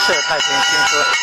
是太平新村。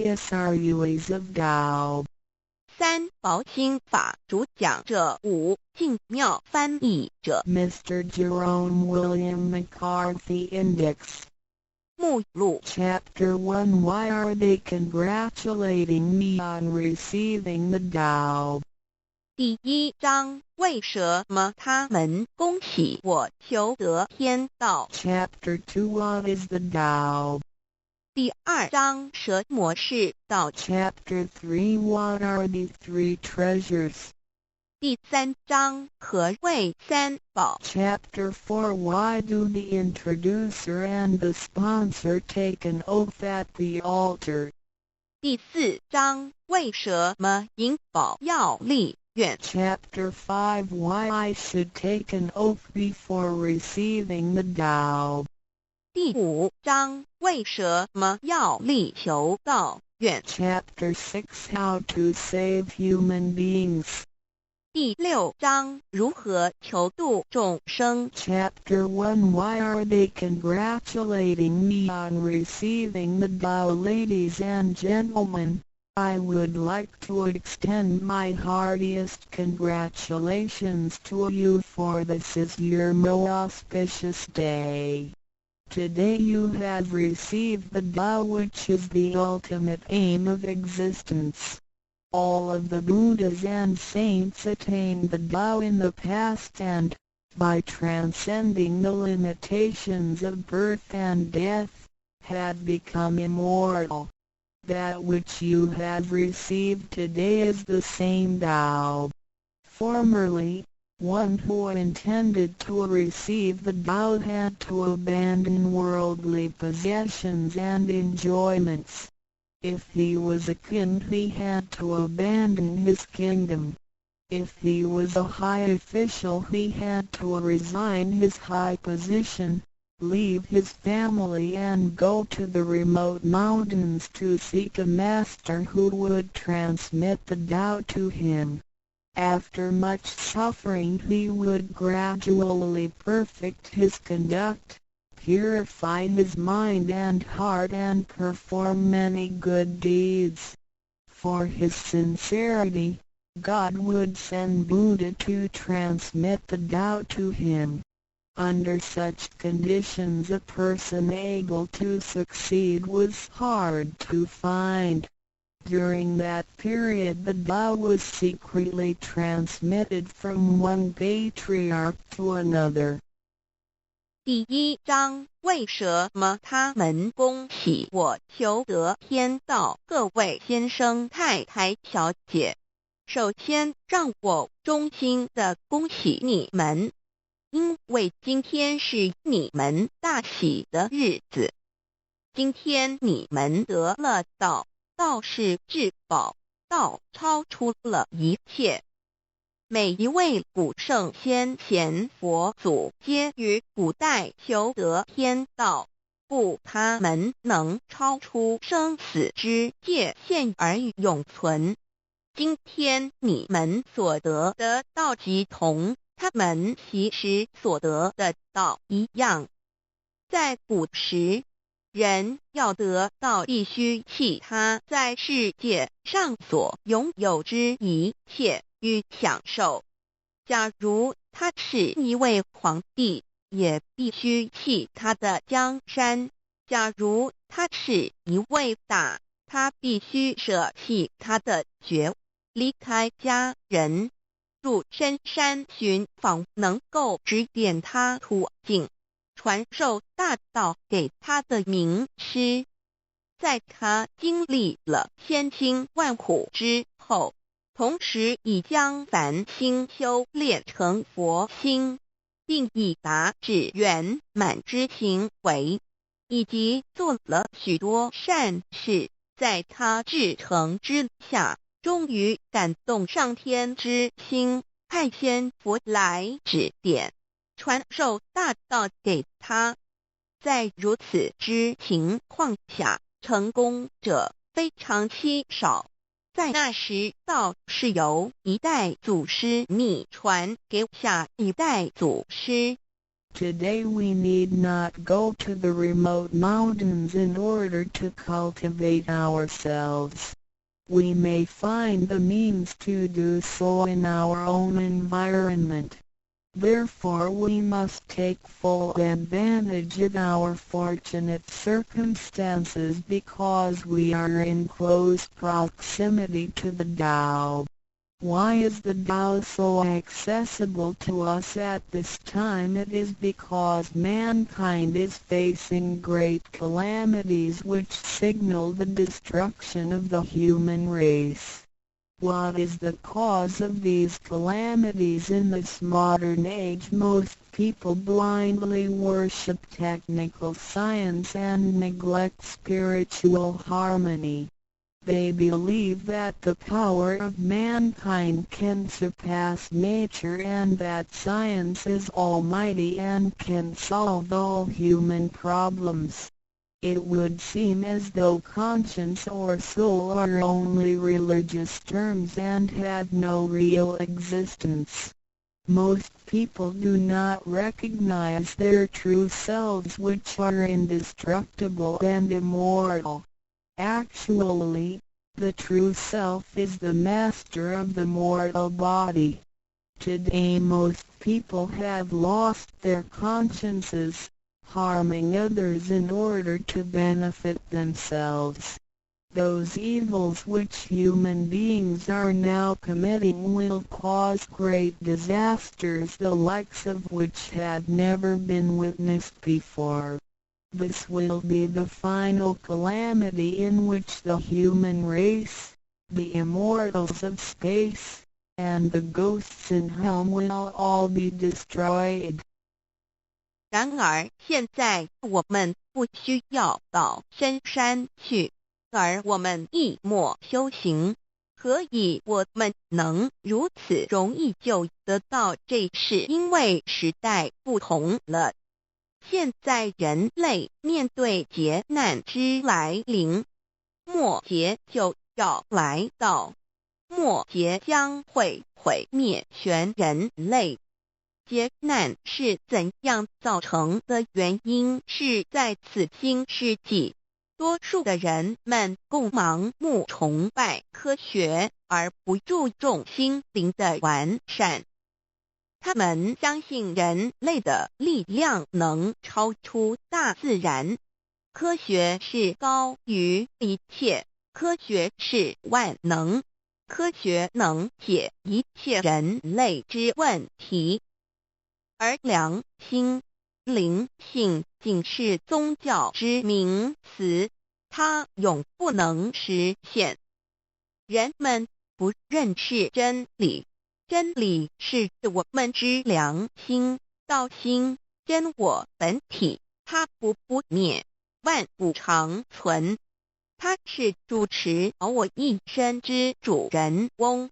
various argues of Tao. 三、薄心法主讲者。五、净妙翻译者。Mr. Jerome William McCarthy Index. 目录 Chapter 1 Why are they congratulating me on receiving the Tao? 第一章，为什么他们恭喜我求得天道？ Chapter 2 What is the Tao? 第二章，蛇魔是道。 Chapter 3 What are the three treasures? 第三章，何谓三宝？ Chapter 4 Why do the introducer and the sponsor take an oath at the altar? 第四章，为什么引宝要立愿？ Chapter 5 Why I should take an oath before receiving the Tao? 第五章，为什么要立求道愿？ Chapter 6 How to save human beings. 第六章，如何求度众生？ Chapter 1 Why are they congratulating me on receiving the Tao? Ladies and gentlemen, I would like to extend my heartiest congratulations to you, for this is your most auspicious day. Today you have received the Tao, which is the ultimate aim of existence. All of the Buddhas and saints attained the Tao in the past and, by transcending the limitations of birth and death, had become immortal. That which you have received today is the same Tao. Formerly, one who intended to receive the Tao had to abandon worldly possessions and enjoyments. If he was a king, he had to abandon his kingdom. If he was a high official, he had to resign his high position, leave his family and go to the remote mountains to seek a master who would transmit the Tao to him. After much suffering he would gradually perfect his conduct, purify his mind and heart and perform many good deeds. For his sincerity, God would send Buddha to transmit the Tao to him. Under such conditions a person able to succeed was hard to find. During that period the Tao was secretly transmitted from one patriarch to another. 第一章，为什么他们恭喜我求得天道？各位先生、太太、小姐，首先让我衷心的恭喜你们，因为今天是你们大喜的日子。今天你们得了道，道是至宝，道超出了一切。每一位古圣先贤佛祖皆于古代求得天道，故他们能超出生死之界限而永存。今天你们所得的道即同他们其实所得的道一样。在古时，人要得道必须弃他在世界上所拥有之一切与享受。假如他是一位皇帝，也必须弃他的江山；假如他是一位大，他必须舍弃他的爵，离开家人，入深山寻访能够指点他途径，传授大道给他的名师。在他经历了千辛万苦之后，同时已将凡心修炼成佛心，并已达至圆满之行为，以及做了许多善事，在他至诚之下，终于感动上天之心，派仙佛来指点，传授大道给他。在如此之情况下，成功者非常稀少。在那时，道是由一代祖师逆传给下一代祖师。Today we need not go to the remote mountains in order to cultivate ourselves. We may find the means to do so in our own environment. Therefore we must take full advantage of our fortunate circumstances because we are in close proximity to the Tao. Why is the Tao so accessible to us at this time? It is because mankind is facing great calamities which signal the destruction of the human race. What is the cause of these calamities in this modern age? Most people blindly worship technical science and neglect spiritual harmony. They believe that the power of mankind can surpass nature and that science is almighty and can solve all human problems. It would seem as though conscience or soul are only religious terms and have no real existence. Most people do not recognize their true selves, which are indestructible and immortal. Actually, the true self is the master of the mortal body. Today most people have lost their consciences, harming others in order to benefit themselves. Those evils which human beings are now committing will cause great disasters, the likes of which had never been witnessed before. This will be the final calamity in which the human race, the immortals of space, and the ghosts in hell will all be destroyed. 然而现在我们不需要到深山去，而我们一默修行。何以我们能如此容易就得到这？是因为时代不同了。现在人类面对劫难之来临，末劫就要来到，末劫将会毁灭全人类。劫难是怎样造成的？原因是在此新世纪，多数的人们共盲目崇拜科学，而不注重心灵的完善。他们相信人类的力量能超出大自然，科学是高于一切，科学是万能，科学能解一切人类之问题。而良心、灵性仅是宗教之名词，它永不能实现。人们不认识真理。真理是我们之良心、道心、真我本体，它不灭，万物长存。它是主持我一生之主人翁。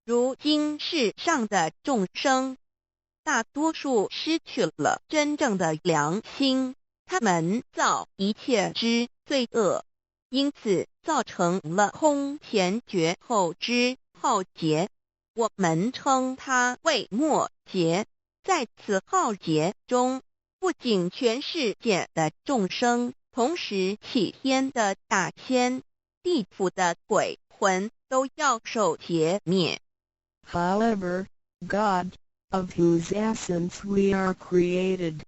如今世上的众生，大多数失去了真正的良心，他们造一切之罪恶，因此造成了空前绝后之浩劫。我们称它为末劫。在此浩劫中，不仅全世界的众生，同时起天的大仙、地府的鬼魂都要受劫灭。However, God, of whose essence we are created,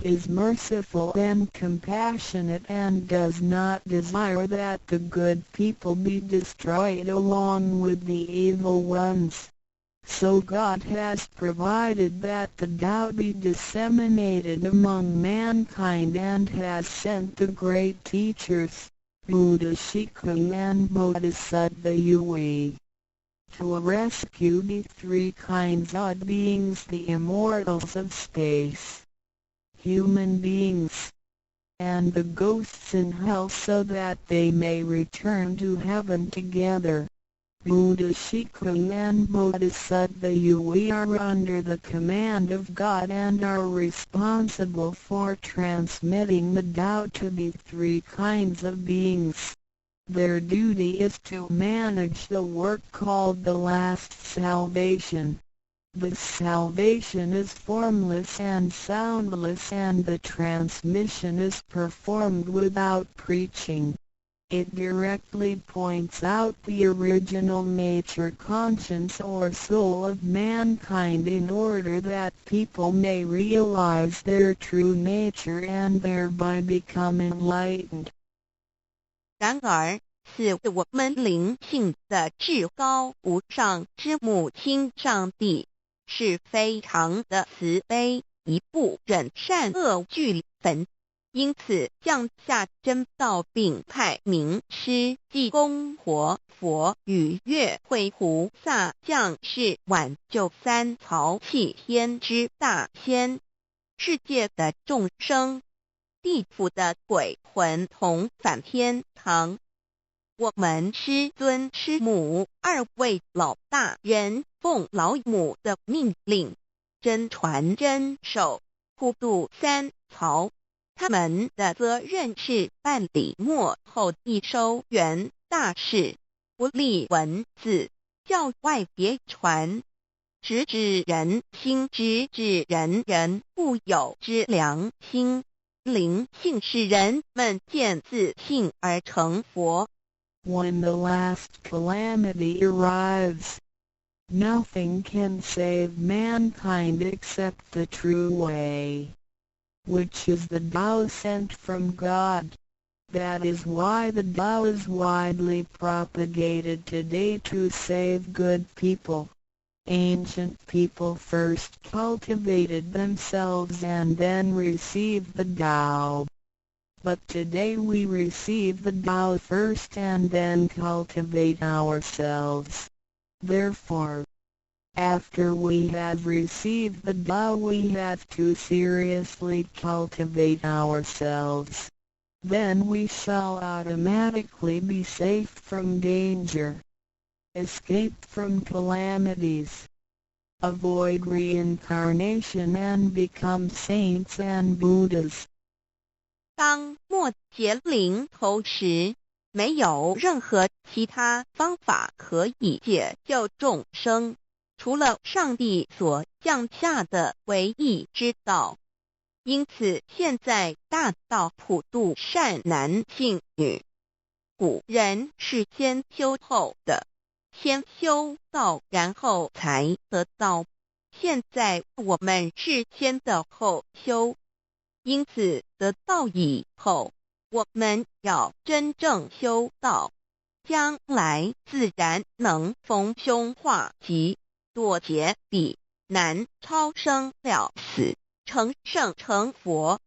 is merciful and compassionate and does not desire that the good people be destroyed along with the evil ones. So God has provided that the Tao be disseminated among mankind and has sent the great teachers, Buddha Shikung and Bodhisattva Yui, to rescue the three kinds of beings, the immortals of space, human beings, and the ghosts in hell, so that they may return to heaven together. Buddha Shikung and Bodhisattva Yui are under the command of God and are responsible for transmitting the Tao to the three kinds of beings. Their duty is to manage the work called the last salvation. This salvation is formless and soundless, and the transmission is performed without preaching. It directly points out the original nature, conscience or soul of mankind, in order that people may realize their true nature and thereby become enlightened. 然而，是我们灵性的至高无上之母亲上帝，是非常的慈悲，一不忍善恶俱焚，因此降下真道，并派名师济公活佛与月慧菩萨降世，挽救三曹弃天之大仙，世界的众生，地府的鬼魂同返天堂。我们师尊师母二位老大人奉老母的命令，真传真守，普渡三曹。他们的责任是办理末后一收圆大事，不立文字，教外别传，直指人心，直指人人固有之良心。灵性使人们见自性而成佛。When the last calamity arrives, nothing can save mankind except the true way, which is the Tao sent from God. That is why the Tao is widely propagated today to save good people. Ancient people first cultivated themselves and then received the Tao. But today we receive the Tao first and then cultivate ourselves. Therefore, after we have received the Tao, we have to seriously cultivate ourselves. Then we shall automatically be safe from danger, escape from calamities, avoid reincarnation and become saints and Buddhas. 当末劫临头时，没有任何其他方法可以解救众生，除了上帝所降下的唯一之道。因此现在大道普渡善男信女，古人是先修后的，先修道然后才得道，现在我们是先的后修。因此得道以后，我们要真正修道，将来自然能逢凶化吉，躲劫彼难，超生了死，成圣成佛。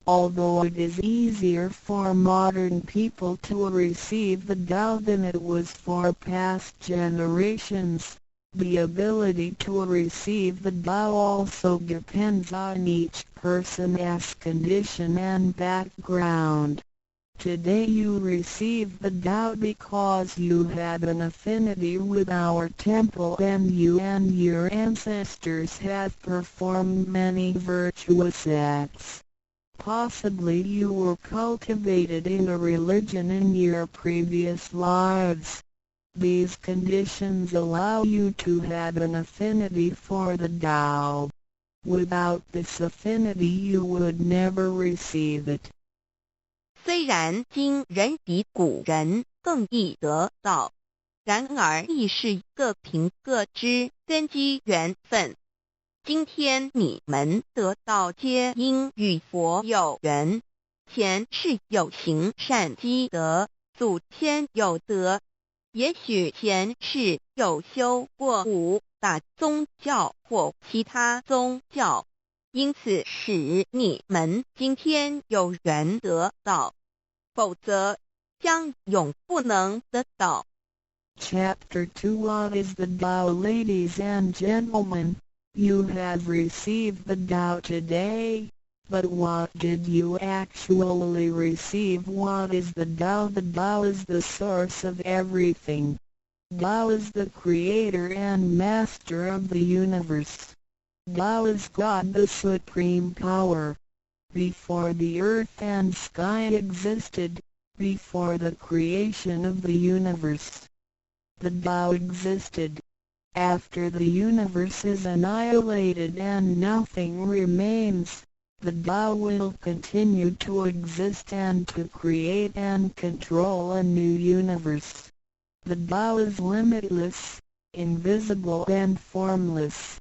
Although it is easier for modern people to receive the Tao than it was for past generations, the ability to receive the Tao also depends on each person's condition and background. Today you receive the Tao because you had an affinity with our temple, and you and your ancestors have performed many virtuous acts. Possibly you were cultivated in a religion in your previous lives. These conditions allow you to have an affinity for the Tao. Without this affinity you would never receive it. 虽然今人比古人更易得道，然而亦是各凭各之，根基缘分。今天你们得道皆因与佛有缘，前世有行善积德，祖先有德，也许前世有修过五大宗教或其他宗教，因此使你们今天有缘得道，否则将永不能得道。Chapter 2 What is the Tao? Ladies and gentlemen, you have received the Tao today, but what did you actually receive? What is the Tao? The Tao is the source of everything. Tao is the creator and master of the universe. Tao is God, the supreme power. Before the earth and sky existed, before the creation of the universe, the Tao existed. After the universe is annihilated and nothing remains, the Tao will continue to exist and to create and control a new universe. The Tao is limitless, invisible and formless.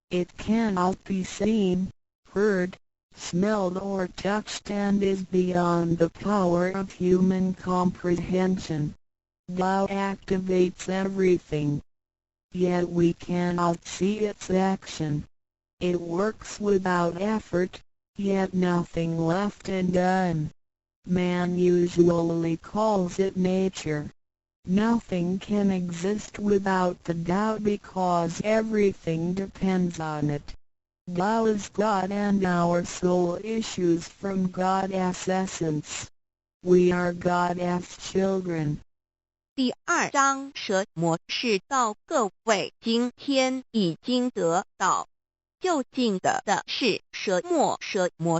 It cannot be seen, heard, smelled or touched and is beyond the power of human comprehension. Tao activates everything. Yet we cannot see its action. It works without effort, yet nothing left undone. Man usually calls it nature. Nothing can exist without the Tao because everything depends on it. Tao is God and our soul issues from God's essence. We are God's children. 第2章蛇魔是道，各位今天已经得到。究竟的是蛇魔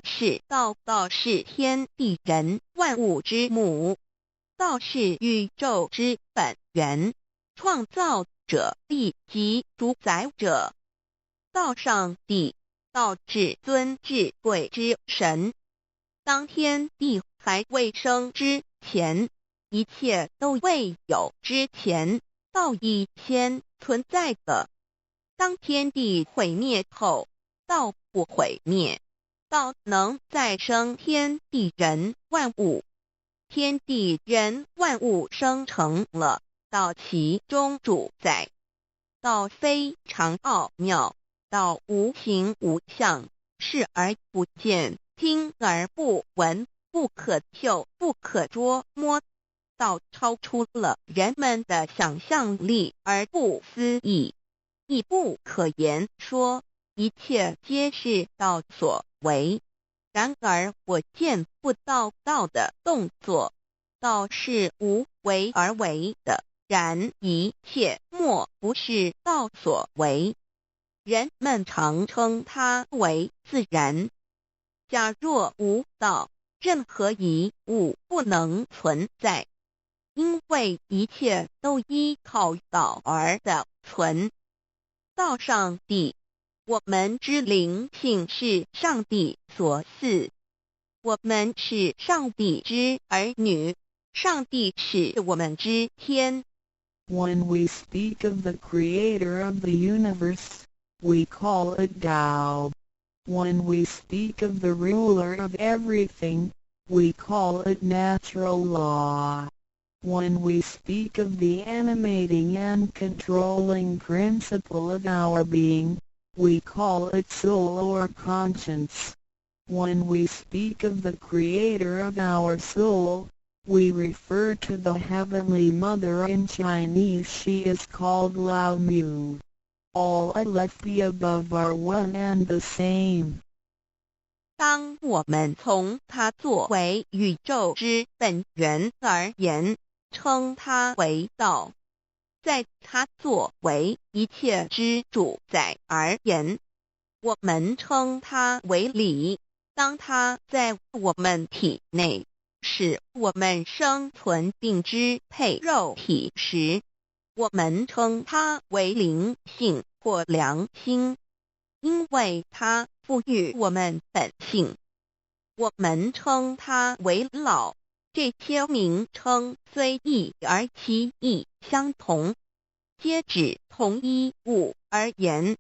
是道，道是天地人万物之母，道是宇宙之本源，创造者亦即主宰者。道上帝，道至尊至贵之神。当天地还未生之前，一切都未有之前，道已先存在的。当天地毁灭后，道不毁灭，道能再生天地人万物。天地人万物生成了，道其中主宰。道非常奥妙，道无形无相，视而不见，听而不闻，不可嗅，不可捉摸。道超出了人们的想象力而不思议，亦不可言说，一切皆是道所为。然而我见不到道的动作，道是无为而为的，然一切莫不是道所为。人们常称它为自然。假若无道，任何一物不能存在。因为一切都依靠道而的存。道上帝，我们之灵性是上帝所赐，我们是上帝之儿女，上帝是我们之天。When we speak of the creator of the universe, we call it Tao. When we speak of the ruler of everything, we call it natural law. When we speak of the animating and controlling principle of our being, we call it soul or conscience. When we speak of the creator of our soul, we refer to the Heavenly Mother. In Chinese she is called Lao Mu. All left the above are one and the same. 当我们从它作为宇宙之本源而言，称它为道；在它作为一切之主宰而言，我们称它为理。当它在我们体内，使我们生存并支配肉体时，我们称它为灵性或良心，因为它赋予我们本性。我们称它为老。这些名称虽异而其意相同，皆指同一物而言。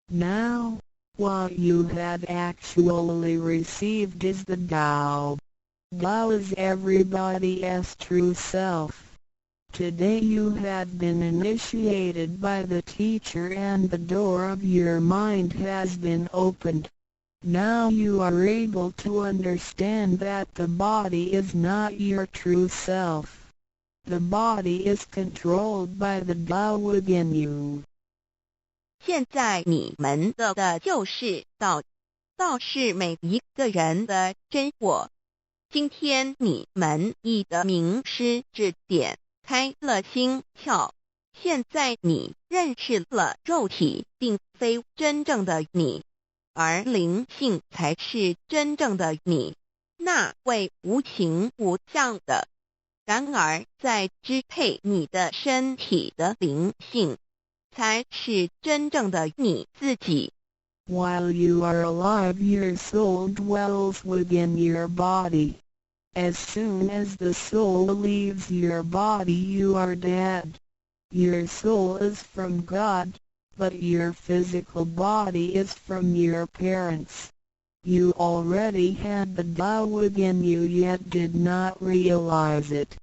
Now, what you have actually received is the Tao. Tao is everybody's true self. Today you have been initiated by the teacher and the door of your mind has been opened. Now you are able to understand that the body is not your true self. The body is controlled by the Tao within you. 现在你们的就是道，道是每一个人的真我。今天你们已的名师指点，开了心窍。现在你认识了肉体并非真正的你。而灵性才是真正的你，那位无形无相的。然而在支配你的身体的灵性，才是真正的你自己。While you are alive, your soul dwells within your body. As soon as the soul leaves your body, you are dead. Your soul is from God, but your physical body is from your parents. You already had the Tao within you yet did not realize it.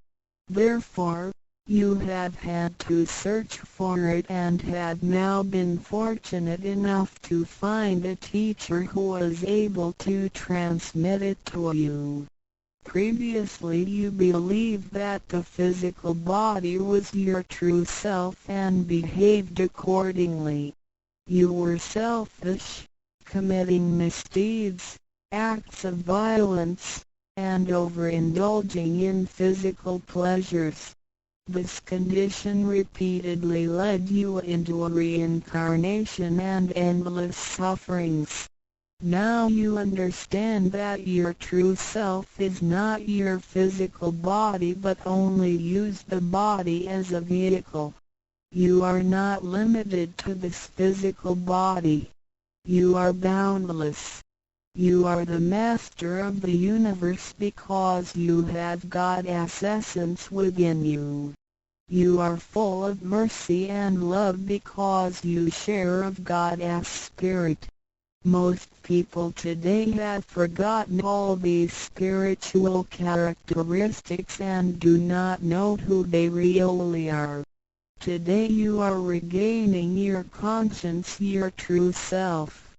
Therefore, you have had to search for it and had now been fortunate enough to find a teacher who was able to transmit it to you. Previously you believed that the physical body was your true self and behaved accordingly. You were selfish, committing misdeeds, acts of violence, and overindulging in physical pleasures. This condition repeatedly led you into a reincarnation and endless sufferings. Now you understand that your true self is not your physical body but only use the body as a vehicle. You are not limited to this physical body. You are boundless. You are the master of the universe because you have God's essence within you. You are full of mercy and love because you share of God's spirit. Most people today have forgotten all these spiritual characteristics and do not know who they really are. Today you are regaining your conscience, your true self.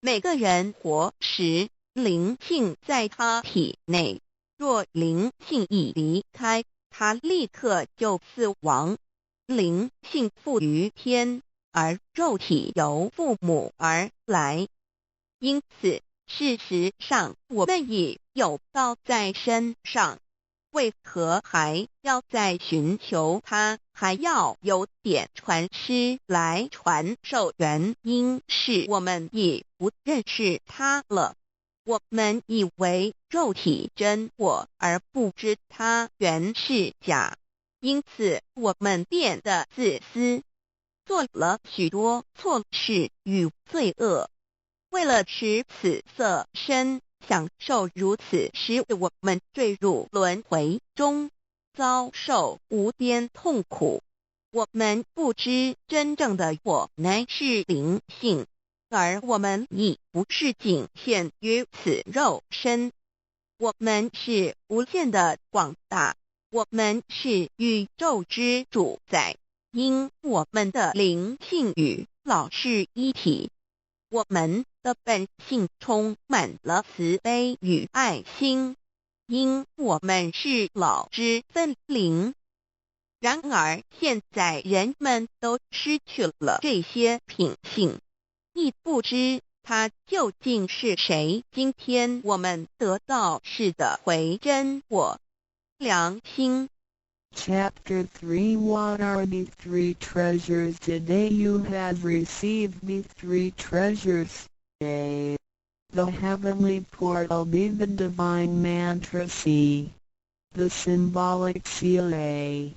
每个人活时，灵性在他体内，若灵性已离开，他立刻就死亡。灵性附于天，而肉体由父母而来。因此，事实上我们已有道在身上，为何还要再寻求它，还要有点传师来传授？原因是我们已不认识它了。我们以为肉体真我，而不知它原是假，因此我们变得自私，做了许多错事与罪恶。为了使此色身享受如此，使我们坠入轮回中，遭受无边痛苦。我们不知真正的我乃是灵性，而我们已不是仅限于此肉身。我们是无限的广大，我们是宇宙之主宰，因我们的灵性与老是一体。我们的本性充满了慈悲与爱心，因我们是老之分灵。然而现在人们都失去了这些品性，亦不知它究竟是谁。今天我们得到是的回真我良心。Chapter 3 What are the three treasures? Today you have received the three treasures. A. The heavenly portal. B. The divine mantra. C. The symbolic seal. A.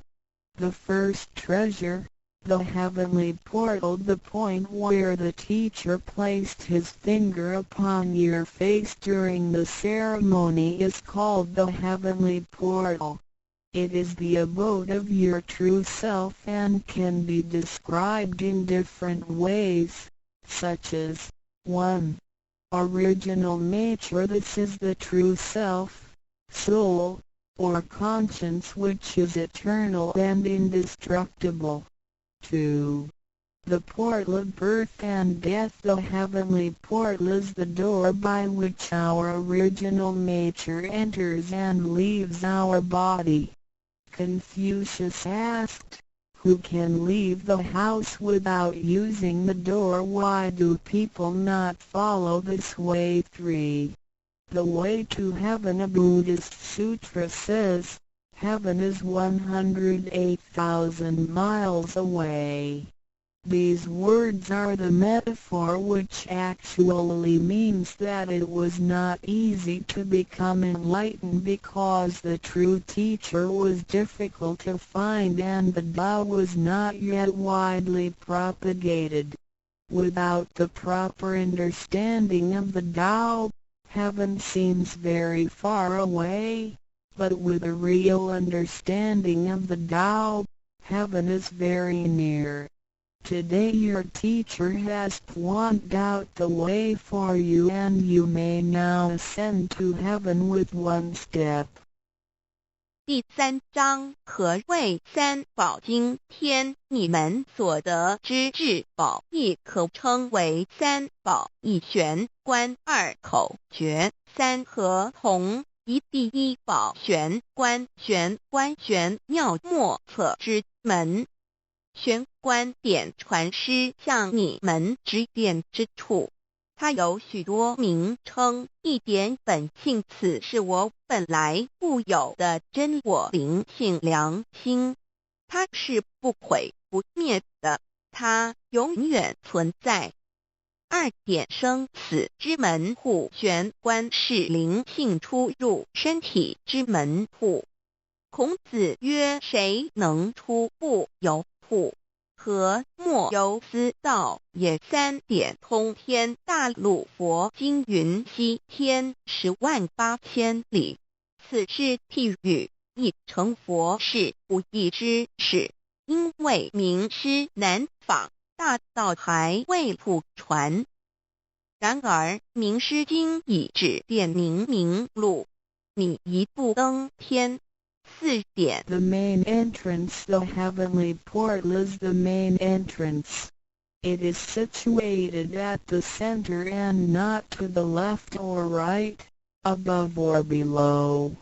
The first treasure, the heavenly portal. The point where the teacher placed his finger upon your face during the ceremony is called the heavenly portal. It is the abode of your true self and can be described in different ways, such as 1. Original nature. This is the true self, soul, or conscience which is eternal and indestructible. 2. The portal of birth and death. The heavenly portal is the door by which our original nature enters and leaves our body. Confucius asked, "Who can leave the house without using the door? Why do people not follow this way?" 3. The way to heaven. A Buddhist sutra says, heaven is 108,000 miles away. These words are the metaphor which actually means that it was not easy to become enlightened because the true teacher was difficult to find and the Tao was not yet widely propagated. Without the proper understanding of the Tao, heaven seems very far away, but with a real understanding of the Tao, heaven is very near. Today your teacher has pointed out the way for you and you may now ascend to heaven with one step. 第3章，何谓三宝经天？你们所得之至宝，亦可称为三宝：一玄观，二口诀，三合同。第一宝玄观，玄观玄妙莫测之门。玄观点传师向你们指点之处，它有许多名称，一点本性，此是我本来固有的真我灵性良心，它是不毁不灭的，它永远存在。二点生死之门户，玄观是灵性出入身体之门户。孔子曰：谁能出不由户？何莫由斯道也。三点通天大陆佛经云：西天108000里，此是譬喻，亦成佛是不易之事，因为名师难访，大道还未普传。然而名师经已指点明明路，你一步登天。4点 The main entrance, the heavenly portal, is the main entrance. It is situated at the center and not to the left or right, above or below.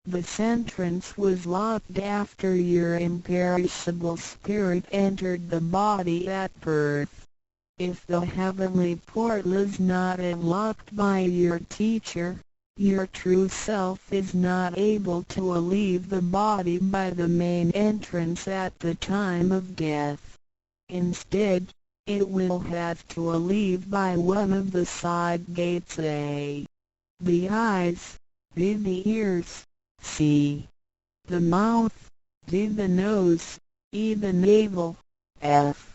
This entrance was locked after your imperishable spirit entered the body at birth. If the heavenly portal is not unlocked by your teacher, your true self is not able to leave the body by the main entrance at the time of death. Instead, it will have to leave by one of the side gates: A. The eyes, B. The ears, C. The mouth, D. The nose, E. The navel, F.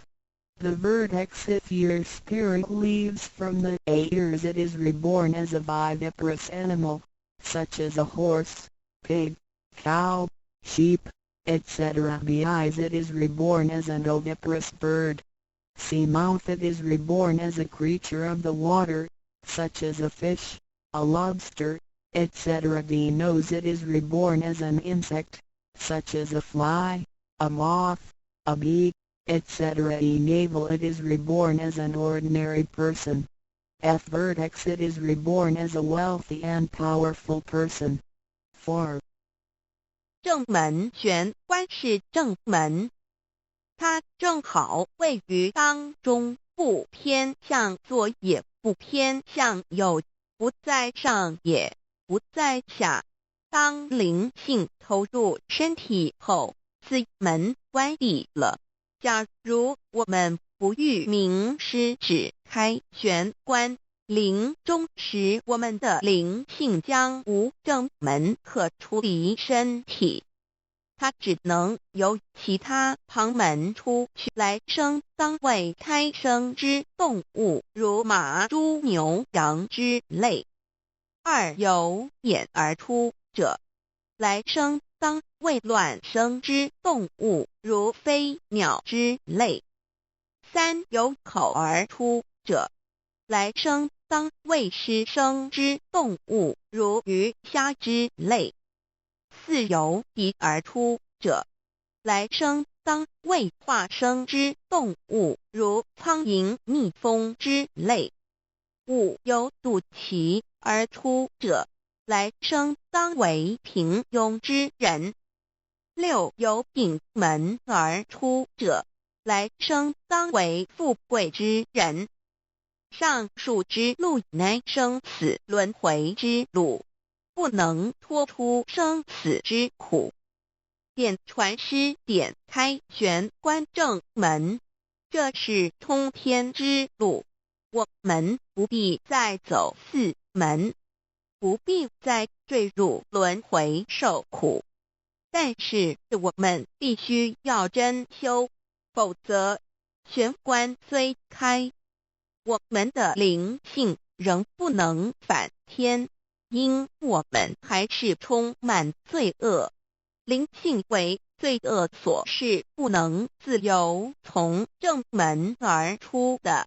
The vertex. If your spirit leaves from the ears, it is reborn as a viviparous animal, such as a horse, pig, cow, sheep, etc. B. Eyes. It is reborn as an oviparous bird. C. Mouth. It is reborn as a creature of the water, such as a fish, a lobster, etc. D. Nose. It is reborn as an insect, such as a fly, a moth, a bee, etc. E. Navel. It is reborn as an ordinary person. F. Vertex. It is reborn as a wealthy and powerful person. 4. 正门玄观是正门，它正好位于当中，不偏向左也不偏向右，不在上也不在下。当灵性投入身体后，此门关闭了。假如我们不欲名师指开玄关，临终时我们的灵性将无正门可出离身体，它只能由其他旁门出去。来生当为胎生之动物，如马、猪、牛、羊之类。二由眼而出者，来生当为卵生之动物，如飞鸟之类。三由口而出者，来生当为湿生之动物，如鱼虾之类。四由鼻而出者，来生当为化生之动物，如苍蝇、蜜蜂之类。五由肚脐而出者，来生当为平庸之人。六由顶门而出者，来生当为富贵之人。上述之路乃生死轮回之路，不能脱出生死之苦。点传师点开玄关正门，这是通天之路，我们不必再走四门，不必再坠入轮回受苦。但是我们必须要真修，否则玄关虽开，我们的灵性仍不能返天，因我们还是充满罪恶，灵性为罪恶所是不能自由从正门而出的。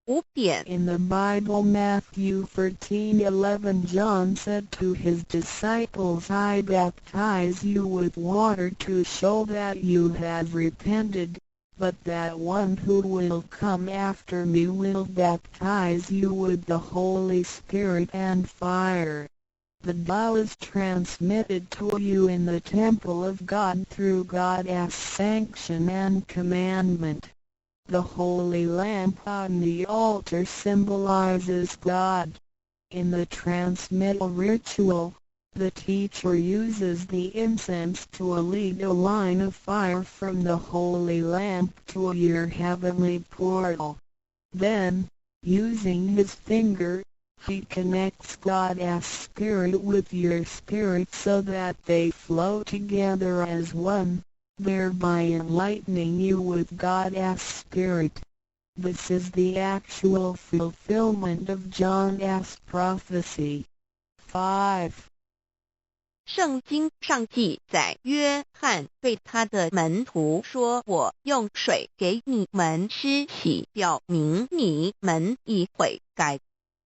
5点 In the Bible, Matthew 13:11, John said to his disciples, I baptize you with water to show that you have repented, but that one who will come after me will baptize you with the Holy Spirit and fire. The Tao is transmitted to you in the temple of God through God's sanction and commandment. The holy lamp on the altar symbolizes God. In the transmittal ritual, the teacher uses the incense to lead a line of fire from the holy lamp to your heavenly portal. Then, using his finger, he connects God's spirit with your spirit so that they flow together as one, thereby enlightening you with God's Spirit. This is the actual fulfillment of John's prophecy. 5. 圣经上记载，约翰对他的门徒说，我用水给你们施洗，表明你们已悔改。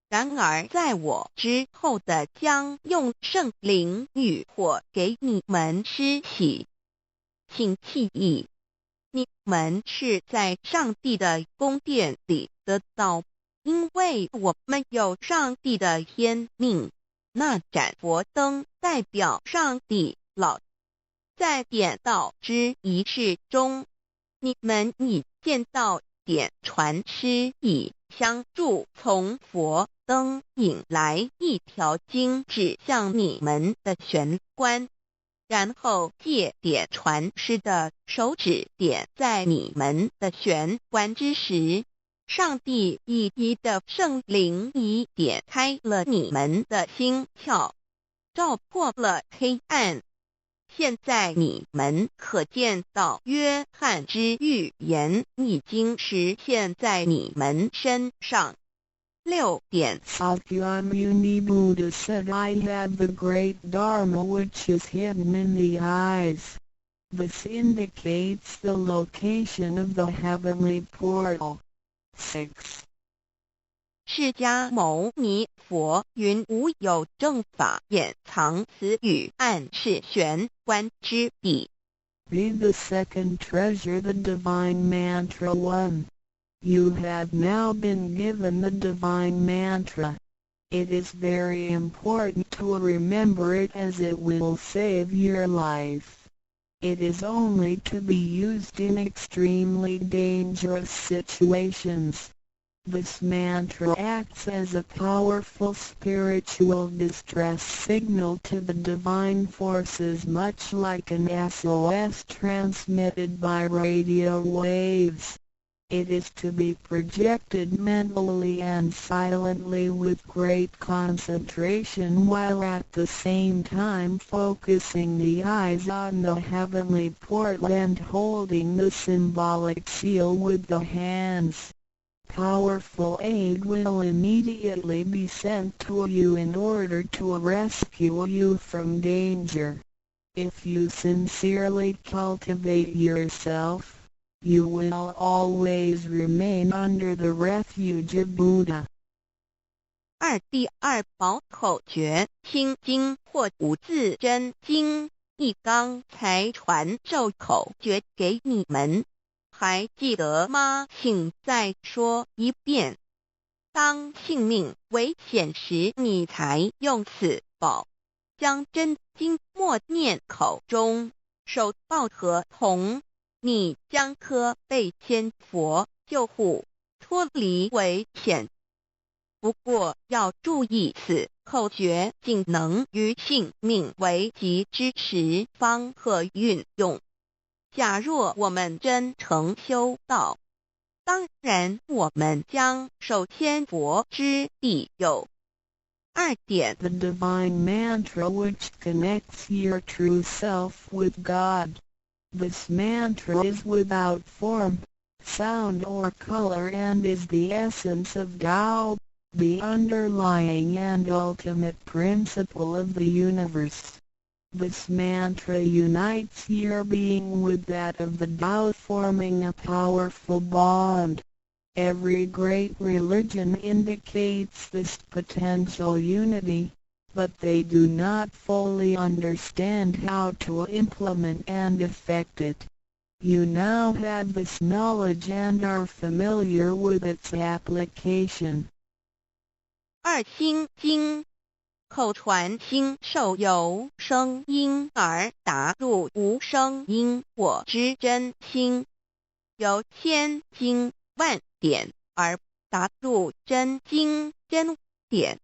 然而在我之后的将用圣灵与火给你们施洗。请记忆，你们是在上帝的宫殿里得到，因为我们有上帝的天命。那盏佛灯代表上帝老。在点道之仪式中，你们已见到点传师以香柱从佛灯引来一条经指向你们的玄关，然后借点传师的手指点在你们的玄关之时，上帝一一的圣灵已点开了你们的心窍，照破了黑暗。现在你们可见到约翰之预言已经实现在你们身上。6点 Sakyamuni Buddha said, I have the great Dharma which is hidden in the eyes. This indicates the location of the heavenly portal. 6. 释迦牟尼佛云无有正法，掩藏此语，暗示玄关之地。Be the second treasure, the divine mantra 1. You have now been given the divine mantra. It is very important to remember it as it will save your life. It is only to be used in extremely dangerous situations. This mantra acts as a powerful spiritual distress signal to the divine forces, much like an SOS transmitted by radio waves. It is to be projected mentally and silently with great concentration, while at the same time focusing the eyes on the heavenly portal and holding the symbolic seal with the hands. Powerful aid will immediately be sent to you in order to rescue you from danger. If you sincerely cultivate yourself, you will always remain under the refuge of Buddha. 第二宝口诀，心经或五字真经，一刚才传授口诀给你们。还记得吗？请再说一遍。当性命危险时，你才用此宝，将真经默念口中，手抱合同，你将可被仙佛救护，脱离危险。不过要注意，此口诀仅能于性命危急之时方可运用。假若我们真诚修道，当然我们将首先佛之地有。2点 The divine mantra which connects your true self with God. This mantra is without form, sound or color and is the essence of Tao, the underlying and ultimate principle of the universe. This mantra unites your being with that of the Tao, forming a powerful bond. Every great religion indicates this potential unity, but they do not fully understand how to implement and effect it. You now have this knowledge and are familiar with its application. 2心经口传心授由声音而达入无声因果之真心，由千经万典而达入真经真典。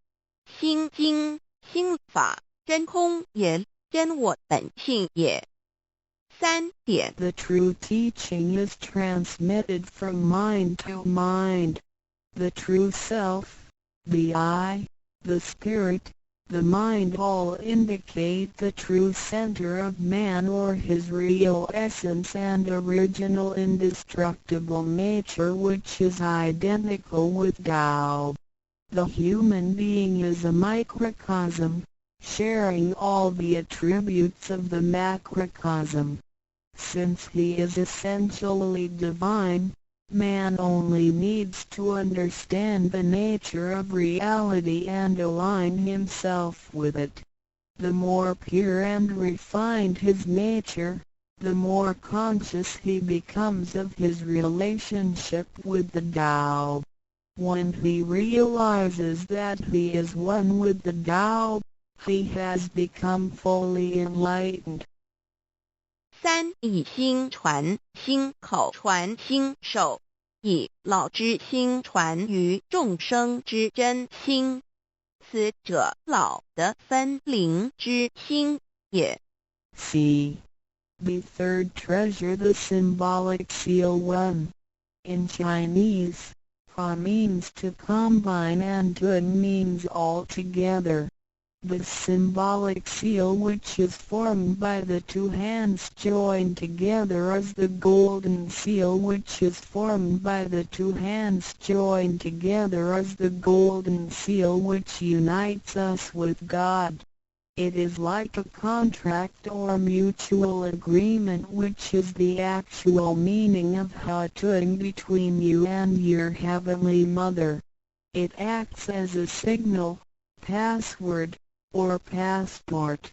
心经心法真空也，真我本性也。3点 The true teaching is transmitted from mind to mind. The true self, the I, the spirit, the mind all indicate the true center of man or his real essence and original indestructible nature, which is identical with Tao. The human being is a microcosm, sharing all the attributes of the macrocosm. Since he is essentially divine, man only needs to understand the nature of reality and align himself with it. The more pure and refined his nature, the more conscious he becomes of his relationship with the Tao. When he realizes that he is one with the Tao, he has become fully enlightened. 3以心传心口传心授，以老之心传于众生之真心，此者老的分灵之心也。C. The third treasure, the symbolic seal 1. In Chinese, Ha means to combine and Tun means all together. The symbolic seal, which is formed by the two hands joined together, is the golden seal, which is formed by the two hands joined together, is the golden seal which unites us with God. It is like a contract or mutual agreement, which is the actual meaning of Ha-Tung between you and your Heavenly Mother. It acts as a signal, password, or passport.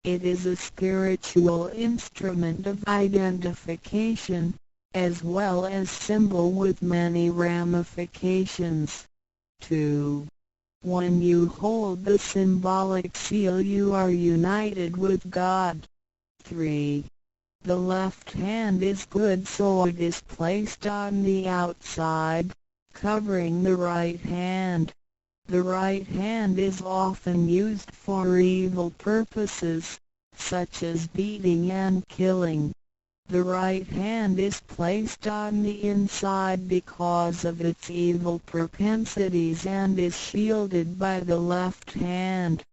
It is a spiritual instrument of identification, as well as symbol with many ramifications. 2. When you hold the symbolic seal, you are united with God. 3. The left hand is good, so it is placed on the outside, covering the right hand. The right hand is often used for evil purposes, such as beating and killing. The right hand is placed on the inside because of its evil propensities and is shielded by the left hand.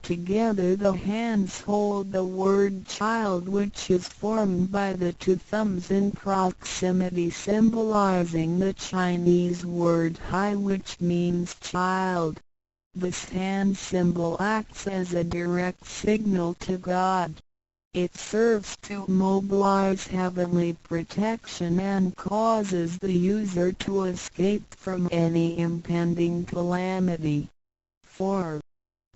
Together the hands hold the word child, which is formed by the two thumbs in proximity, symbolizing the Chinese word hai, which means child. This hand symbol acts as a direct signal to God. It serves to mobilize heavenly protection and causes the user to escape from any impending calamity. 4.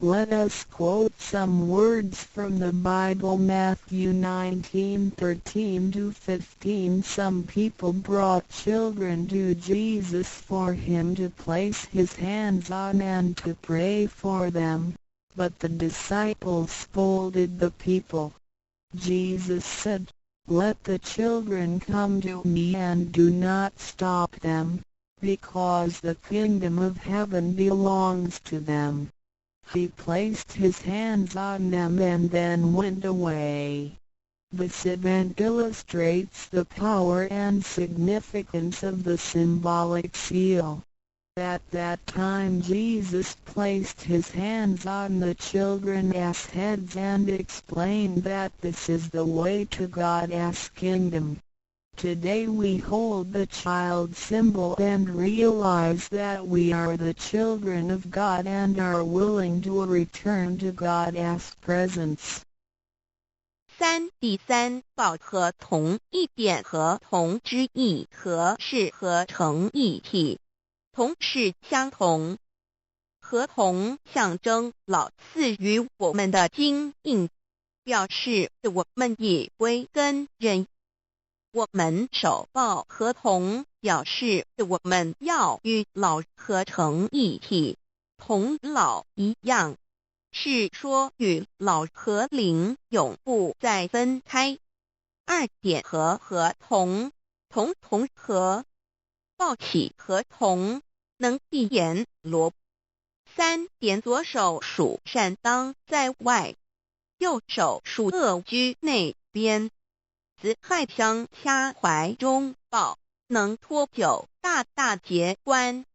Let us quote some words from the Bible. Matthew 19:13-15. Some people brought children to Jesus for him to place his hands on and to pray for them, but the disciples scolded the people. Jesus said, "Let the children come to me and do not stop them, because the kingdom of heaven belongs to them." He placed his hands on them and then went away. This event illustrates the power and significance of the symbolic seal. At that time Jesus placed his hands on the children's heads and explained that this is the way to God's kingdom. Today we hold the child symbol and realize that we are the children of God and are willing to return to God's presence. 第三报合同一点合同之意合是合成一体，同是相同。合同象征老赐予我们的经印，表示我们已归根认。我们守抱合同，表示我们要与老合成一体，同老一样。是说与老和灵永不再分开。二点合同，同合，抱起合同，能闭眼罗。三点左手属善当在外，右手属恶居内边。子亥相掐怀中抱，能托久大节关。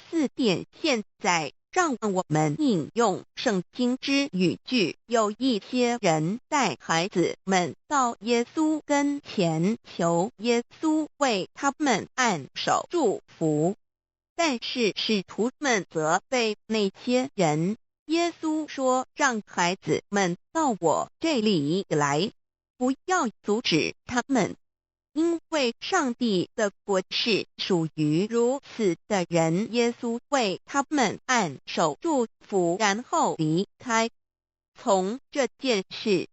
四点现在让我们引用圣经之语句，有一些人带孩子们到耶稣跟前求耶稣为他们按手祝福，但是使徒们责备那些人。耶稣说，让孩子们到我这里来，不要阻止他们，因为上帝的国是属于如此的人。耶稣为他们按手祝福，然后离开。从这件事，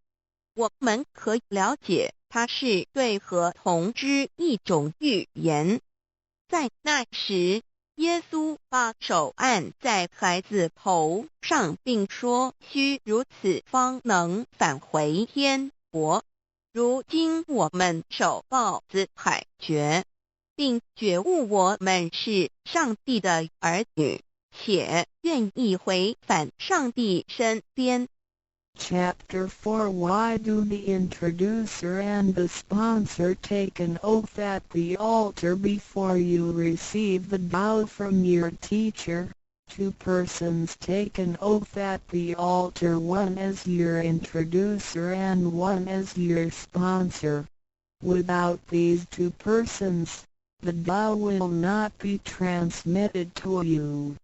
我们可以了解，它是对合同之一种预言。在那时，耶稣把手按在孩子头上，并说：“须如此，方能返回天国。”如今我们守抱子海觉，并觉悟我们是上帝的儿女，且愿意回返上帝身边。Chapter 4 Why do the introducer and the sponsor take an oath at the altar before you receive the vow from your teacher? Two persons take an oath at the altar, one as your introducer and one as your sponsor. Without these two persons, the vow will not be transmitted to you.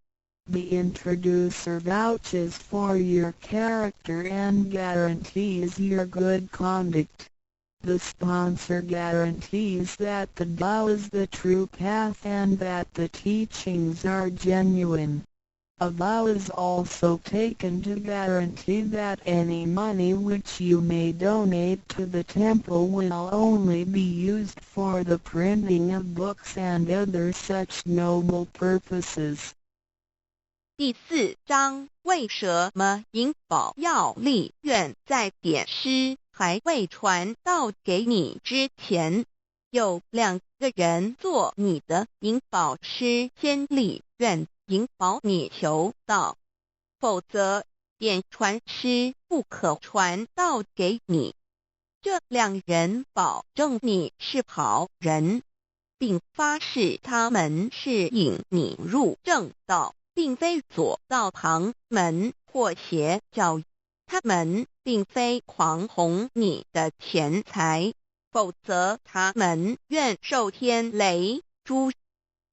The introducer vouches for your character and guarantees your good conduct. The sponsor guarantees that the vow is the true path and that the teachings are genuine. A vow is also taken to guarantee that any money which you may donate to the temple will only be used for the printing of books and other such noble purposes. 第四章，为什么银宝要立愿在典诗还未传到给你之前，有两个人做你的银宝师先立愿，引保你求道，否则典传师不可传道给你。这两人保证你是好人，并发誓他们是引你入正道，并非左道旁门或邪教。他们并非狂哄你的钱财，否则他们愿受天雷诛。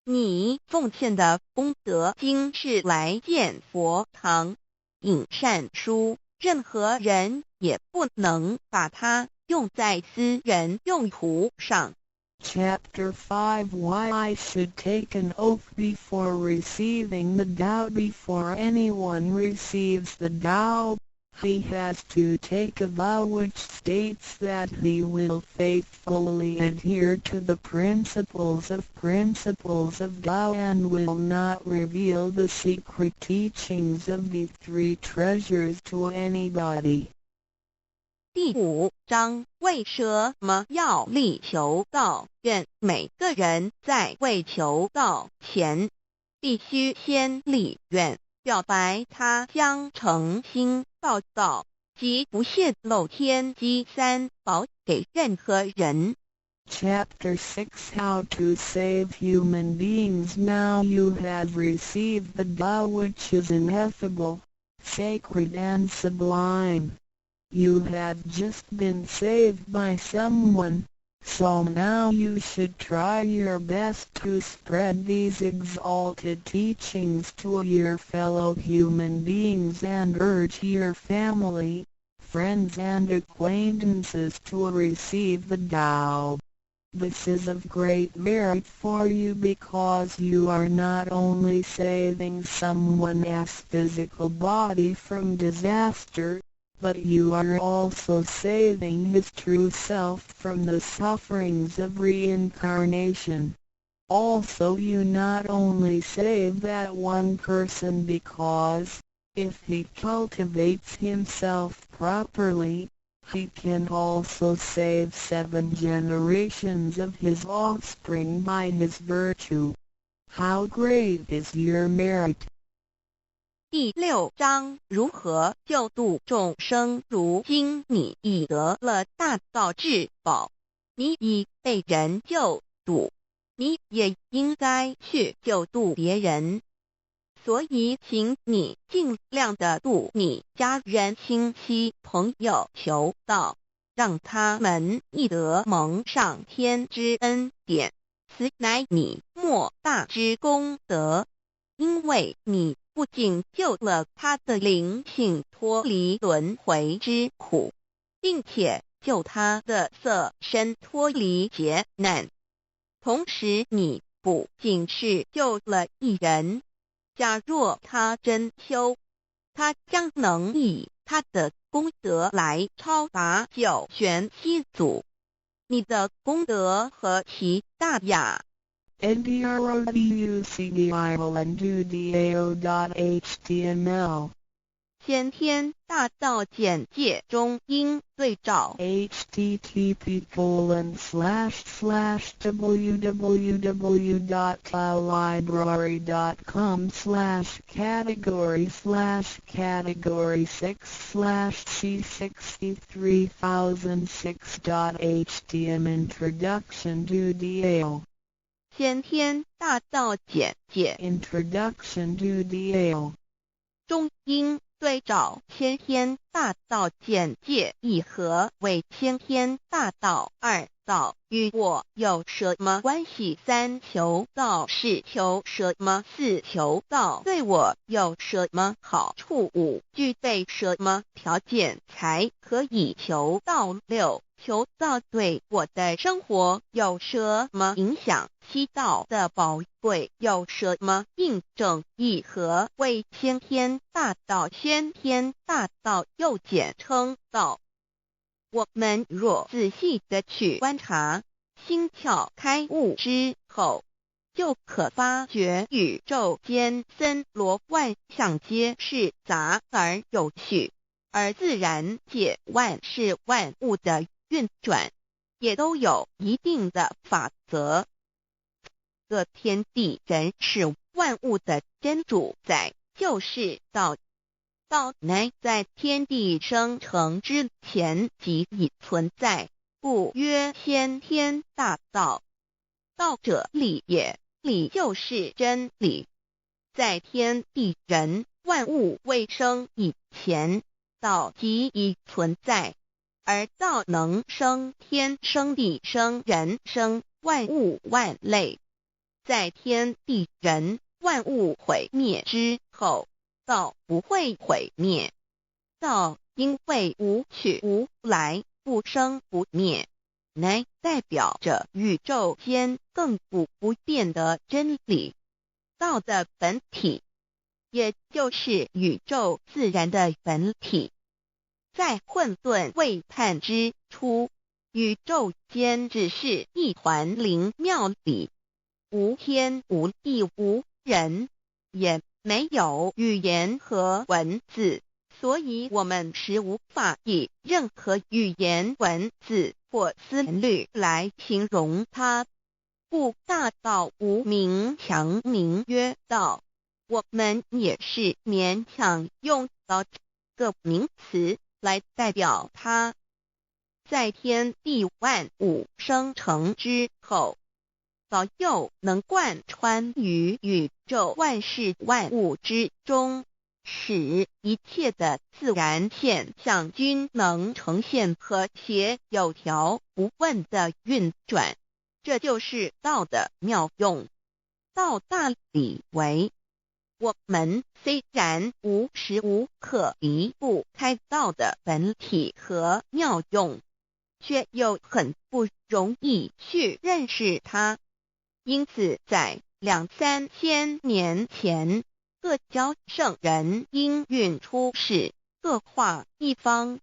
你奉献的功德金是来建佛堂、引善书，任何人也不能把它用在私人用途上。Chapter 5 Why I should take an oath before receiving the vow. Before anyone receives the vow, he has to take a vow which states that he will faithfully adhere to the principles of vow and will not reveal the secret teachings of the three treasures to anybody. 第五章，为什么要立求道愿？每个人在为求道前，必须先立愿，表白他将诚心报道，即不泄露天机三宝给任何人。Chapter 6 How to Save Human Beings. Now you have received the Tao, which is ineffable, sacred and sublime. You have just been saved by someone, so now you should try your best to spread these exalted teachings to your fellow human beings and urge your family, friends and acquaintances to receive the Tao. This is of great merit for you because you are not only saving someone's physical body from disaster, but you are also saving his true self from the sufferings of reincarnation. Also you not only save that one person because, if he cultivates himself properly, he can also save 7 generations of his offspring by his virtue. How great is your merit! 第6章如何救度众生。如今你已得了大道至宝，你已被人救度，你也应该去救度别人。所以请你尽量的度你家人、亲戚、朋友求道，让他们亦得蒙上天之恩典，此乃你莫大之功德。因为你不仅救了他的灵性脱离轮回之苦，并且救他的色身脱离劫难，同时你不仅是救了一人，假若他真修，他将能以他的功德来超拔九玄七祖。你的功德何其大呀！NDRODUCDIOLANDUDAO.html 先天大道简介中应对照 http://www.taolibrary.com/category/c63006.htm Introduction to DAO 先天大道简介 Introduction to DAO 中应对照先天大道简介一和为先天大道二道与我有什么关系？三求道是求什么？四求道对我有什么好处？五具备什么条件才可以求道？六求道对我的生活有什么影响？七道的宝贵有什么印证？一和为先天大道，先天大道又简称道。我们若仔细地去观察，心窍开悟之后，就可发觉宇宙间森罗万象皆是杂而有序，而自然界万事万物的运转也都有一定的法则。这天地人是万物的真主宰，就是道。道乃在天地生成之前即已存在，故曰先天大道。道者理也，理就是真理。在天地人万物未生以前，道即已存在，而道能生天、生地、生人、生万物万类。在天地人万物毁灭之后，道不会毁灭。道因为无去无来，不生不灭，乃代表着宇宙间亘古不变的真理。道的本体，也就是宇宙自然的本体。在混沌未判之初，宇宙间只是一团灵妙理，无天无地无人，也没有语言和文字，所以我们是无法以任何语言、文字或思虑来形容它。故大道无名，强名曰道。我们也是勉强用到这个名词，来代表它。在天地万物生成之后，早就能贯穿于宇宙万事万物之中，使一切的自然现象均能呈现和谐有条不紊的运转。这就是道的妙用。道大理为，我们虽然无时无刻离不开道的本体和妙用，却又很不容易去认识它。因此在2、3千年前，各教圣人应运出世，各化一方，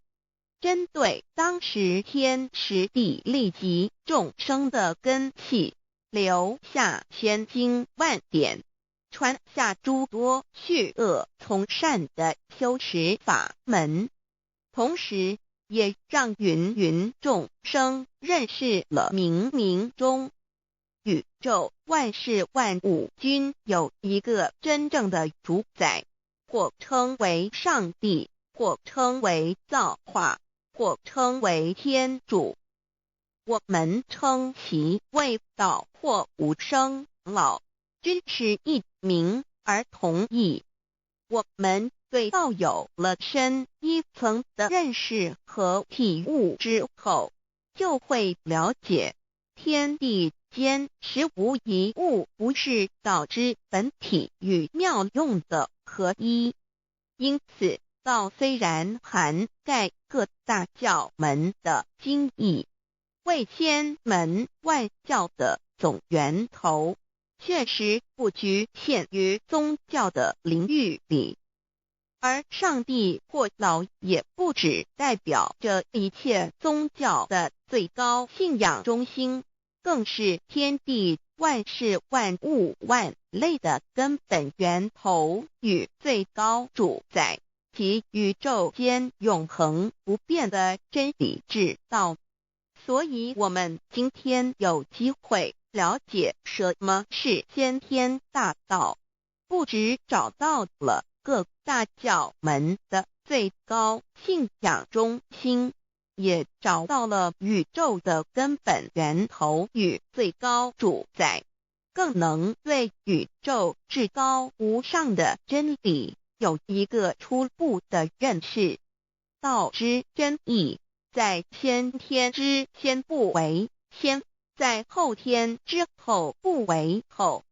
针对当时天时地利及众生的根器，留下千经万典，传下诸多去恶从善的修持法门，同时也让芸芸众生认识了冥冥中宇宙万事万物均有一个真正的主宰，或称为上帝，或称为造化，或称为天主。我们称其为道或无生老，均是一名而同义。我们对道有了深一层的认识和体悟之后，就会了解天地间实无一物不是道之本体与妙用的合一。因此道虽然涵盖各大教门的经义，为千门万教的总源头，确实不局限于宗教的领域里。而上帝或老也不只代表着一切宗教的最高信仰中心，更是天地万事万物万类的根本源头与最高主宰，及宇宙间永恒不变的真理之道。所以我们今天有机会了解什么是先天大道，不只找到了各大教门的最高信仰中心，也找到了宇宙的根本源头与最高主宰，更能对宇宙至高无上的真理有一个初步的认识。道之真义，在先天之先不为先，在后天之后不为后，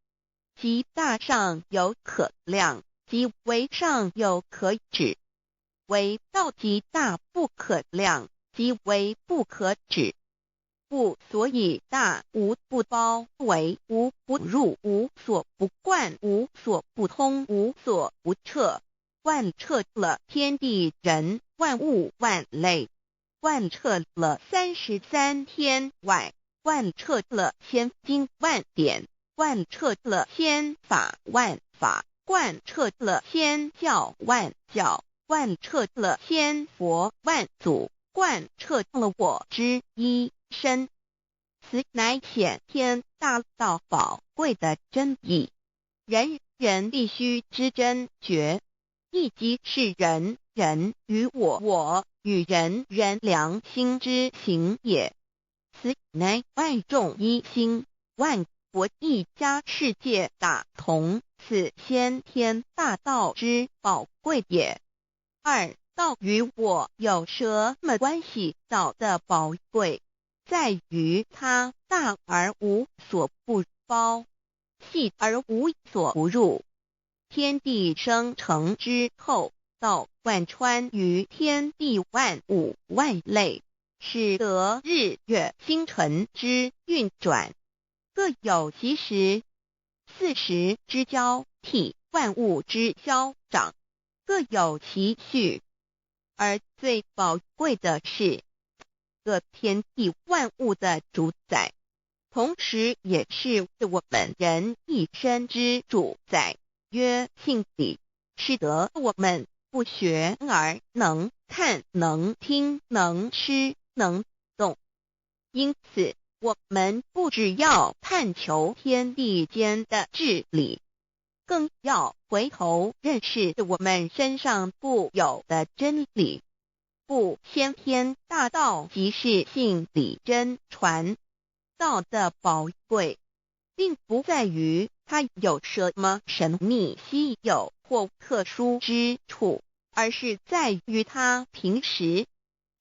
即大上有可量，即为上有可止，为道即大不可量，即为不可止。不所以大无不包，为无不入，无所不贯，无所不通，无所不彻，贯彻了天地人万物万类，贯彻了33天外，贯彻了千经万典，贯彻了千法万法，贯彻了千教万教，贯彻了千佛万祖，贯彻了我之一身。此乃显天大道宝贵的真义，人人必须知真觉，亦即是人人与我，我与人人良心之行也。此乃万众一心，万国一家，世界大同，此先天大道之宝贵也。二、道与我有什么关系？道的宝贵在于它大而无所不包，细而无所不入。天地生成之后，道贯穿于天地万物万类，使得日月星辰之运转各有其时，4时之交替，万物之消长各有其序。而最宝贵的是，各天地万物的主宰，同时也是我们人一生之主宰，曰性理，使得我们不学而能看，能听，能吃，能动。因此我们不只要探求天地间的治理，更要回头认识我们身上固有的真理。故先天大道即是性理真传。道的宝贵，并不在于它有什么神秘稀有或特殊之处，而是在于它平时，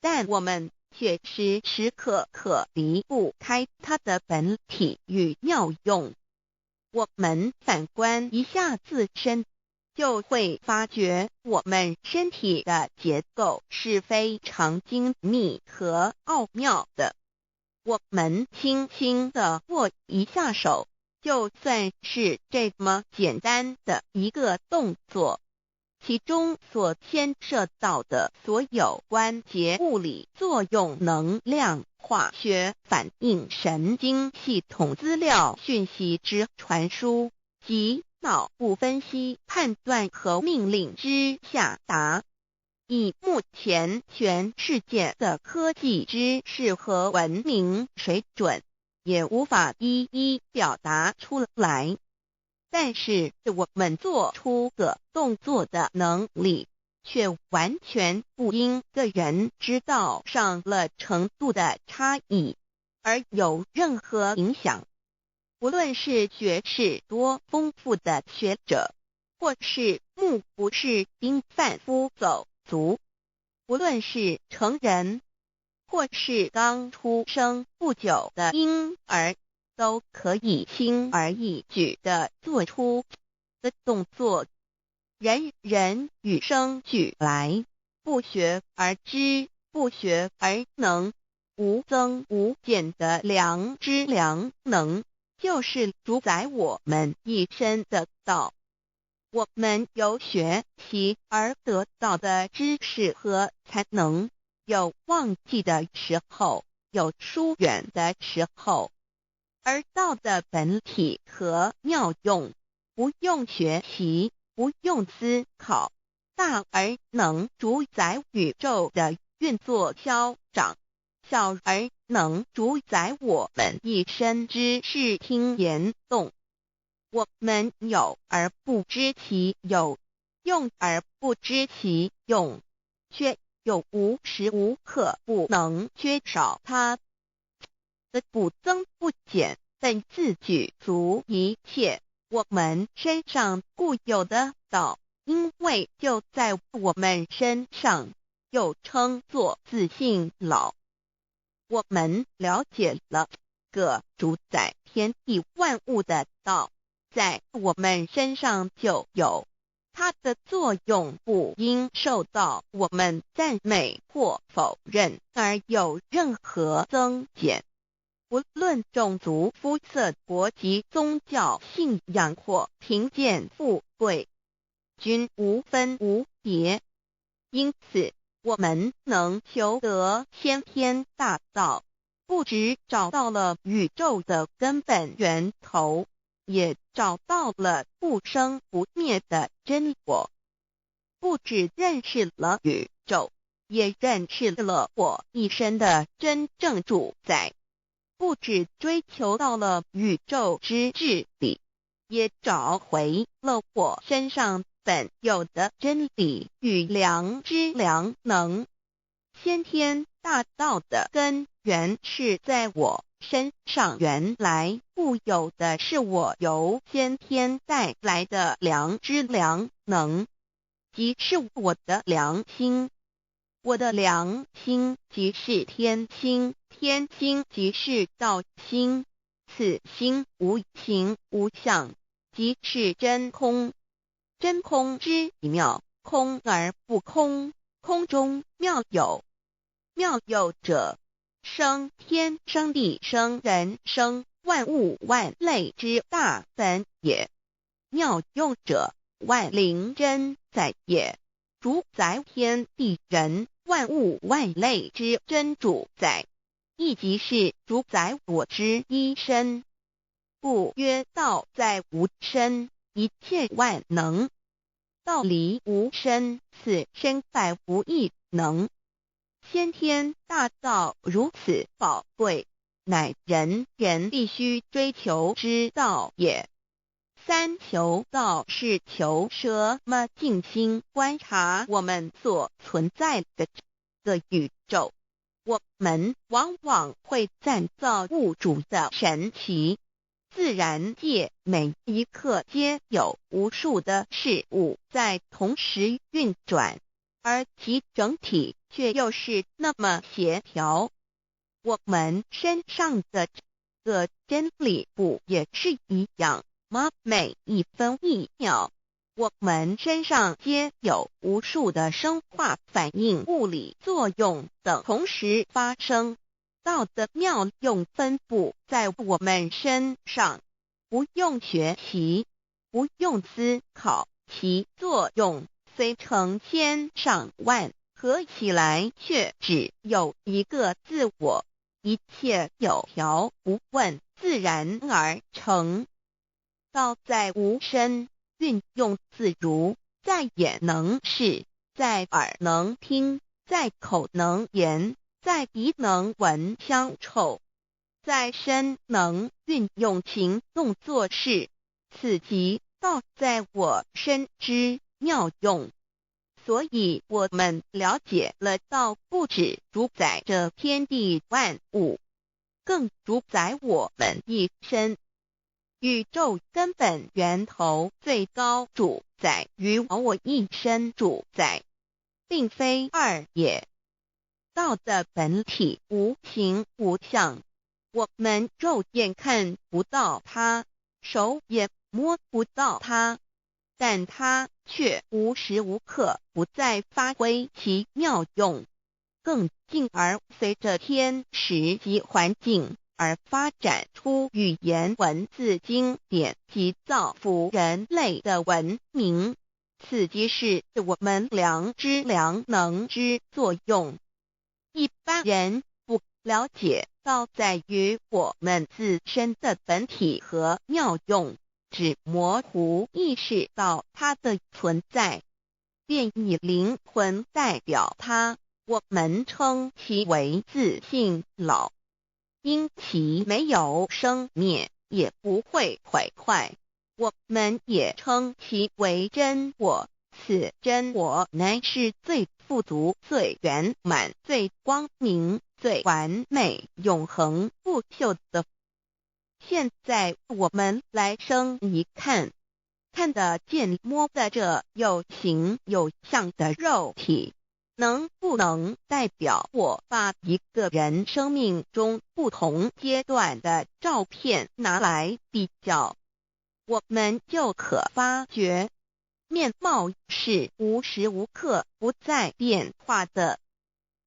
但我们却时时刻刻离不开它的本体与妙用。我们反观一下自身，就会发觉我们身体的结构是非常精密和奥妙的。我们轻轻地握一下手，就算是这么简单的一个动作，其中所牵涉到的所有关节物理作用、能量、化学反应、神经系统资料讯息之传输及脑部分析、判断和命令之下达，以目前全世界的科技知识和文明水准，也无法一一表达出来。但是我们做出个动作的能力，却完全不因个人知道上了程度的差异而有任何影响。无论是学识多丰富的学者，或是目不识丁贩夫走卒，无论是成人，或是刚出生不久的婴儿，都可以轻而易举地做出的动作。人人与生俱来，不学而知，不学而能，无增无减的良知良能，就是主宰我们一生的道。我们有学习而得到的知识和才能，有忘记的时候，有疏远的时候，而道的本体和妙用，不用学习，不用思考，大而能主宰宇宙的运作消长，小而能主宰我们一生之视听言动。我们有而不知其有，用而不知其用，却又无时无刻不能缺少它的不增不减，本自具足一切我们身上固有的道，因为就在我们身上，又称作自性老。我们了解了个主宰天地万物的道，在我们身上就有，它的作用不应受到我们赞美或否认而有任何增减。无论种族、肤色、国籍、宗教、信仰或贫贱富贵，均无分无别。因此，我们能求得先天大道，不只找到了宇宙的根本源头，也找到了不生不灭的真我。不只认识了宇宙，也认识了我一生的真正主宰。不只追求到了宇宙之治理，也找回了我身上本有的真理与良知良能。先天大道的根源是在我身上，原来固有的是我由先天带来的良知良能，即是我的良心。我的良心即是天心，天心即是道心，此心无形无相，即是真空。真空之妙，空而不空，空中妙有。妙有者，生天生地生人生万物万类之大本也。妙用者，万灵真在也，主宰天地人万物万类之真主宰，亦即是主宰我之一身。故曰道在无身，一切万能；道离无身，此身在无一能。先天大道如此宝贵，乃人人必须追求之道也。三求道是求什么静心观察我们所存在的个宇宙，我们往往会赞造物主的神奇。自然界每一刻皆有无数的事物在同时运转，而其整体却又是那么协调。我们身上的这个真理不也是一样吗？每一分一秒，我们身上皆有无数的生化反应、物理作用等同时发生。道的妙用分布在我们身上，不用学习，不用思考，其作用虽成千上万，合起来却只有一个自我。一切有条不紊，自然而成。道在无声，运用自如，在眼能视，在耳能听，在口能言，在鼻能闻香臭，在身能运用行动做事，此即道在我身之妙用。所以我们了解了道不只主宰着天地万物，更主宰我们一身。宇宙根本源头最高主宰与我一身主宰，并非二也。道的本体无形无相，我们肉眼看不到它，手也摸不到它，但它却无时无刻不在发挥其妙用，更进而随着天时及环境而发展出语言文字经典及造福人类的文明，此即是我们良知良能之作用。一般人不了解道在于我们自身的本体和妙用，只模糊意识到它的存在，便以灵魂代表它，我们称其为自性老。因其没有生灭，也不会毁坏，我们也称其为真我。此真我乃是最富足、最圆满、最光明、最完美、永恒不朽的。现在我们来生一看，看得见摸得着有形有相的肉体，能不能代表我把一个人生命中不同阶段的照片拿来比较，我们就可发觉面貌是无时无刻不在变化的。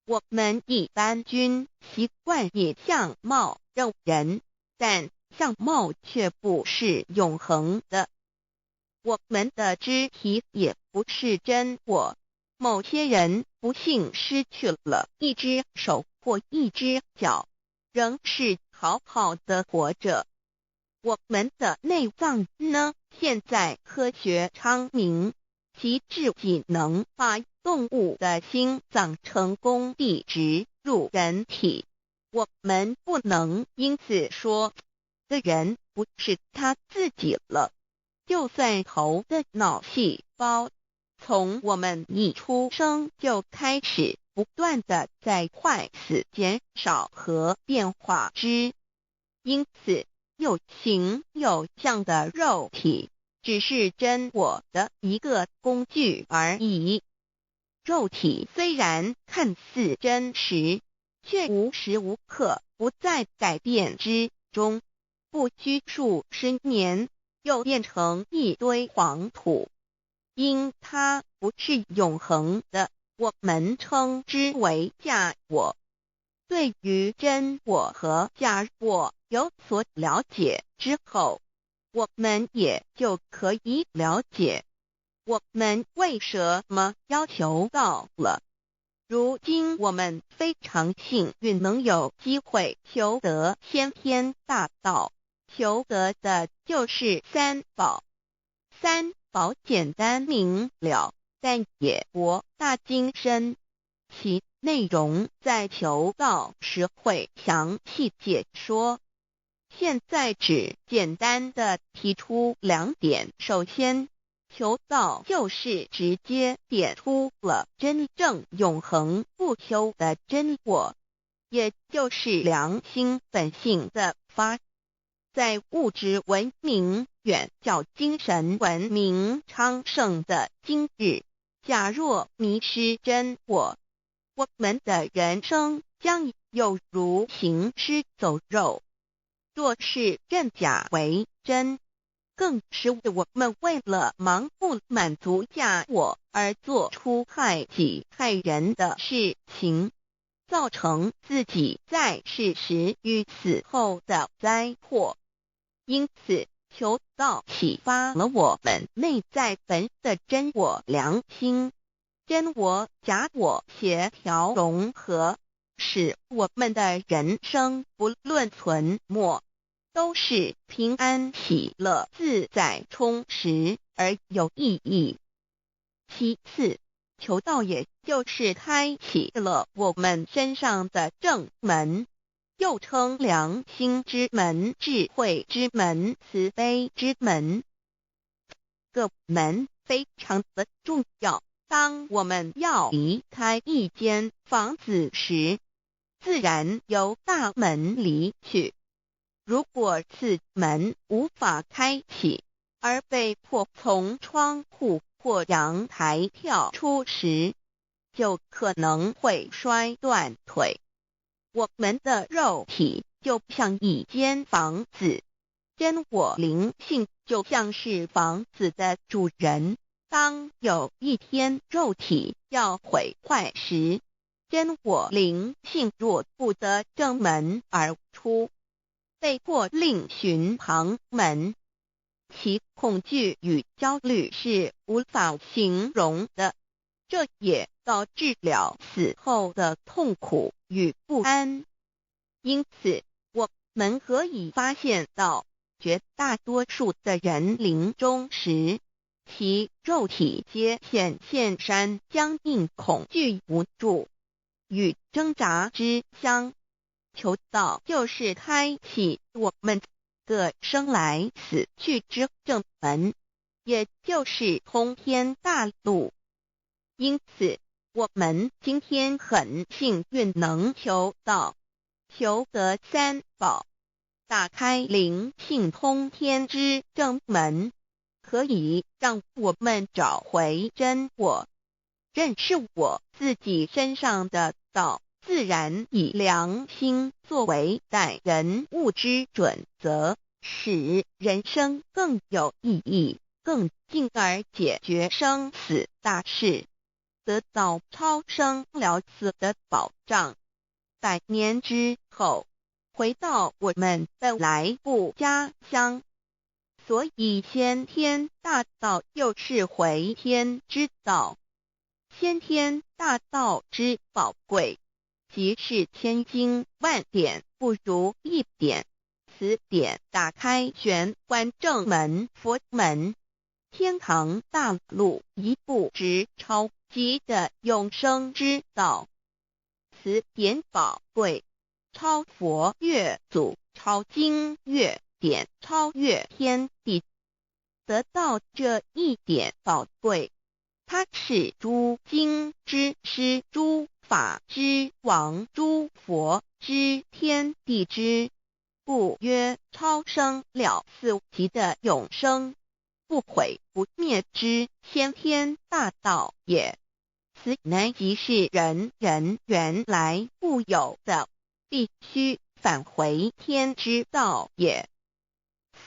我们一般均习惯以相貌认人，但相貌却不是永恒的。我们的肢体也不是真我，某些人不幸失去了一只手或一只脚，仍是好好的活着。我们的内脏呢？现在科学昌明，其至仅能把动物的心脏成功地植入人体。我们不能因此说这人不是他自己了。就算头的脑细胞从我们一出生就开始不断的在坏死、减少和变化之，因此有形有相的肉体只是真我的一个工具而已。肉体虽然看似真实，却无时无刻不在改变之中，不拘数十年又变成一堆黄土。因它不是永恒的，我们称之为假我。对于真我和假我有所了解之后，我们也就可以了解我们为什么要求道了。如今我们非常幸运能有机会求得先天大道，求得的就是三宝。三宝简单明了，但也博大精深，其内容在求道时会详细解说。现在只简单的提出两点。首先，求道就是直接点出了真正永恒不朽的真我，也就是良心本性的发。在物质文明远较精神文明昌盛的今日，假若迷失真我，我们的人生将有如行尸走肉。若是认假为真，更是我们为了盲目满足假我而做出害己害人的事情，造成自己在世时与死后的灾祸。因此，求道启发了我们内在本的真我良心，真我假我协调融合，使我们的人生不论存没，都是平安喜乐自在充实而有意义。其次，求道也就是开启了我们身上的正门，又称良心之门、智慧之门、慈悲之门。这个门非常的重要。当我们要离开一间房子时，自然由大门离去。如果此门无法开启，而被迫从窗户或阳台跳出时，就可能会摔断腿。我们的肉体就像一间房子，真我灵性就像是房子的主人。当有一天肉体要毁坏时，真我灵性若不得正门而出，被迫另寻旁门，其恐惧与焦虑是无法形容的，这也导致了死后的痛苦与不安。因此，我们可以发现到，绝大多数的人临终时，其肉体皆显现山僵硬、恐惧、无助与挣扎之相。求道就是开启我们个生来死去之正门，也就是通天大路。因此，我们今天很幸运能求道，求得三宝，打开灵性通天之正门，可以让我们找回真我，认识我自己身上的道，自然以良心作为待人物之准则，使人生更有意义，更进而解决生死大事，得到超生了死的保障。100年之后，回到我们的来不家乡。所以先天大道又是回天之道，先天大道之宝贵，即是千金万点不如一点。此点打开玄关正门佛门，天堂大路一步直超级的永生之道。此点宝贵，超佛越祖，超经越典，超越天地。得到这一点宝贵，它是诸经之师、诸法之王、诸佛之天地之，故曰超生了四极的永生，不毁不灭之先天大道也。此乃即是人人原来固有的，必须返回天之道也。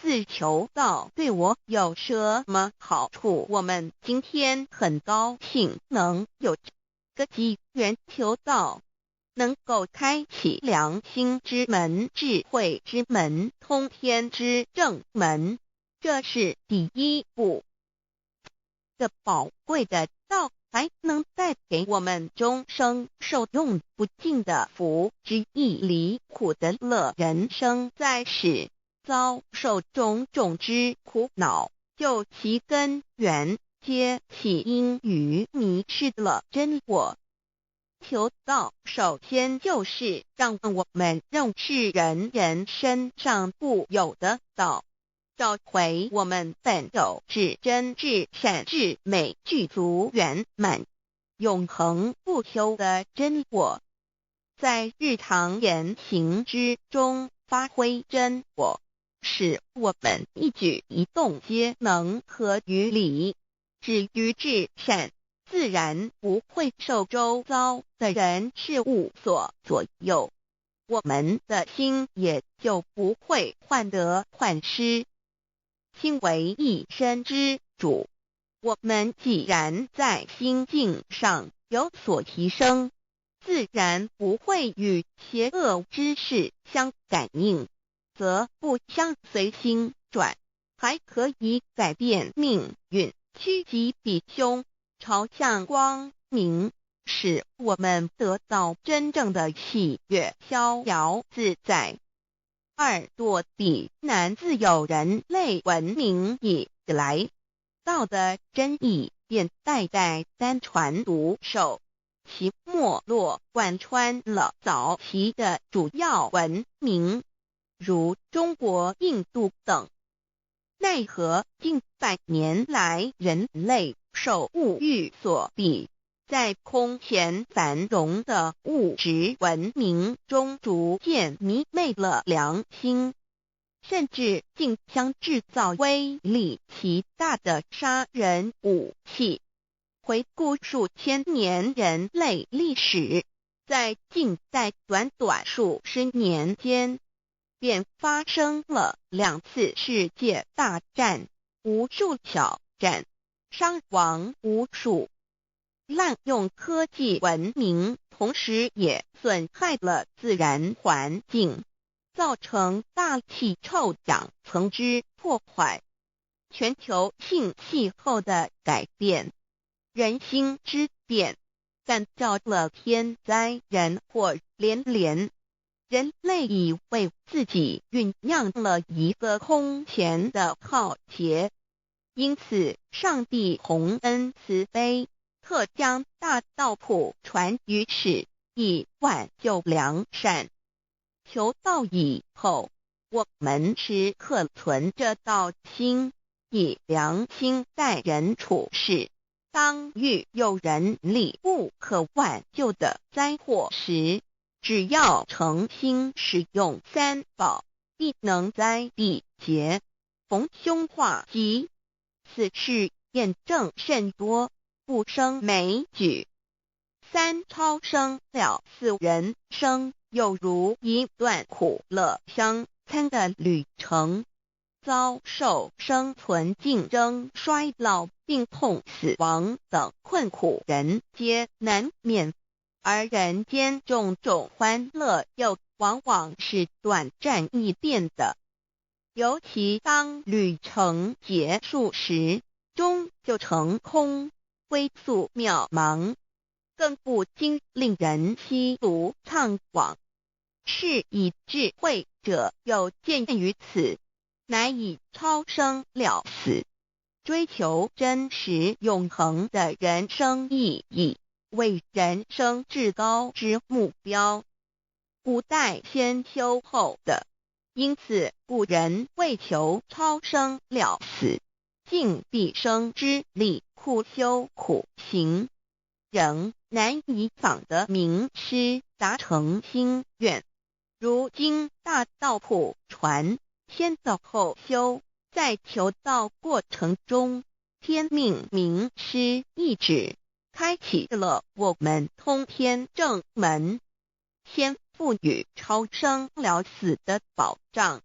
四求道对我有什么好处？我们今天很高兴能有这个机缘求道，能够开启良心之门、智慧之门、通天之正门，这是第一步。这宝贵的道还能带给我们终生受用不尽的福之益，离苦的乐。人生在世，遭受种种之苦恼，就其根源皆起因于迷失了真我。求道首先就是让我们认识人人身上固有的道，找回我们本有至真至善至美具足圆满永恒不朽的真我，在日常言行之中发挥真我，使我们一举一动皆能合于理，止于至善，自然不会受周遭的人事物所左右，我们的心也就不会患得患失。心为一身之主，我们既然在心境上有所提升，自然不会与邪恶之事相感应，则不相随心转，还可以改变命运，趋吉避凶，朝向光明，使我们得到真正的喜悦，逍遥自在。二多地南自有人类文明以来，道的真义便代代单传独授，其没落贯穿了早期的主要文明，如中国、印度等。奈何近百年来人类受物欲所逼，在空前繁荣的物质文明中逐渐迷昧了良心，甚至竟将制造威力极大的杀人武器。回顾数千年人类历史，在近代短短数十年间，便发生了2次世界大战，无数挑战，伤亡无数。滥用科技文明，同时也损害了自然环境，造成大气臭氧层之破坏，全球性气候的改变，人心之变，干造了天灾人祸连连。人类以为自己酝酿了一个空前的浩劫，因此上帝洪恩慈悲，特将大道谱传于世，以挽救良善。求道以后，我们时刻存着道心，以良心待人处事。当遇有人力不可挽救的灾祸时，只要诚心使用三宝，必能灾必劫，逢凶化吉。此事验证甚多，不胜枚举。三超生了4人生，有如一段苦乐相参的旅程，遭受生存竞争、衰老、病痛、死亡等困苦，人皆难免。而人间种种欢乐又往往是短暂易变的，尤其当旅程结束时，终就成空，归宿渺茫，更不禁令人凄独怅惘。是以智慧者有见于此，乃以超生了死，追求真实永恒的人生意义，为人生至高之目标。古代先修后的，因此古人为求超生了死，尽毕生之力，苦修苦行，仍难以访得名师达成心愿。如今大道谱传，先道后修，在求道过程中，天命名师一指，开启了我们通天正门，先赋予超生了死的保障。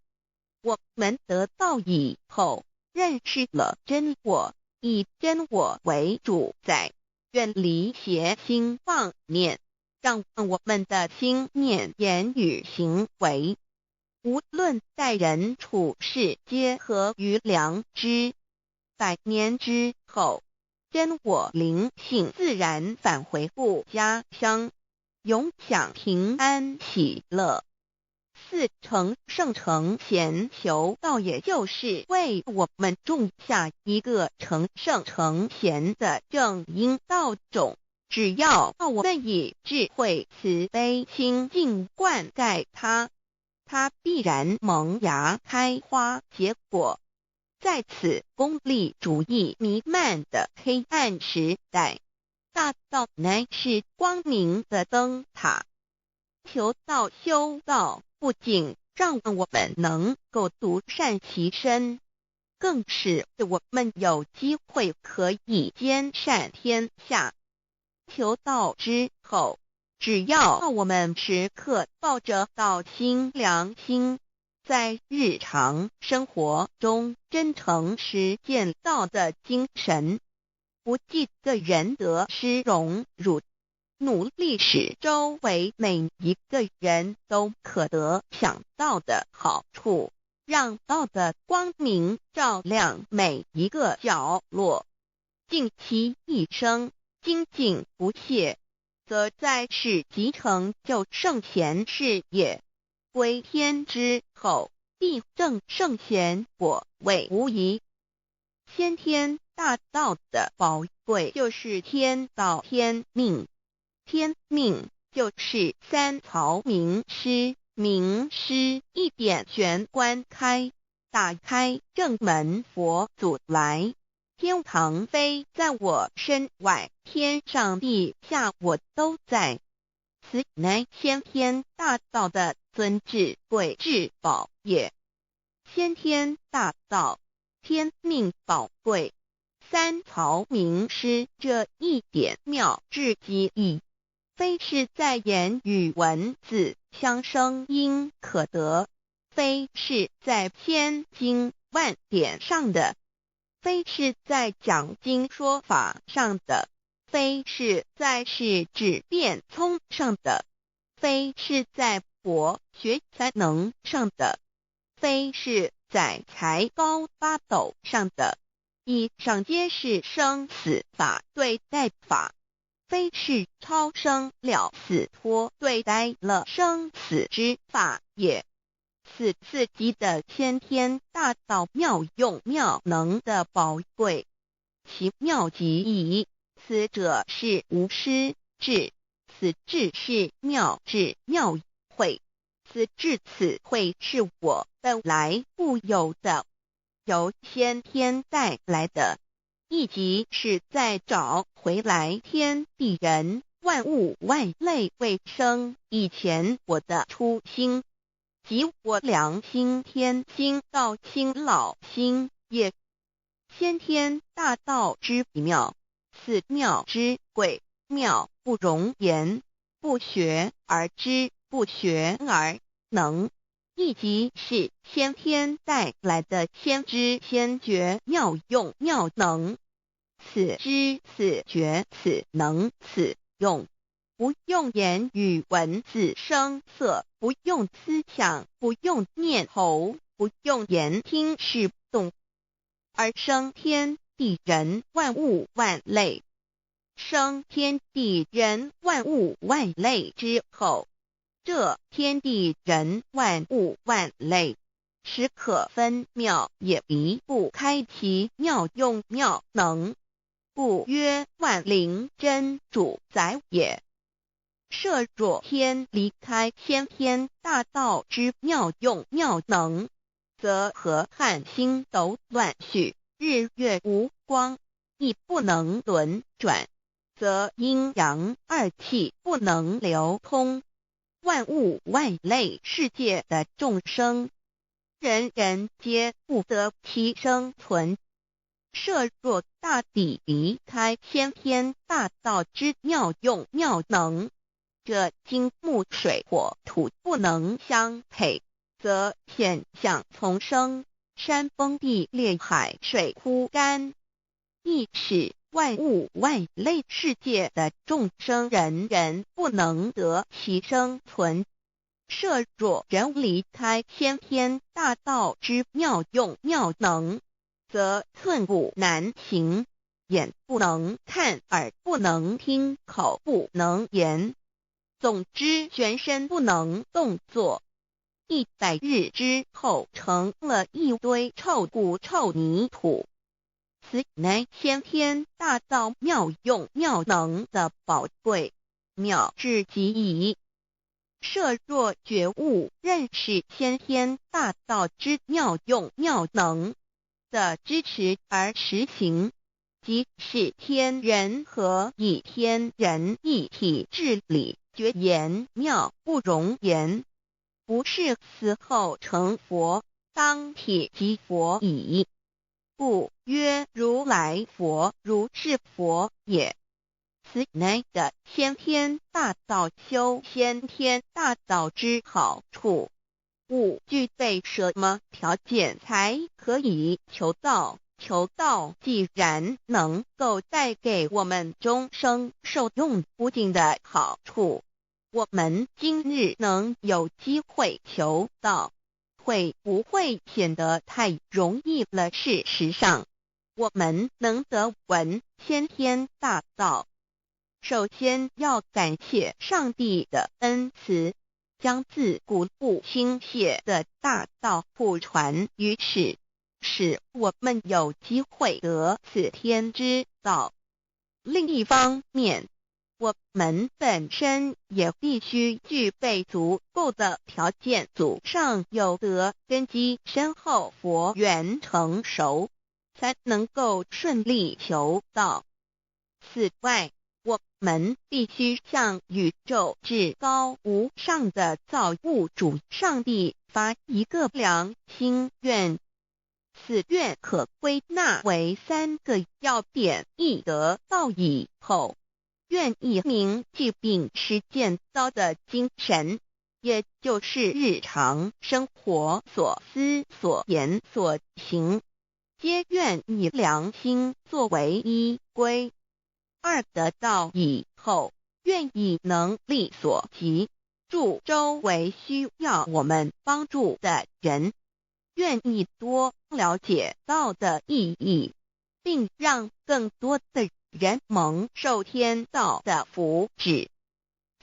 我们得道以后，认识了真我，以真我为主宰，远离邪心妄念，让我们的心念、言语、行为，无论待人处事，皆合于良知。100年之后，真我灵性自然返回故家乡，永享平安喜乐。4成圣成贤求道，也就是为我们种下一个成圣成贤的正因道种。只要我们以智慧慈悲心境灌溉它，它必然萌芽开花结果，在此功利主义弥漫的黑暗时代，大道乃是光明的灯塔。求道修道，不仅让我们能够独善其身，更使我们有机会可以兼善天下。求道之后，只要我们时刻抱着道心良心，在日常生活中真诚实践道的精神，不计个人得失荣辱，努力使周围每一个人都可得享道的好处，让道的光明照亮每一个角落，尽其一生精进不懈，则在世即成就圣贤事业。归天之后，必证圣贤果位无疑。先天大道的宝贵就是天道天命，天命就是三曹名师，名师一点玄关开，打开正门佛祖来。天堂非在我身外，天上地下我都在。此乃先天大道的尊至贵至宝也。先天大道，天命宝贵，三曹名师这一点妙至极意，非是在言语文字相声音可得，非是在千经万典上的，非是在讲经说法上的，非是在是指变聪上的，非是在博学才能上的，非是在才高八斗上的，以上皆是生死法对待法，非是超生了死脱对待了生死之法也。此四极的先天大道妙用妙能的宝贵，其妙极矣。此者是无师智，此智是妙智妙慧，此智此慧是我本来固有的，由先天带来的，亦即是在找回来天地人万物万类未生以前我的初心，即我良心天心道心老心也。先天大道之妙，此妙之贵，妙不容言，不学而知，不学而能，亦即是先天带来的先知先觉妙用妙能。此知此觉此能此用，不用言语文字声色，不用思想，不用念头，不用言听是动，而生天地人万物万类。生天地人万物万类之后，这天地人万物万类，实可分妙，也离不开其妙用妙能，故曰万灵真主宰也。设若天离开先天大道之妙用妙能，则河汉星斗乱序，日月无光，亦不能轮转，则阴阳二气不能流通，万物万类世界的众生，人人皆不得其生存。设若大地离开先天大道之妙用妙能，这金木水火土不能相配，则现象丛生，山崩地裂，海水枯干，亦使万物万类世界的众生人人不能得其生存。设若人离开先天大道之妙用妙能，则寸步难行，眼不能看，耳不能听，口不能言，总之全身不能动作。100日之后，成了一堆臭骨臭泥土。此乃先天大道妙用妙能的宝贵，妙至极矣。设若觉悟认识先天大道之妙用妙能，的支持而实行，即是天人合一，天人一体治理，绝言妙不容言，不是死后成佛，当体即佛矣。故曰如来佛，如是佛也。此乃的先天大道修先天大道之好处。勿具备什么条件才可以求道？求道既然能够带给我们终生受用不尽的好处，我们今日能有机会求道，会不会显得太容易了？事实上，我们能得闻先天大道，首先要感谢上帝的恩慈，将自古不倾泻的大道普传于世，使我们有机会得此天之道。另一方面，我们本身也必须具备足够的条件，祖上有德，根基深厚，佛缘成熟，才能够顺利求道。此外，我们必须向宇宙至高无上的造物主上帝发一个良心愿，此愿可归纳为3个要点：一得道以后，愿以明既并实践道的精神，也就是日常生活所思所言所行，皆愿以良心作为依归。二得道以后，愿以能力所及，助周围需要我们帮助的人，愿意多了解道的意义，并让更多的人蒙受天道的福祉。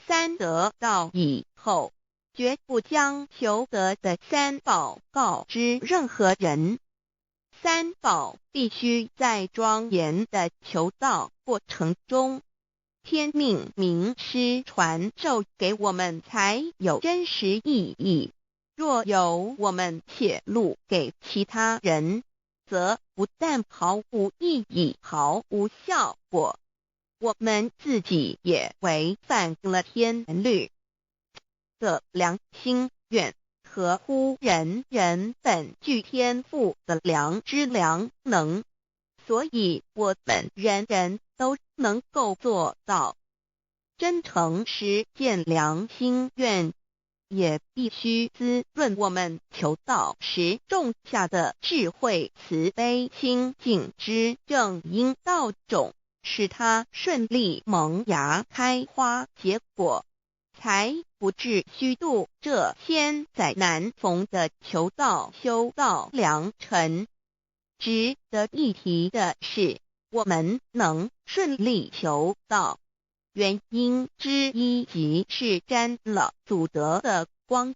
三得道以后，绝不将求得的3宝告知任何人。3宝必须在庄严的求道过程中，天命名师传授给我们，才有真实意义。若由我们泄露给其他人，则不但毫无意义、毫无效果，我们自己也违反了天律。的良心愿合乎人人本具天赋的良知良能，所以我们人人都能够做到。真诚实践良心愿，也必须滋润我们求道时种下的智慧、慈悲、清净之正因道种，使它顺利萌芽、开花结果，才不至虚度这千载难逢的求道修道良辰。值得一提的是，我们能顺利求道，原因之一即是沾了祖德的光。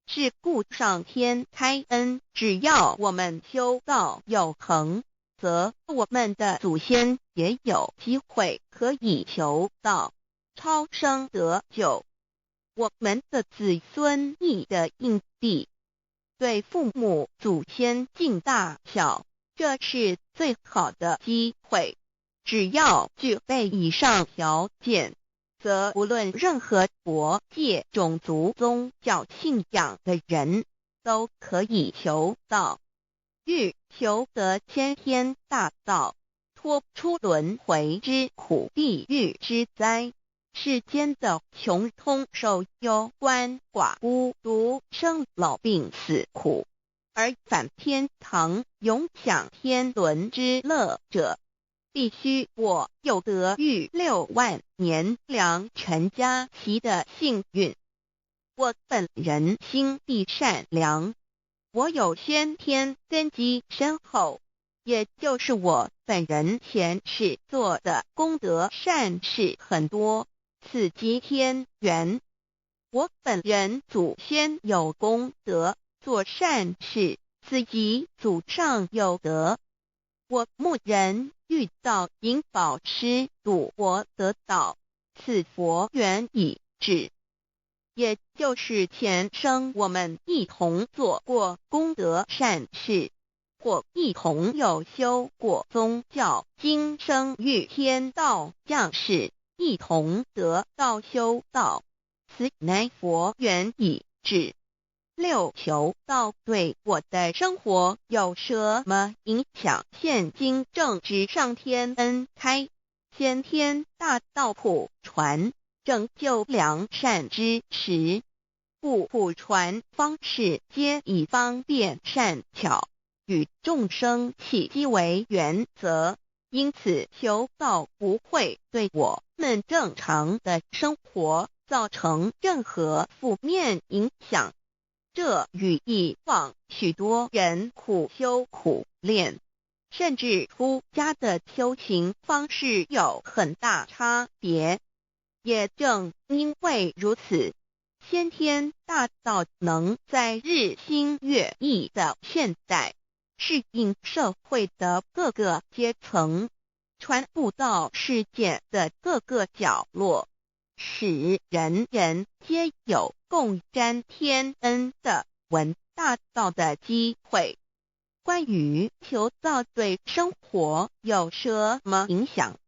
是故上天开恩，只要我们修道有恒，则我们的祖先也有机会可以求道，超生得救。我们的子孙亦的印地，对父母祖先尽大孝，这是最好的机会。只要具备以上条件，则无论任何国界、种族、宗教信仰的人，都可以求道。欲求得先天大道，脱出轮回之苦、地狱之灾，世间的穷通受忧、鳏寡孤独、生老病死苦，而返天堂永享天伦之乐者，必须我有得遇6万年良辰佳期的幸运。我本人心地善良，我有先天根基深厚，也就是我本人前世做的功德善事很多，此即天缘。我本人祖先有功德，做善事，此即祖上有德。我牧人遇到引导师度我得道，此佛缘已至，也就是前生我们一同做过功德善事，或一同有修过宗教，今生遇天道降世，一同得道修道，此乃佛缘已至。六求道对我的生活有什么影响？现今正值上天恩开，先天大道普传，拯救良善之时，故普传方式皆以方便善巧，与众生契机为原则，因此求道不会对我们正常的生活造成任何负面影响。这与以往许多人苦修苦练，甚至出家的修行方式有很大差别。也正因为如此，先天大道能在日新月异的现代，适应社会的各个阶层，传布到世界的各个角落，使人人皆有共沾天恩的闻大道的机会。关于求道对生活有什么影响，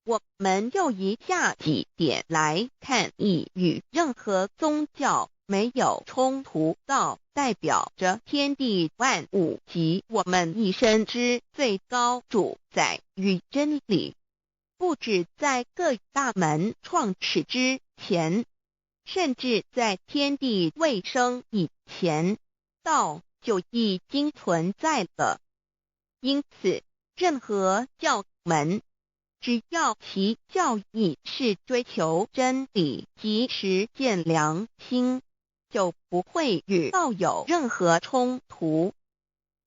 我们就以下几点来看。一、与任何宗教没有冲突，道代表着天地万物及我们一生之最高主宰与真理。不止在各大门创始之前，甚至在天地未生以前，道就已经存在了。因此，任何教门，只要其教义是追求真理及实践良心，就不会与道有任何冲突。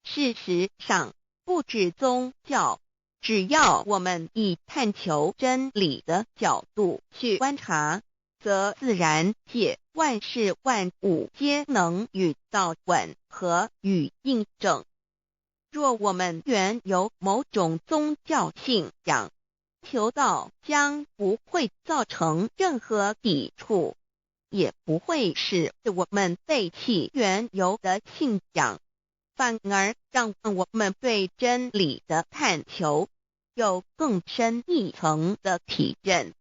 事实上，不止宗教，只要我们以探求真理的角度去观察，则自然界万事万物皆能与道吻合与印证。若我们原有某种宗教信仰，求道将不会造成任何抵触，也不会使我们背弃原有的信仰，反而让我们对真理的探求有更深一层的体认。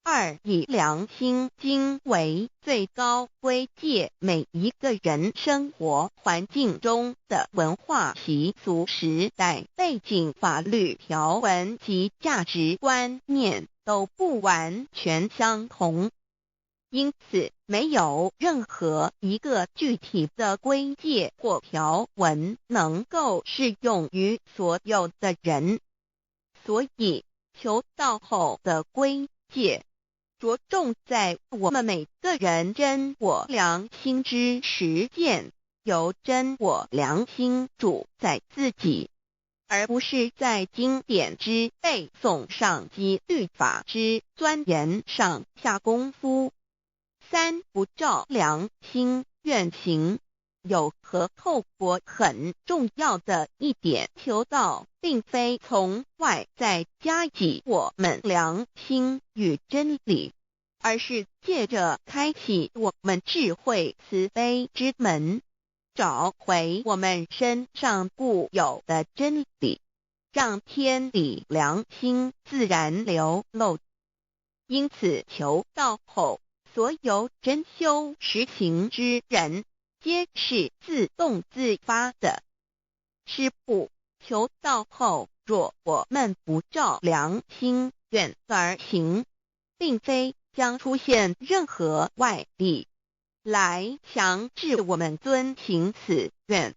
二、以良心经为最高规戒每一个人生活环境中的文化习俗、时代背景、法律条文及价值观念都不完全相同，因此没有任何一个具体的规戒或条文能够适用于所有的人。所以求道后的规戒着重在我们每个人真我良心之实践，由真我良心主宰自己，而不是在经典之背诵上及律法之钻研上下功夫。三、不照良心愿行。有和透过很重要的一点，求道并非从外在加给我们良心与真理，而是借着开启我们智慧慈悲之门，找回我们身上固有的真理，让天理良心自然流露。因此求道后，所有真修实行之人皆是自动自发的。是不，求道后，若我们不照良心愿而行，并非将出现任何外力来强制我们遵行此愿，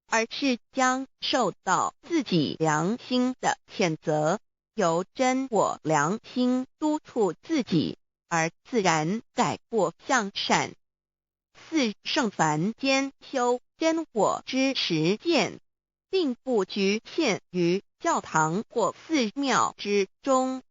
而是将受到自己良心的谴责，由真我良心督促自己，而自然改过向善。四、圣凡间修真我之实践，并不局限于教堂或寺庙之中。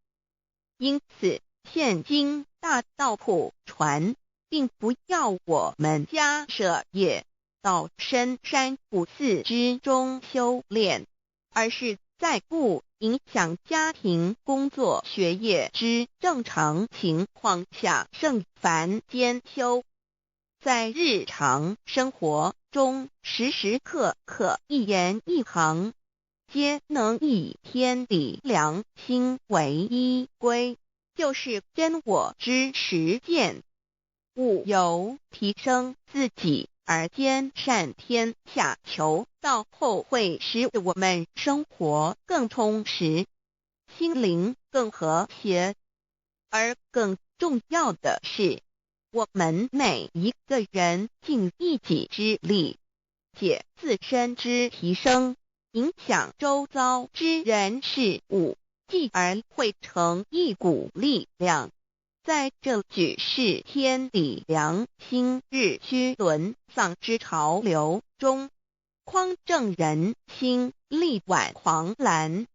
因此，现今大道普传，并不要我们家舍业到深山古寺之中修炼，而是在不影响家庭、工作、学业之正常情况下圣凡间修。在日常生活中时时刻刻一言一行，皆能以天理良心为依归，就是真我之实践。务由提升自己而兼善天下，求道后会使我们生活更充实，心灵更和谐。而更重要的是，我们每一个人尽一己之力，借自身之提升，影响周遭之人事物，继而汇成一股力量，在这举世天理良心日趋沦丧之潮流中，匡正人心，力挽狂澜。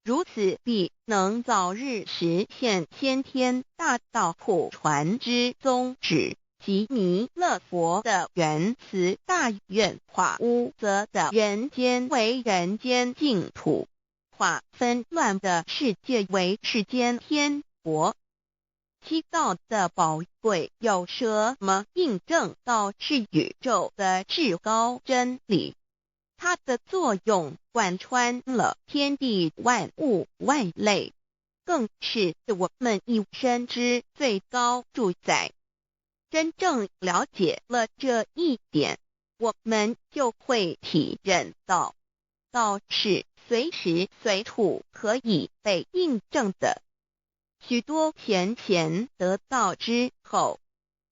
如此必能早日实现先天大道普传之宗旨及弥勒佛的原慈大愿，化污浊的人间为人间净土，化纷乱的世界为世间天国。其道的宝贵有什么印证道是宇宙的至高真理？它的作用贯穿了天地万物万类，更是我们一生之最高主宰。真正了解了这一点，我们就会体认到，道是随时随处可以被印证的。许多贤贤得道之后，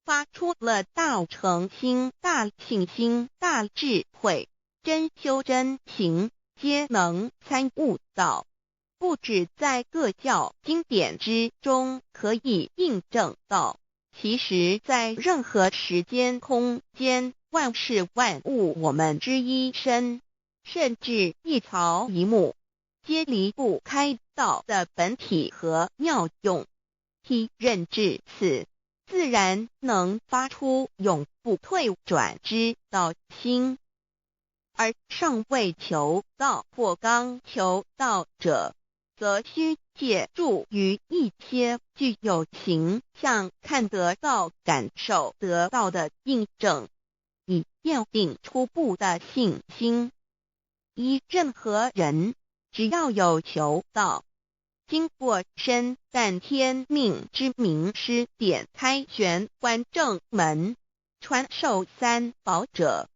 发出了大诚心、大信心、大智慧，真修真行，皆能参悟到，不止在各教经典之中可以印证到，其实在任何时间空间、万事万物我们之一身，甚至一草一木，皆离不开道的本体和妙用。体认至此，自然能发出永不退转之道心。而尚未求道或刚求道者，则需借助于一些具有形象看得到、感受得到的印证，以奠定初步的信心。依任何人，只要有求道，经过身淡天命之名师点开玄关正门，传授三宝者，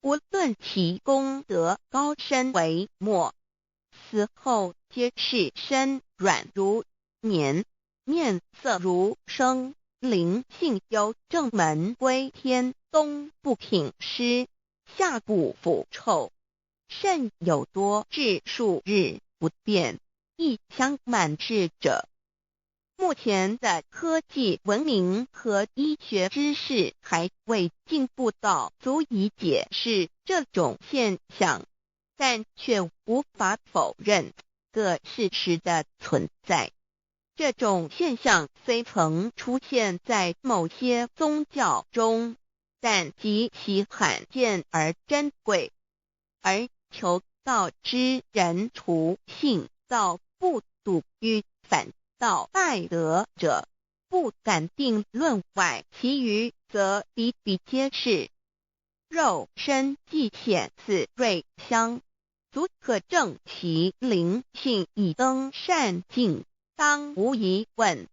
无论其功德高深为末，死后皆是身软如棉，面色如生，灵性由正门归天，东不品湿，下不腐臭，甚有多至数日不变，一腔满志者。目前的科技文明和医学知识还未进步到足以解释这种现象，但却无法否认个事实的存在。这种现象虽曾出现在某些宗教中，但极其罕见而珍贵，而求道之人除信道不笃于反道败德者，不敢定论外，其余则比比皆是。肉身既显似瑞香，足可证其灵性已登善境，当无疑问。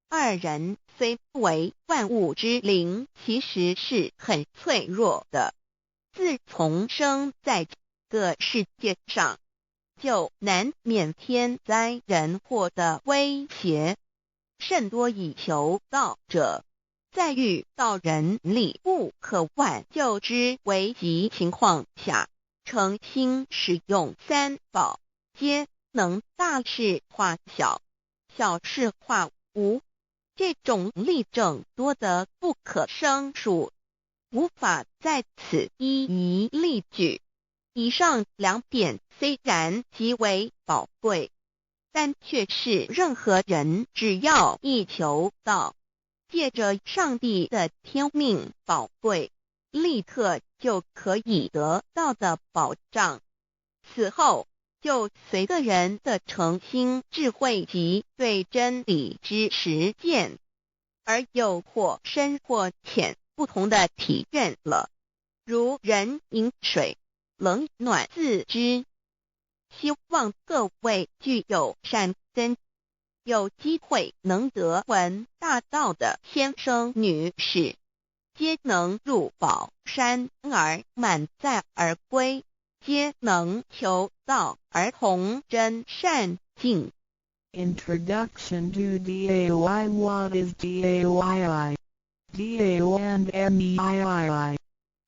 二人虽不为万物之灵，其实是很脆弱的。自从生在这个世界上，就难免天灾人祸的威胁，甚多以求道者，在遇到人力不可挽救之危急情况下，诚心使用三宝，皆能大事化小，小事化无。这种例证多得不可胜数，无法在此一一例举。以上两点虽然极为宝贵，但却是任何人只要一求道，借着上帝的天命宝贵，立刻就可以得到的保障。此后就随个人的诚心、智慧及对真理之实践，而有或深或浅不同的体认了。如人饮水，冷暖自知。希望各位具有善根，有机会能得闻大道的先生女士，皆能入宝山而满载而归，皆能求道而同真善境。Introduction to DAY. What is DAYI? DAO and MEII.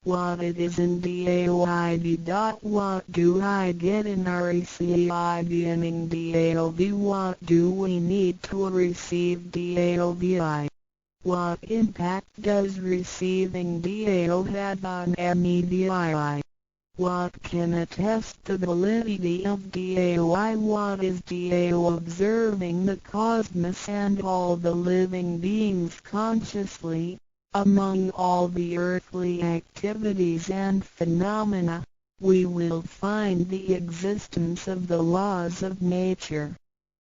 What it is in DAOID. What do I get in RECI beginning DAOB? What do we need to receive DAOBI? What impact does receiving DAO have on MEDII? What can attest the validity of DAOI? What is DAO? Observing the cosmos and all the living beings consciously, among all the earthly activities and phenomena, we will find the existence of the laws of nature.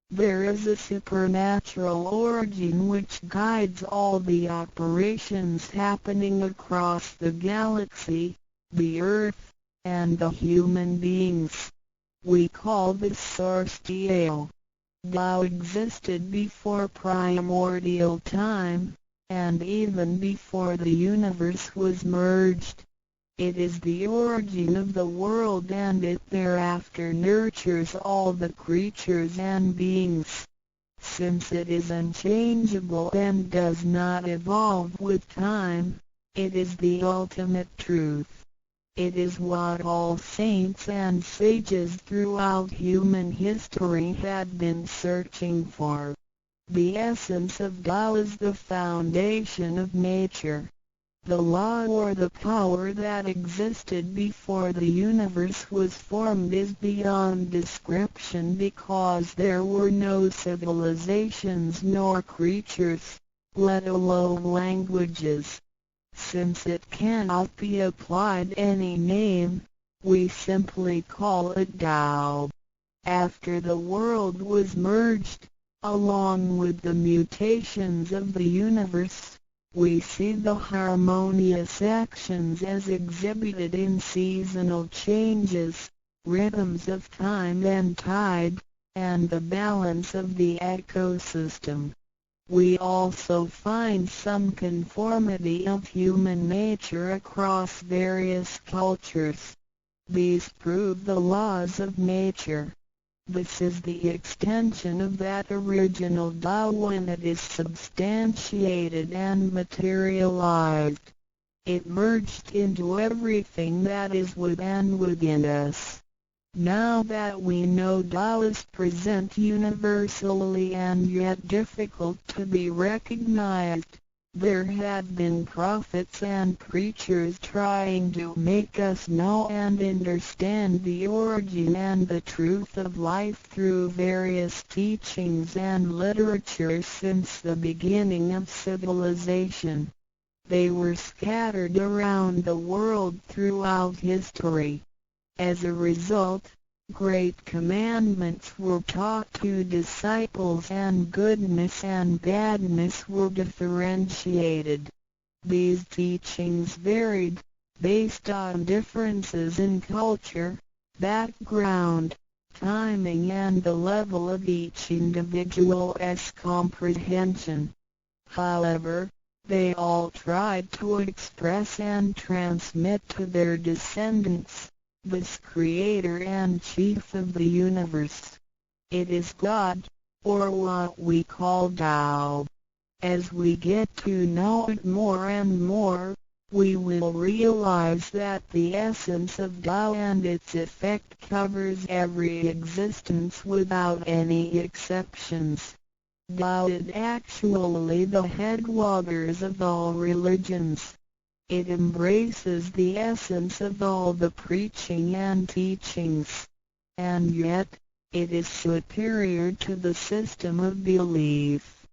There is a supernatural origin which guides all the operations happening across the galaxy, the earth, and the human beings. We call this source Tao. Tao existed before primordial time, and even before the universe was merged. It is the origin of the world, and it thereafter nurtures all the creatures and beings. Since it is unchangeable and does not evolve with time, it is the ultimate truth. It is what all saints and sages throughout human history had been searching for. The essence of Tao is the foundation of nature. The law or the power that existed before the universe was formed is beyond description, because there were no civilizations nor creatures, let alone languages. Since it cannot be applied any name, we simply call it Tao. After the world was merged, along with the mutations of the universe, we see the harmonious actions as exhibited in seasonal changes, rhythms of time and tide, and the balance of the ecosystem. We also find some conformity of human nature across various cultures. These prove the laws of nature. This is the extension of that original Tao when it is substantiated and materialized. It merged into everything that is within us. Now that we know Tao is present universally and yet difficult to be recognized, there have been prophets and preachers trying to make us know and understand the origin and the truth of life through various teachings and literature since the beginning of civilization. They were scattered around the world throughout history. As a result, great commandments were taught to disciples and goodness and badness were differentiated. These teachings varied, based on differences in culture, background, timing and the level of each individual's comprehension. However, they all tried to express and transmit to their descendants this Creator and Chief of the universe. It is God, or what we call Tao. As we get to know it more and more, we will realize that the essence of Tao and its effect covers every existence without any exceptions. Tao is actually the headwaters of all religions. It embraces the essence of all the preaching and teachings, and yet, it is superior to the system of belief.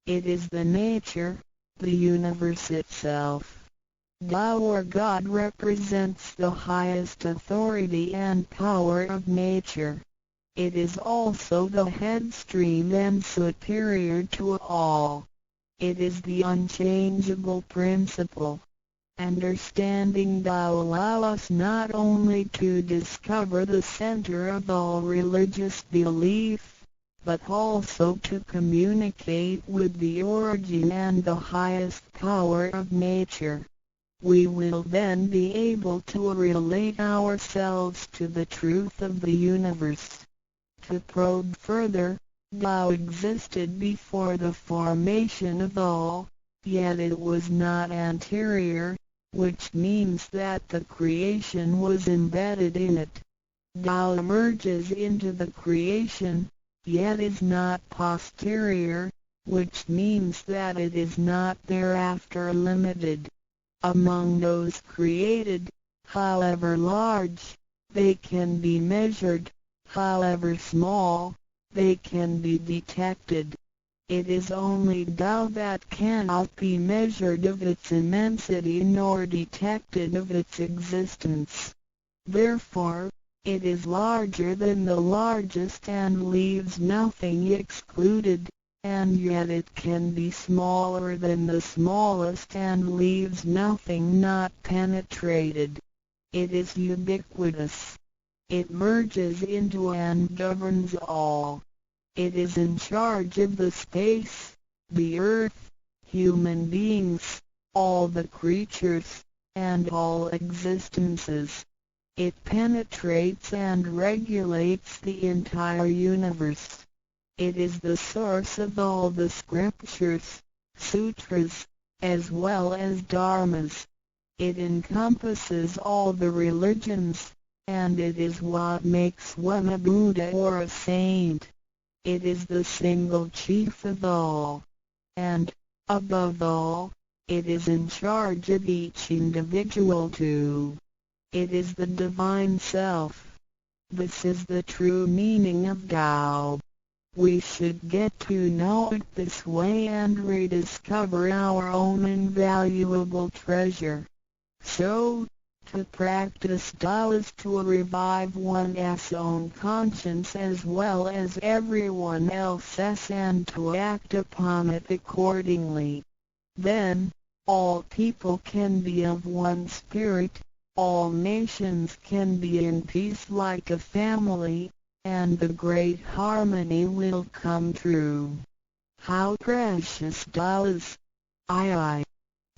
It is the nature, the universe itself. Tao or God represents the highest authority and power of nature. It is also the headstream and superior to all. It is the unchangeable principle. Understanding Tao allows us not only to discover the center of all religious belief, but also to communicate with the origin and the highest power of nature. We will then be able to relate ourselves to the truth of the universe. To probe further, Tao existed before the formation of all, yet it was not anterior, which means that the creation was embedded in it. Tao emerges into the creation, yet is not posterior, which means that it is not thereafter limited. Among those created, however large, they can be measured, however small, they can be detected. It is only Tao that cannot be measured of its immensity nor detected of its existence. Therefore, it is larger than the largest and leaves nothing excluded, and yet it can be smaller than the smallest and leaves nothing not penetrated. It is ubiquitous. It merges into and governs all. It is in charge of the space, the earth, human beings, all the creatures, and all existences. It penetrates and regulates the entire universe. It is the source of all the scriptures, sutras, as well as dharmas. It encompasses all the religions, and it is what makes one a Buddha or a saint. It is the single chief of all. And, above all, it is in charge of each individual too. It is the Divine Self. This is the true meaning of Tao. We should get to know it this way and rediscover our own invaluable treasure. So, to practice Tao is to revive one's own conscience as well as everyone else's and to act upon it accordingly. Then, all people can be of one spirit, all nations can be in peace like a family, and the great harmony will come true. How precious Tao is!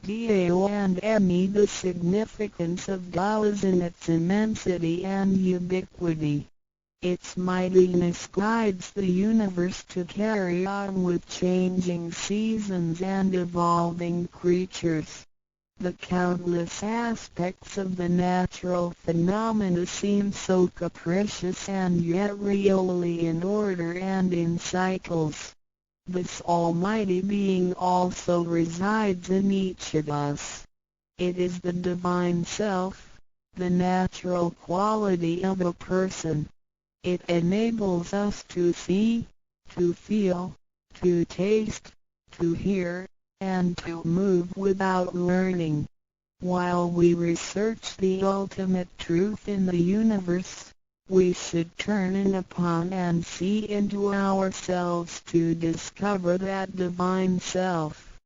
Dao and Me. The significance of Tao is in its immensity and ubiquity. Its mightiness guides the universe to carry on with changing seasons and evolving creatures. The countless aspects of the natural phenomena seem so capricious and yet really in order and in cycles. This almighty being also resides in each of us. It is the Divine Self, the natural quality of a person. It enables us to see, to feel, to taste, to hear, and to move without learning. While we research the ultimate truth in the universe, we should turn in upon and see into ourselves to discover that Divine Self.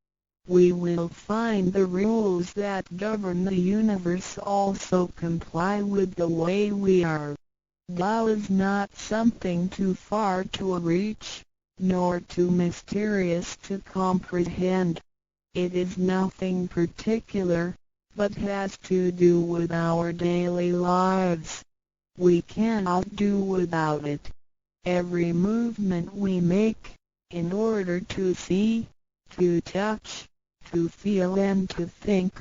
We will find the rules that govern the universe also comply with the way we are. Tao is not something too far to reach, nor too mysterious to comprehend. It is nothing particular, but has to do with our daily lives. We cannot do without it. Every movement we make, in order to see, to touch, to feel and to think,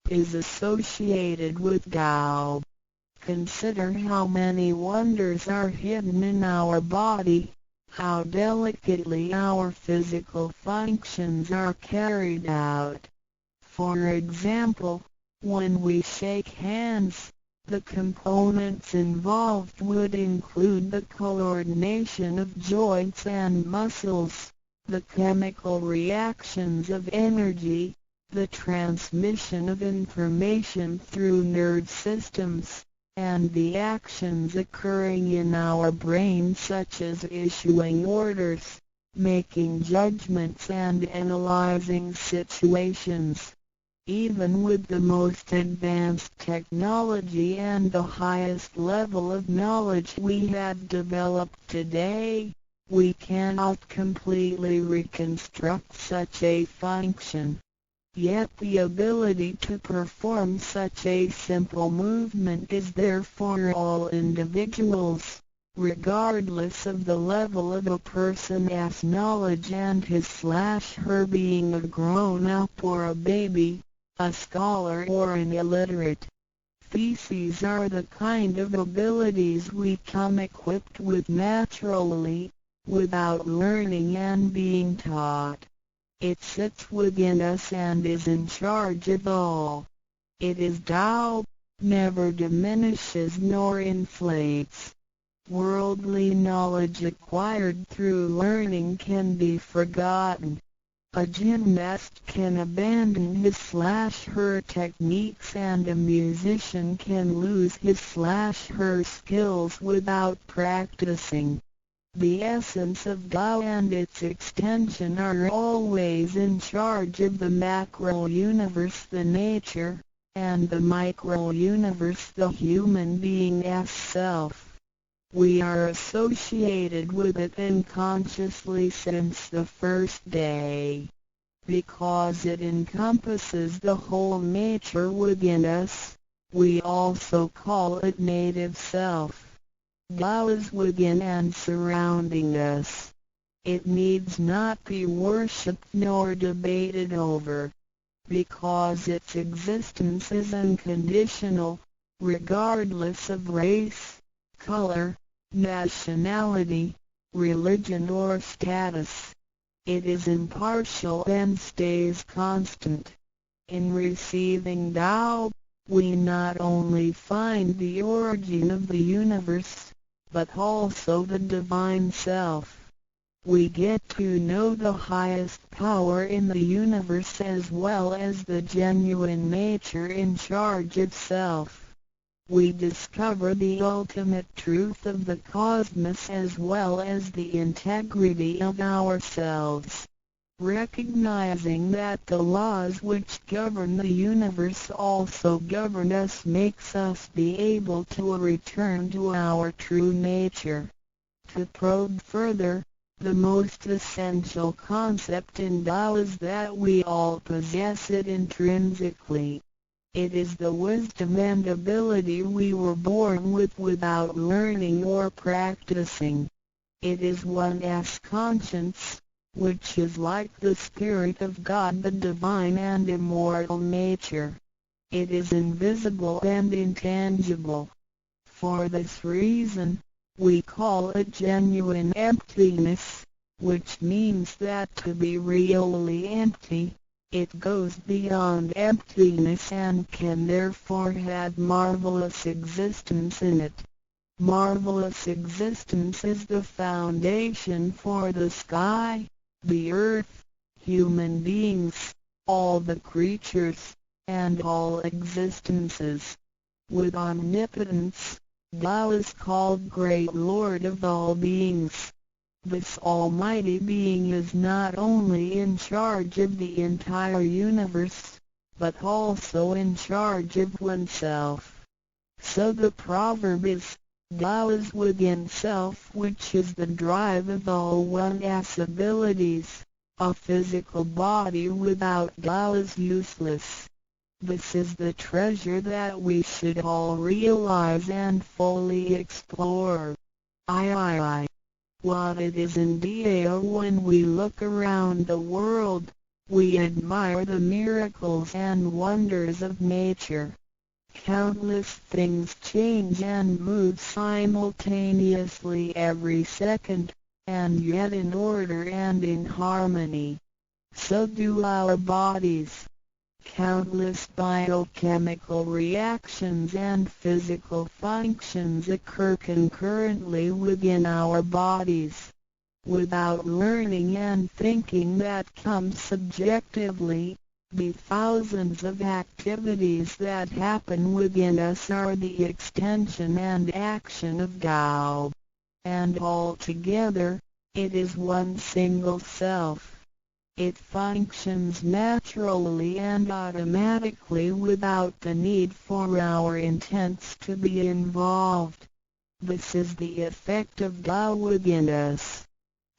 is associated with Tao. Consider how many wonders are hidden in our body, how delicately our physical functions are carried out. For example, when we shake hands, the components involved would include the coordination of joints and muscles, the chemical reactions of energy, the transmission of information through nerve systems, and the actions occurring in our brain such as issuing orders, making judgments and analyzing situations. Even with the most advanced technology and the highest level of knowledge we have developed today, we cannot completely reconstruct such a function. Yet the ability to perform such a simple movement is there for all individuals, regardless of the level of a person's knowledge and his/her being a grown-up or a baby, a scholar or an illiterate. These are the kind of abilities we come equipped with naturally, without learning and being taught. It sits within us and is in charge of all. It is Tao, never diminishes nor inflates. Worldly knowledge acquired through learning can be forgotten. A gymnast can abandon his/her techniques and a musician can lose his/her skills without practicing. The essence of Tao and its extension are always in charge of the macro-universe, the nature, and the micro-universe, the human being as self. We are associated with it unconsciously since the first day. Because it encompasses the whole nature within us, we also call it native self. Tao is within and surrounding us. It needs not be worshipped nor debated over, because its existence is unconditional, regardless of race, color, nationality, religion or status. It is impartial and stays constant. In receiving Tao, we not only find the origin of the universe, but also the divine self. We get to know the highest power in the universe as well as the genuine nature in charge of self. We discover the ultimate truth of the cosmos as well as the integrity of ourselves. Recognizing that the laws which govern the universe also govern us makes us be able to return to our true nature. To probe further, the most essential concept in Tao is that we all possess it intrinsically. It is the wisdom and ability we were born with without learning or practicing. It is one's conscience, which is like the Spirit of God, the divine and immortal nature. It is invisible and intangible. For this reason, we call it genuine emptiness, which means that to be really empty, it goes beyond emptiness and can therefore have marvelous existence in it. Marvelous existence is the foundation for the sky, the earth, human beings, all the creatures, and all existences. With omnipotence, Tao is called Great Lord of all beings. This almighty being is not only in charge of the entire universe, but also in charge of oneself. So the proverb is, Tao is within self, which is the drive of all one's abilities. A physical body without Tao is useless. This is the treasure that we should all realize and fully explore. What it is indeed. When we look around the world, we admire the miracles and wonders of nature. Countless things change and move simultaneously every second, and yet in order and in harmony. So do our bodies. Countless biochemical reactions and physical functions occur concurrently within our bodies. Without learning and thinking that comes subjectively, the thousands of activities that happen within us are the extension and action of Tao. And altogether, it is one single self. It functions naturally and automatically without the need for our intents to be involved. This is the effect of Tao within us.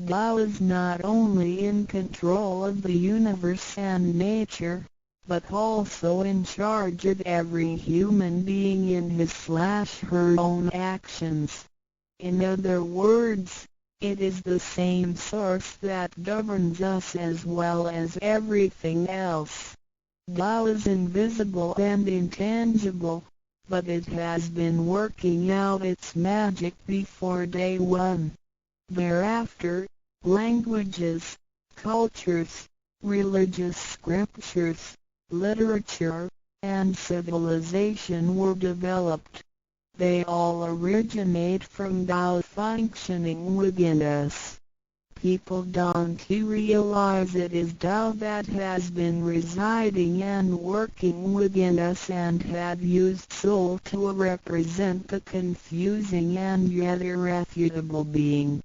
Tao is not only in control of the universe and nature, but also in charge of every human being in his/her own actions. In other words, it is the same source that governs us as well as everything else. Tao is invisible and intangible, but it has been working out its magic before day one. Thereafter, languages, cultures, religious scriptures, literature, and civilization were developed. They all originate from Tao functioning within us. People don't realize it is Tao that has been residing and working within us and have used soul to represent the confusing and yet irrefutable being.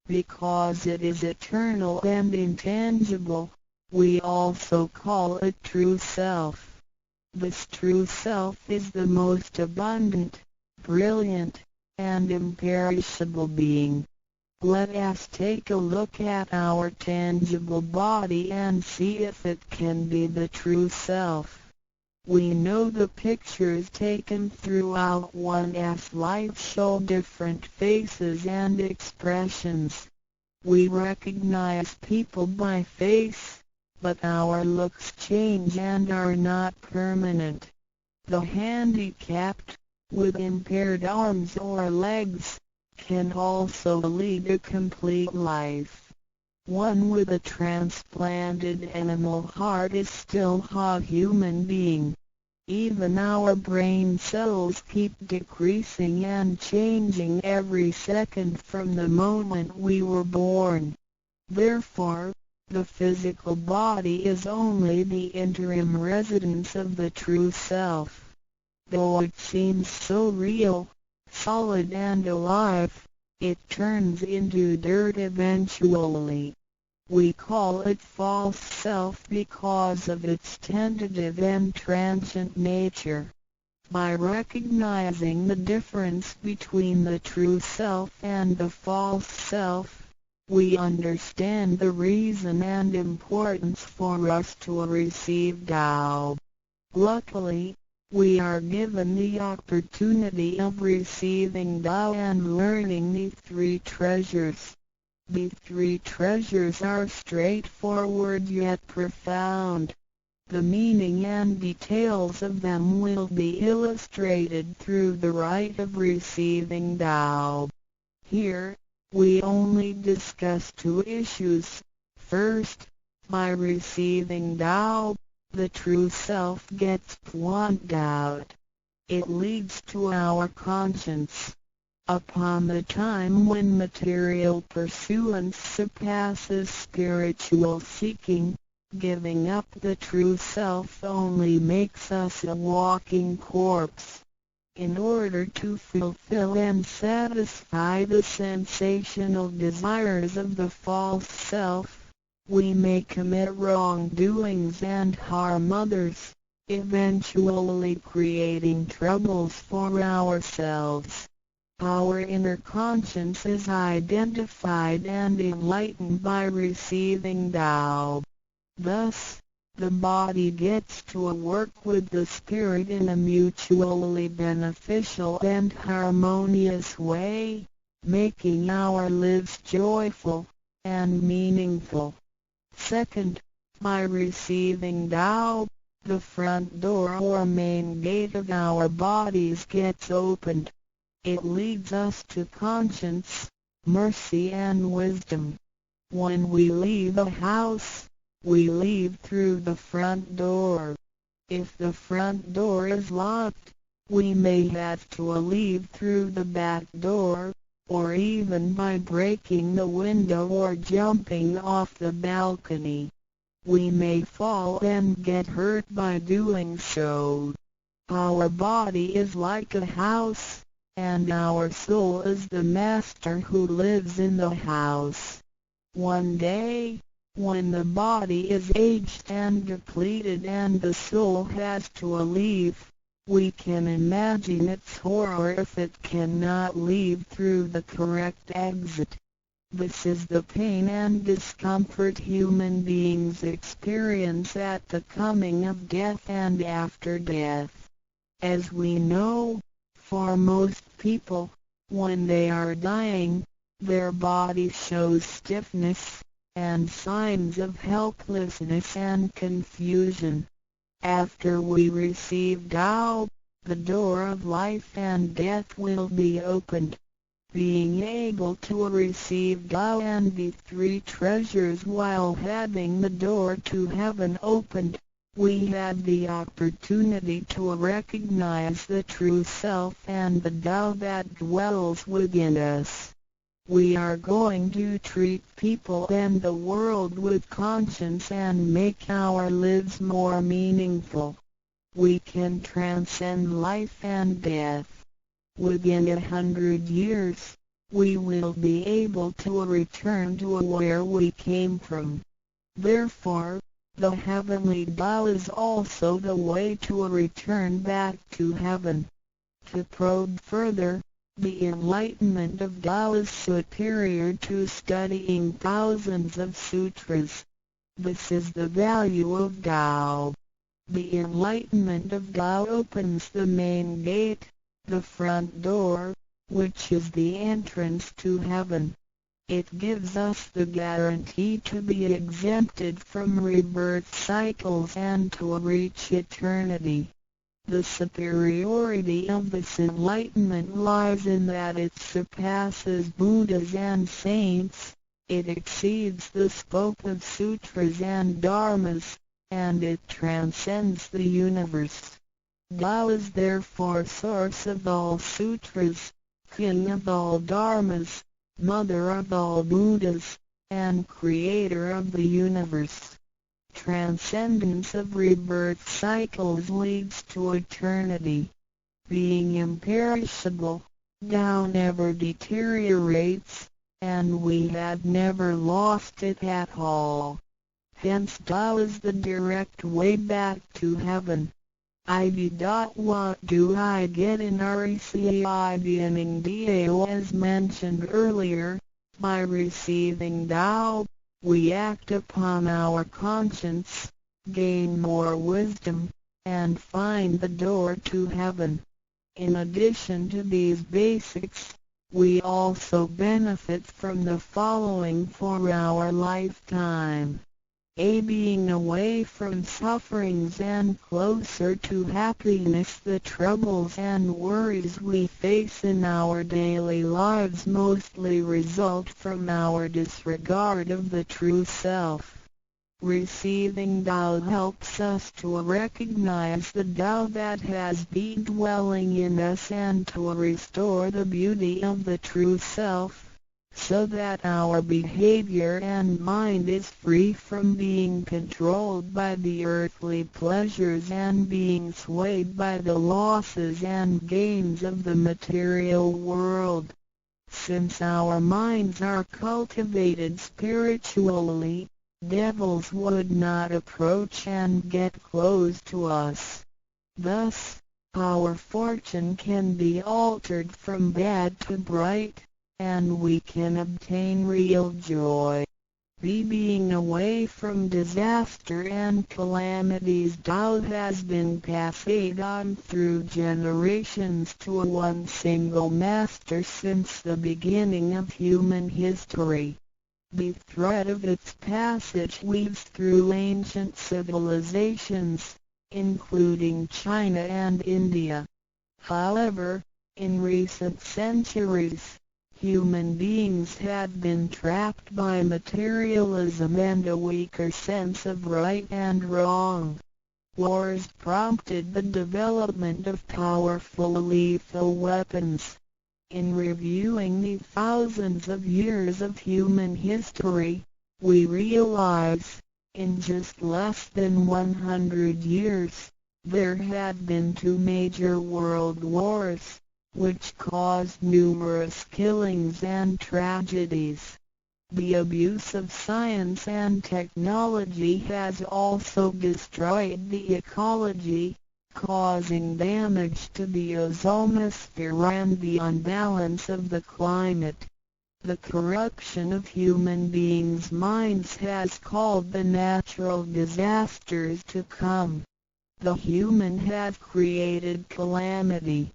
Because it is eternal and intangible, we also call it true self. This true self is the most abundant, brilliant, and imperishable being. Let us take a look at our tangible body and see if it can be the true self. We know the pictures taken throughout one's life show different faces and expressions. We recognize people by face, but our looks change and are not permanent. The handicapped, with impaired arms or legs, can also lead a complete life. One with a transplanted animal heart is still a human being. Even our brain cells keep decreasing and changing every second from the moment we were born. Therefore, the physical body is only the interim residence of the true self. Though it seems so real, solid and alive, it turns into dirt eventually. We call it false self because of its tentative and transient nature. By recognizing the difference between the true self and the false self, we understand the reason and importance for us to receive Tao. Luckily, we are given the opportunity of receiving Tao and learning the three treasures. The three treasures are straightforward yet profound. The meaning and details of them will be illustrated through the rite of receiving Tao. Here, we only discuss two issues. First, by receiving Tao, the true self gets plucked out. It leads to our conscience. Upon the time when material pursuance surpasses spiritual seeking, giving up the true self only makes us a walking corpse. In order to fulfill and satisfy the sensational desires of the false self, we may commit wrongdoings and harm others, eventually creating troubles for ourselves. Our inner conscience is identified and enlightened by receiving Tao. Thus, the body gets to work with the spirit in a mutually beneficial and harmonious way, making our lives joyful and meaningful. Second, by receiving Tao, the front door or main gate of our bodies gets opened. It leads us to conscience, mercy and wisdom. When we leave a house, we leave through the front door. If the front door is locked, we may have to leave through the back door, or even by breaking the window or jumping off the balcony. We may fall and get hurt by doing so. Our body is like a house, and our soul is the master who lives in the house. One day, When the body is aged and depleted and the soul has to leave, we can imagine its horror if it cannot leave through the correct exit. This is the pain and discomfort human beings experience at the coming of death and after death. As we know, for most people, when they are dying, their body shows stiffness and signs of helplessness and confusion. After we receive Tao, the door of life and death will be opened. Being able to receive Tao and the three treasures while having the door to heaven opened, we had the opportunity to recognize the true self and the Tao that dwells within us. We are going to treat people and the world with conscience and make our lives more meaningful. We can transcend life and death. Within 100 years, we will be able to return to where we came from. Therefore, the heavenly Tao is also the way to return back to heaven. To probe further, the enlightenment of Tao is superior to studying thousands of sutras. This is the value of Tao. The enlightenment of Tao opens the main gate, the front door, which is the entrance to heaven. It gives us the guarantee to be exempted from rebirth cycles and to reach eternity. The superiority of this enlightenment lies in that it surpasses Buddhas and saints, it exceeds the scope of sutras and dharmas, and it transcends the universe. Tao is therefore source of all sutras, king of all dharmas, mother of all Buddhas, and creator of the universe. Transcendence of rebirth cycles leads to eternity. Being imperishable, Tao never deteriorates, and we have never lost it at all. Hence Tao is the direct way back to heaven. What do I get in RECIBing DAO? As mentioned earlier, by receiving Tao, we act upon our conscience, gain more wisdom, and find the door to heaven. In addition to these basics, we also benefit from the following for our lifetime. Being away from sufferings and closer to happiness. The troubles and worries we face in our daily lives mostly result from our disregard of the true self. Receiving Tao helps us to recognize the Tao that has been dwelling in us and to restore the beauty of the true self, so that our behavior and mind is free from being controlled by the earthly pleasures and being swayed by the losses and gains of the material world. Since our minds are cultivated spiritually, devils would not approach and get close to us. Thus, our fortune can be altered from bad to bright, and we can obtain real joy. Being away from disaster and calamities. Tao has been passed on through generations to one single master since the beginning of human history. The thread of its passage weaves through ancient civilizations, including China and India. However, in recent centuries, human beings have been trapped by materialism and a weaker sense of right and wrong. Wars prompted the development of powerful lethal weapons. In reviewing the thousands of years of human history, we realize, in just less than 100 years, there had been 2 major world wars, which caused numerous killings and tragedies. The abuse of science and technology has also destroyed the ecology, causing damage to the ozonosphere and the unbalance of the climate. The corruption of human beings' minds has called the natural disasters to come. The human has created calamity.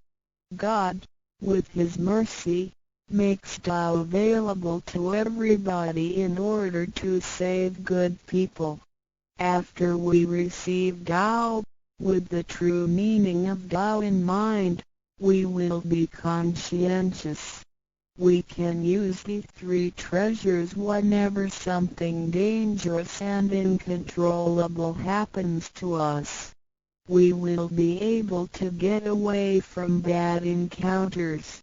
God, with His mercy, makes Tao available to everybody in order to save good people. After we receive Tao, with the true meaning of Tao in mind, we will be conscientious. We can use the three treasures whenever something dangerous and uncontrollable happens to us. We will be able to get away from bad encounters.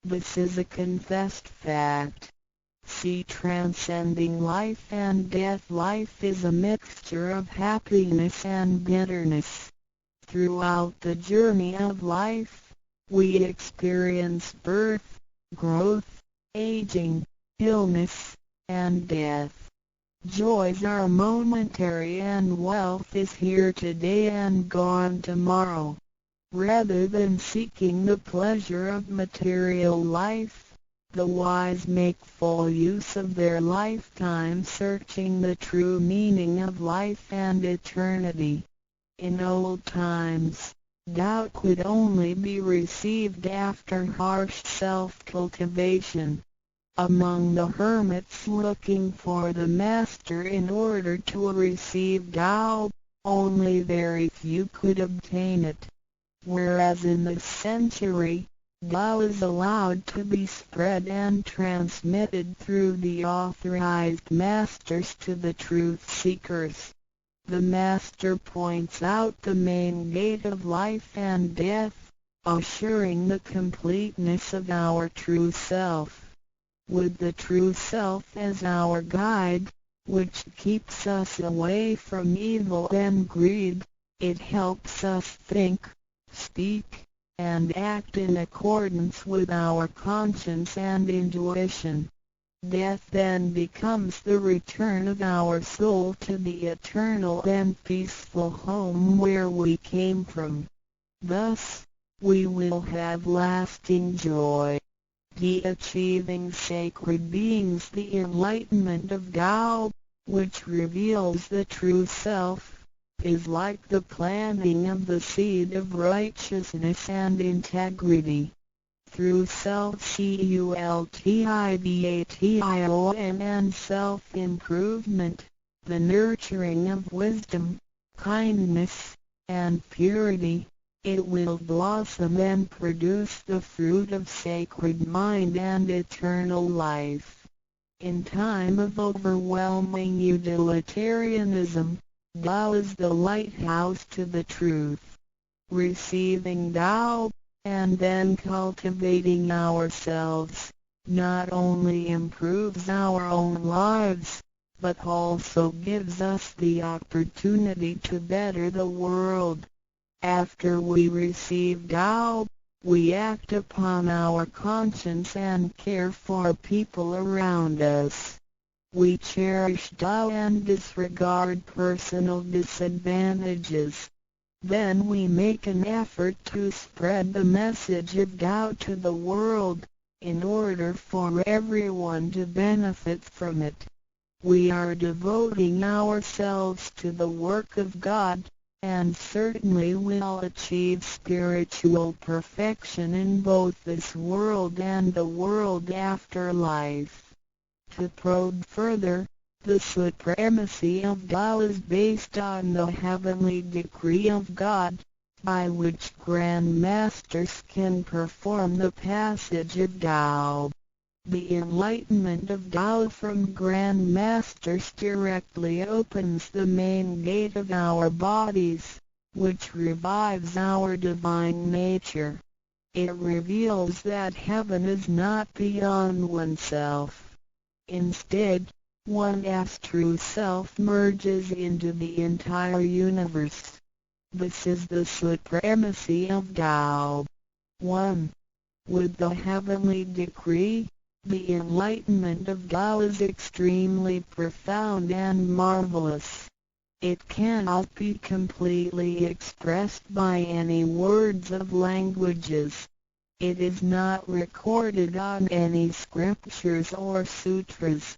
This is a confessed fact. See, transcending life and death. Life is a mixture of happiness and bitterness. Throughout the journey of life, we experience birth, growth, aging, illness, and death. Joys are momentary and wealth is here today and gone tomorrow. Rather than seeking the pleasure of material life, the wise make full use of their lifetime searching the true meaning of life and eternity. In old times, Tao could only be received after harsh self-cultivation. Among the hermits looking for the Master in order to receive Tao, only very few could obtain it. Whereas in this century, Tao is allowed to be spread and transmitted through the authorized masters to the truth seekers. The Master points out the main gate of life and death, assuring the completeness of our true self. With the true self as our guide, which keeps us away from evil and greed, it helps us think, speak, and act in accordance with our conscience and intuition. Death then becomes the return of our soul to the eternal and peaceful home where we came from. Thus, we will have lasting joy. The achieving sacred beings, the enlightenment of Tao, which reveals the true self, is like the planting of the seed of righteousness and integrity. Through self-cultivation and self-improvement, the nurturing of wisdom, kindness, and purity, it will blossom and produce the fruit of sacred mind and eternal life. In time of overwhelming utilitarianism, Tao is the lighthouse to the truth. Receiving Tao, and then cultivating ourselves, not only improves our own lives, but also gives us the opportunity to better the world. After we receive Tao, we act upon our conscience and care for people around us. We cherish Tao and disregard personal disadvantages. Then we make an effort to spread the message of Tao to the world, in order for everyone to benefit from it. We are devoting ourselves to the work of God, and certainly will achieve spiritual perfection in both this world and the world after life. To probe further, the supremacy of Tao is based on the heavenly decree of God, by which Grand Masters can perform the passage of Tao. The enlightenment of Tao from Grand Masters directly opens the main gate of our bodies, which revives our divine nature. It reveals that heaven is not beyond oneself. Instead, one's true self merges into the entire universe. This is the supremacy of Tao. 1. With the heavenly decree, The enlightenment of Tao is extremely profound and marvelous. It cannot be completely expressed by any words of languages. It is not recorded on any scriptures or sutras.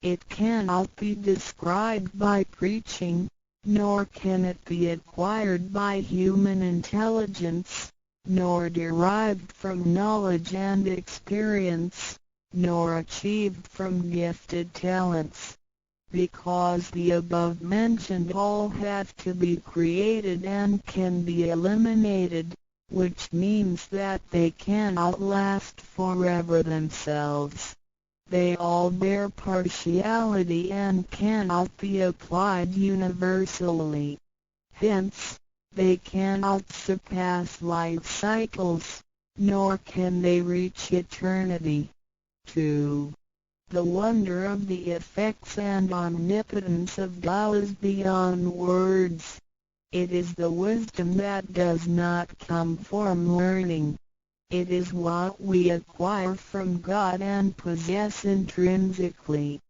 It cannot be described by preaching, nor can it be acquired by human intelligence, nor derived from knowledge and experience, nor achieved from gifted talents. Because the above-mentioned all have to be created and can be eliminated, which means that they cannot last forever themselves. They all bear partiality and cannot be applied universally. Hence, they cannot surpass life cycles, nor can they reach eternity. 2. The wonder of the effects and omnipotence of Tao is beyond words. It is the wisdom that does not come from learning. It is what we acquire from God and possess intrinsically.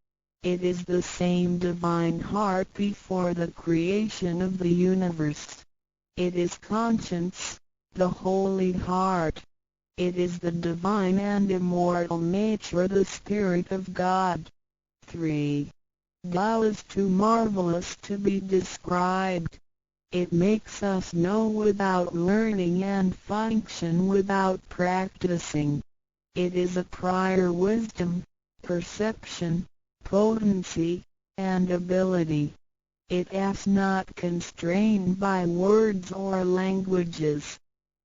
It is the same divine heart before the creation of the universe. It is conscience, the holy heart. It is the divine and immortal nature, the Spirit of God. 3. Tao is too marvelous to be described. It makes us know without learning and function without practicing. It is a prior wisdom, perception, potency, and ability. It is not constrained by words or languages.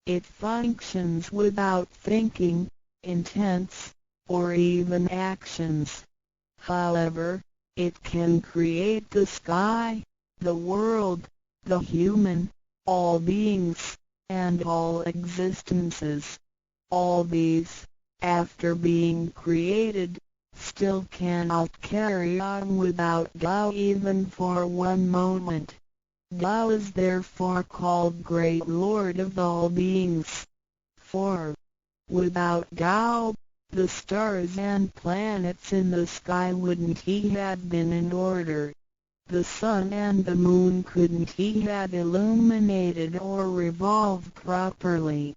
It functions without thinking, intents, or even actions. However, it can create the sky, the world, the human, all beings, and all existences. All these, after being created, still cannot carry on without Tao even for one moment. Tao is therefore called Great Lord of all beings. 4. Without Tao, the stars and planets in the sky wouldn't he have been in order. The sun and the moon couldn't he have illuminated or revolved properly.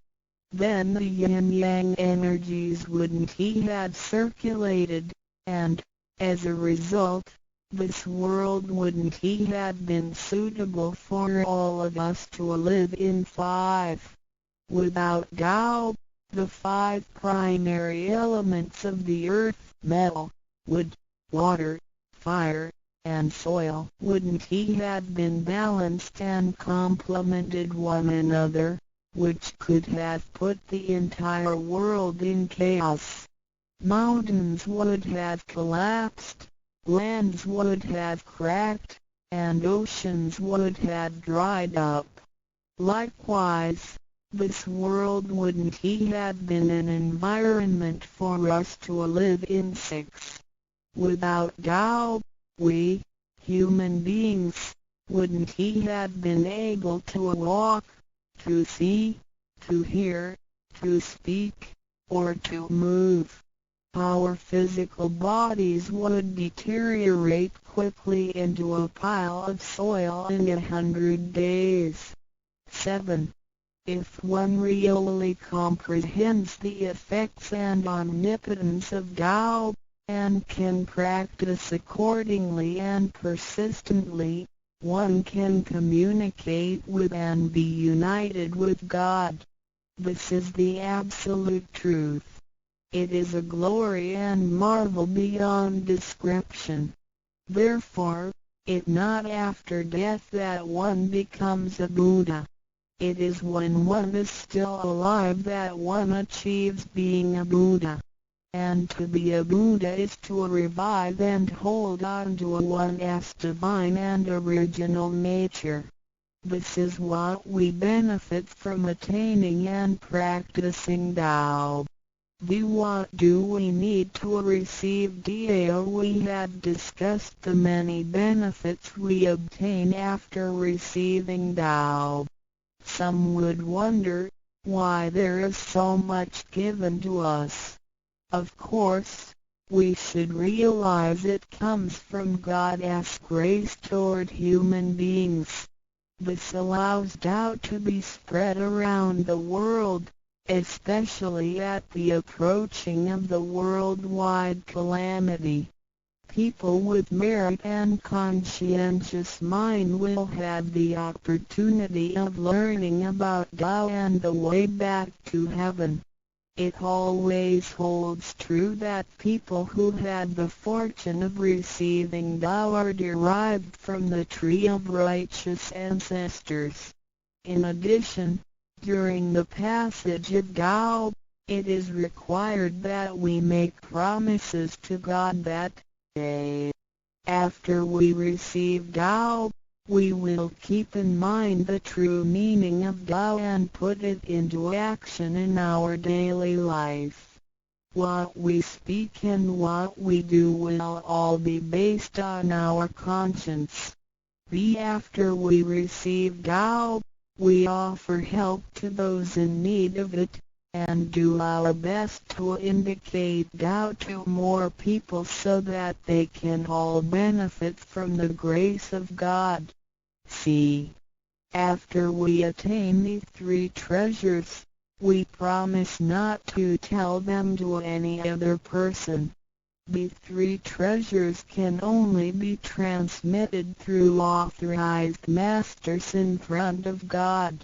Then the yin-yang energies wouldn't he have circulated, and, as a result, this world wouldn't he have been suitable for all of us to live in. 5. Without Tao, the 5 primary elements of the earth, metal, wood, water, fire, and soil, wouldn't he have been balanced and complemented one another, which could have put the entire world in chaos. Mountains would have collapsed, lands would have cracked, and oceans would have dried up. Likewise, this world wouldn't he have been an environment for us to live in. 6. Without Tao, we, human beings, wouldn't he have been able to walk, to see, to hear, to speak, or to move. Our physical bodies would deteriorate quickly into a pile of soil in 100 days. 7. If one really comprehends the effects and omnipotence of Tao, and can practice accordingly and persistently, one can communicate with and be united with God. This is the absolute truth. It is a glory and marvel beyond description. Therefore, it is not after death that one becomes a Buddha. It is when one is still alive that one achieves being a Buddha. And to be a Buddha is to revive and hold on to one's divine and original nature. This is what we benefit from attaining and practicing Tao. What do we need to receive Tao? We have discussed the many benefits we obtain after receiving Tao. Some would wonder why there is so much given to us. Of course, we should realize it comes from God's grace toward human beings. This allows Tao to be spread around the world, especially at the approaching of the worldwide calamity. People with merit and conscientious mind will have the opportunity of learning about Tao and the way back to heaven. It always holds true that people who had the fortune of receiving Tao are derived from the tree of righteous ancestors. In addition, during the passage of Tao, it is required that we make promises to God that, after we receive Tao, we will keep in mind the true meaning of Tao and put it into action in our daily life. What we speak and what we do will all be based on our conscience. After we receive Tao, we offer help to those in need of it, and do our best to indicate Tao to more people so that they can all benefit from the grace of God. After we attain these three treasures, we promise not to tell them to any other person. These three treasures can only be transmitted through authorized masters in front of God.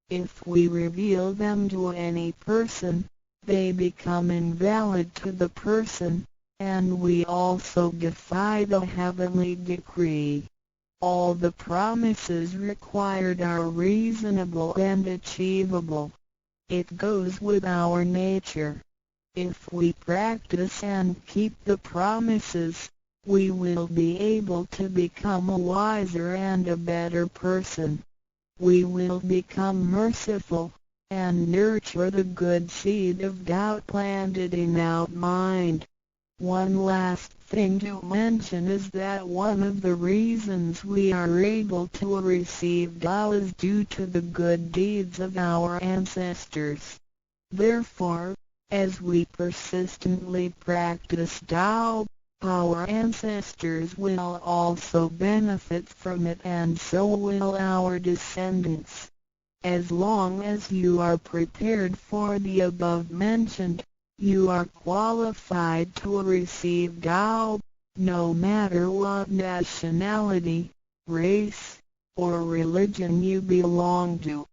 If we reveal them to any person, they become invalid to the person, and we also defy the heavenly decree. All the promises required are reasonable and achievable. It goes with our nature. If we practice and keep the promises, we will be able to become a wiser and a better person. We will become merciful, and nurture the good seed of doubt planted in our mind. One last thing to mention is that one of the reasons we are able to receive Tao is due to the good deeds of our ancestors. Therefore, as we persistently practice Tao, our ancestors will also benefit from it, and so will our descendants. As long as you are prepared for the above mentioned, you are qualified to receive Tao, no matter what nationality, race, or religion you belong to.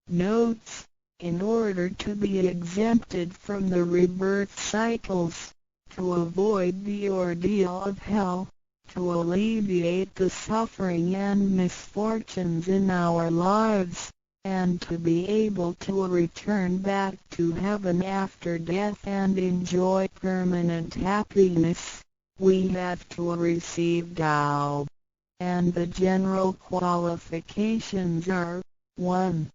Notes: in order to be exempted from the rebirth cycles, to avoid the ordeal of hell, to alleviate the suffering and misfortunes in our lives, and to be able to return back to heaven after death and enjoy permanent happiness, we have to receive Tao. And the general qualifications are: 1.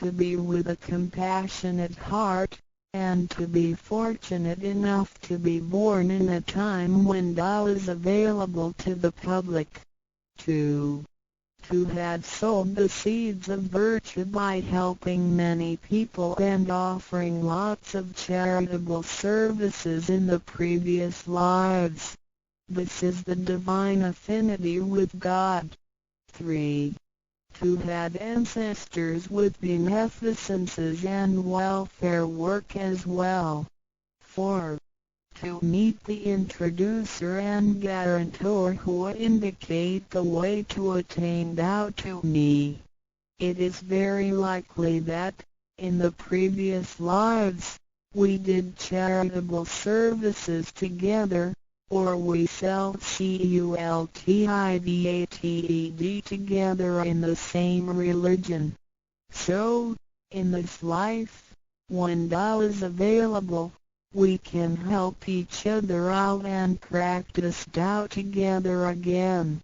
To be with a compassionate heart, and to be fortunate enough to be born in a time when Tao is available to the public. 2. To have sowed the seeds of virtue by helping many people and offering lots of charitable services in the previous lives. This is the divine affinity with God. 3. To have ancestors with beneficences and welfare work as well. 4. To meet the introducer and guarantor who indicate the way to attain Tao to me. It is very likely that, in the previous lives, we did charitable services together, or we cultivated together in the same religion. So, in this life, when Tao is available, we can help each other out and practice Tao together again.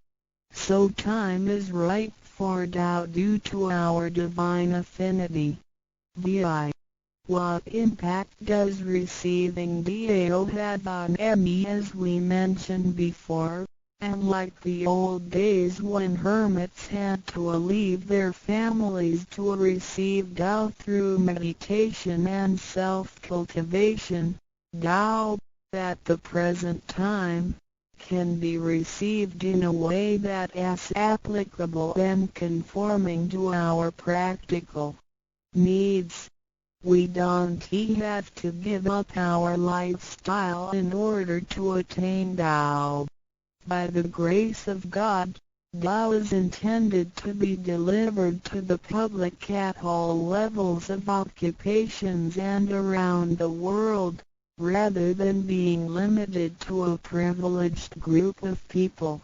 So time is right for Tao due to our divine affinity. What impact does receiving Tao have on me? As we mentioned before, and like the old days when hermits had to leave their families to receive Tao through meditation and self-cultivation, Tao, at the present time, can be received in a way that is applicable and conforming to our practical needs. We don't have to give up our lifestyle in order to attain Tao. By the grace of God, Tao is intended to be delivered to the public at all levels of occupations and around the world, rather than being limited to a privileged group of people.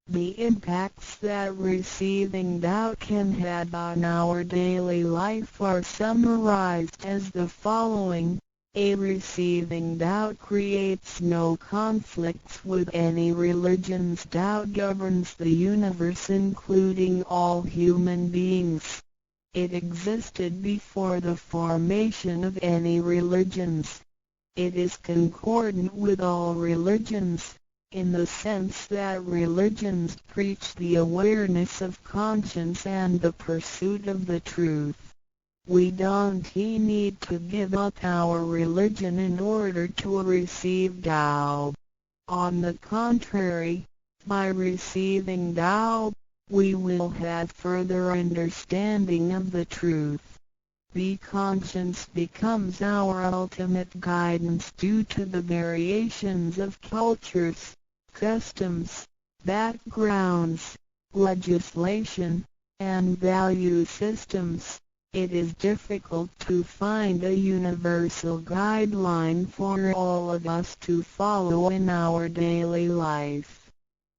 The impacts that receiving Tao can have on our daily life are summarized as the following. A receiving Tao creates no conflicts with any religions. Tao governs the universe including all human beings. It existed before the formation of any religions. It is concordant with all religions, in the sense that religions preach the awareness of conscience and the pursuit of the truth. We don't need to give up our religion in order to receive Tao. On the contrary, by receiving Tao, we will have further understanding of the truth. The conscience becomes our ultimate guidance due to the variations of cultures, customs, backgrounds, legislation, and value systems. It is difficult to find a universal guideline for all of us to follow in our daily life.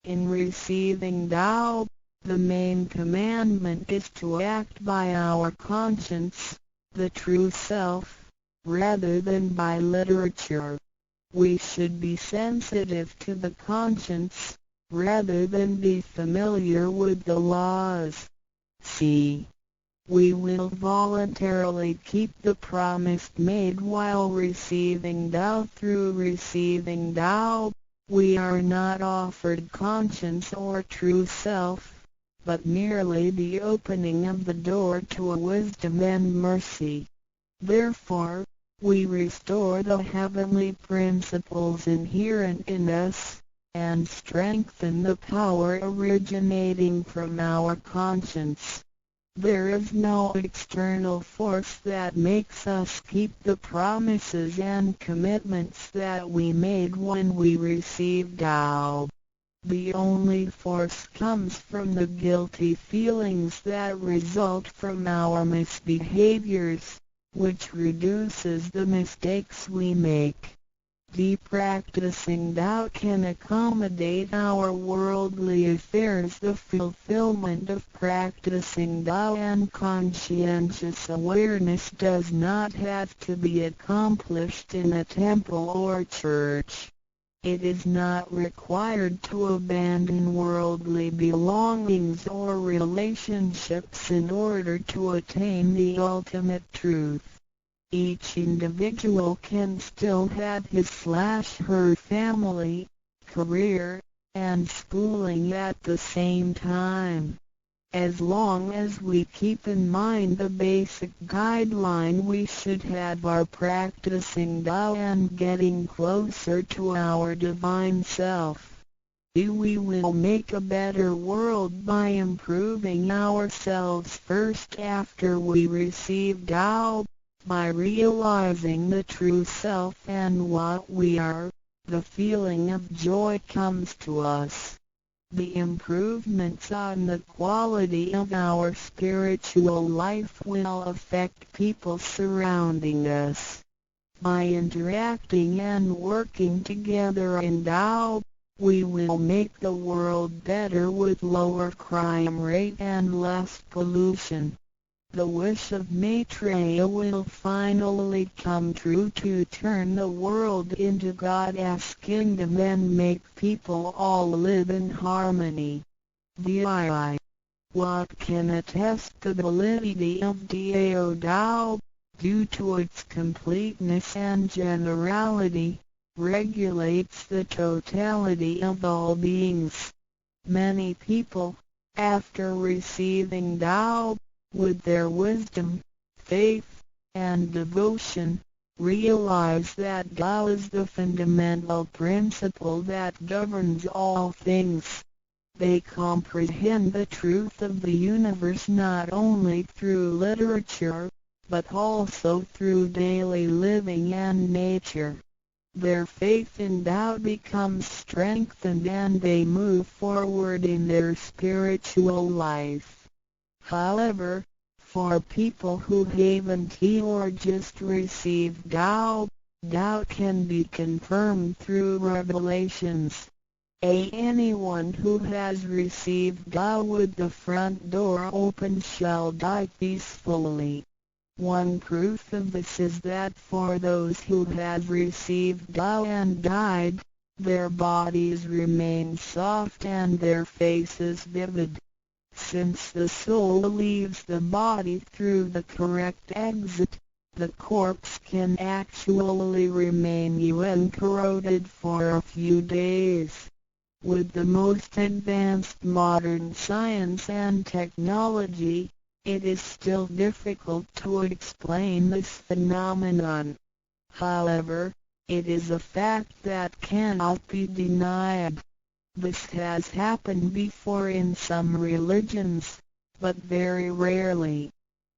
In receiving Tao, the main commandment is to act by our conscience, the true self, rather than by literature. We should be sensitive to the conscience, rather than be familiar with the laws. C. We will voluntarily keep the promise made while receiving Tao. Through receiving Tao, we are not offered conscience or true self, but merely the opening of the door to a wisdom and mercy. Therefore, we restore the heavenly principles inherent in us, and strengthen the power originating from our conscience. There is no external force that makes us keep the promises and commitments that we made when we received Tao. The only force comes from the guilty feelings that result from our misbehaviors, which reduces the mistakes we make. The practicing Tao can accommodate our worldly affairs. The fulfillment of practicing Tao and conscientious awareness does not have to be accomplished in a temple or church. It is not required to abandon worldly belongings or relationships in order to attain the ultimate truth. Each individual can still have his/her family, career, and schooling at the same time. As long as we keep in mind the basic guideline, we should have our practicing Tao and getting closer to our divine self. We will make a better world by improving ourselves first after we receive Tao. By realizing the true self and what we are, the feeling of joy comes to us. The improvements on the quality of our spiritual life will affect people surrounding us. By interacting and working together in Tao, we will make the world better with lower crime rate and less pollution. The wish of Maitreya will finally come true to turn the world into God's kingdom and make people all live in harmony. VII. What can attest the validity of Tao, due to its completeness and generality, regulates the totality of all beings. Many people, after receiving Tao, with their wisdom, faith, and devotion, realize that Tao is the fundamental principle that governs all things. They comprehend the truth of the universe not only through literature, but also through daily living and nature. Their faith in Tao becomes strengthened and they move forward in their spiritual life. However, for people who haven't or just received Tao, Tao can be confirmed through revelations. Anyone who has received Tao with the front door open shall die peacefully. One proof of this is that for those who have received Tao and died, their bodies remain soft and their faces vivid. Since the soul leaves the body through the correct exit, the corpse can actually remain uncorroded for a few days. With the most advanced modern science and technology, it is still difficult to explain this phenomenon. However, it is a fact that cannot be denied. This has happened before in some religions, but very rarely.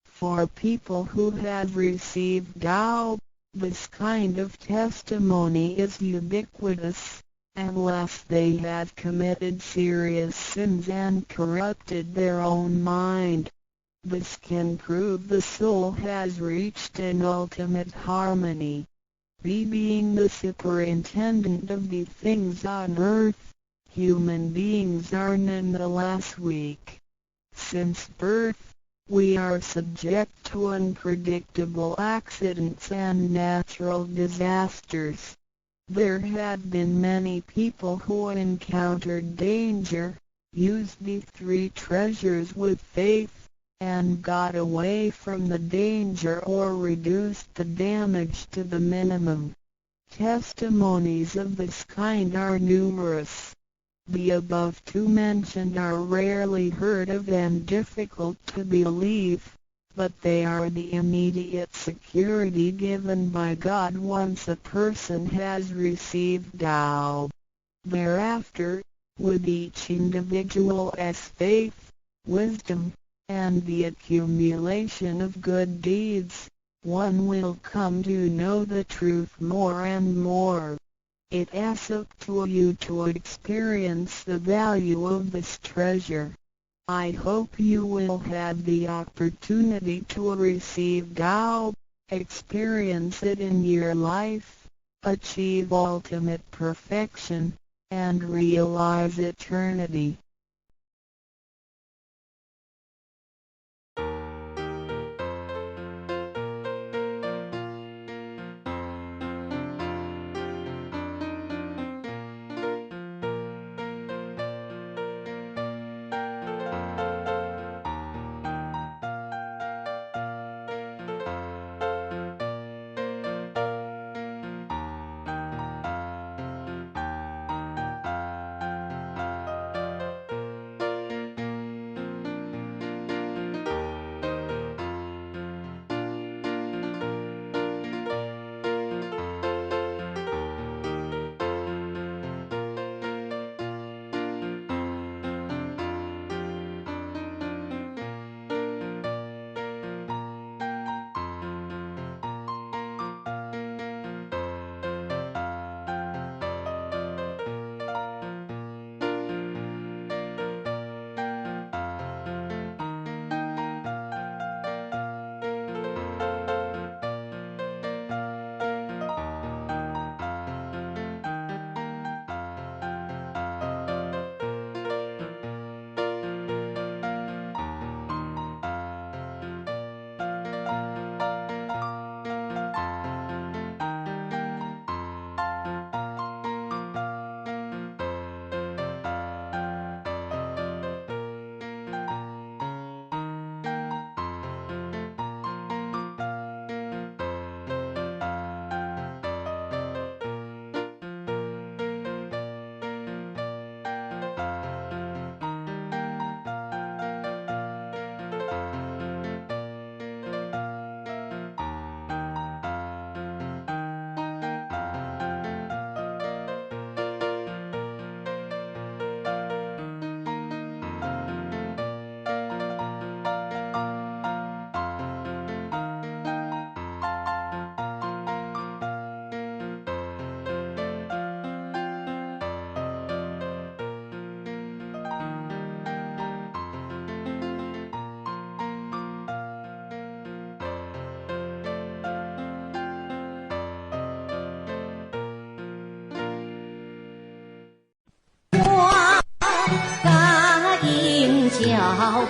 For people who have received Tao, this kind of testimony is ubiquitous, unless they have committed serious sins and corrupted their own mind. This can prove the soul has reached an ultimate harmony. Being the superintendent of the things on earth, human beings are nonetheless weak. Since birth, we are subject to unpredictable accidents and natural disasters. There have been many people who encountered danger, used the three treasures with faith, and got away from the danger or reduced the damage to the minimum. Testimonies of this kind are numerous. The above two mentioned are rarely heard of and difficult to believe, but they are the immediate security given by God once a person has received Tao. Thereafter, with each individual's faith, wisdom, and the accumulation of good deeds, one will come to know the truth more and more. It is up to you to experience the value of this treasure. I hope you will have the opportunity to receive Tao, experience it in your life, achieve ultimate perfection, and realize eternity.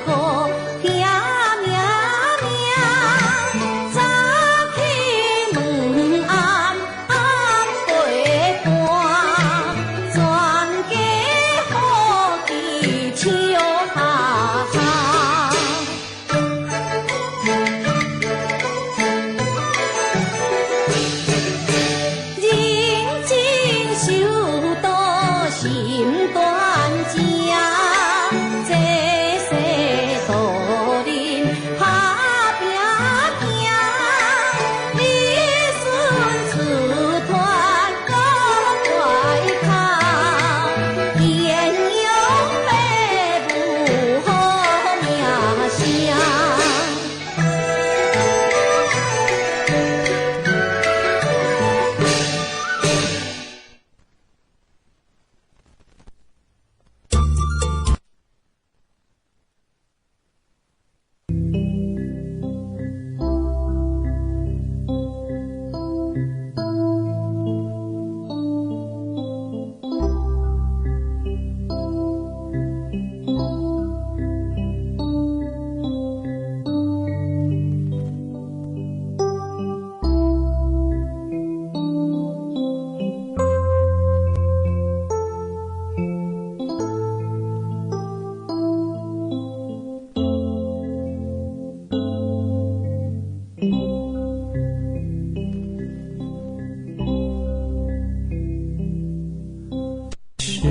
歌听命命，早起门暗暗陪伴，全家好奇笑哈哈。认真守道心端正，这世道人打拼行，子孙出团多怪靠，鸳鸯父母好名声。时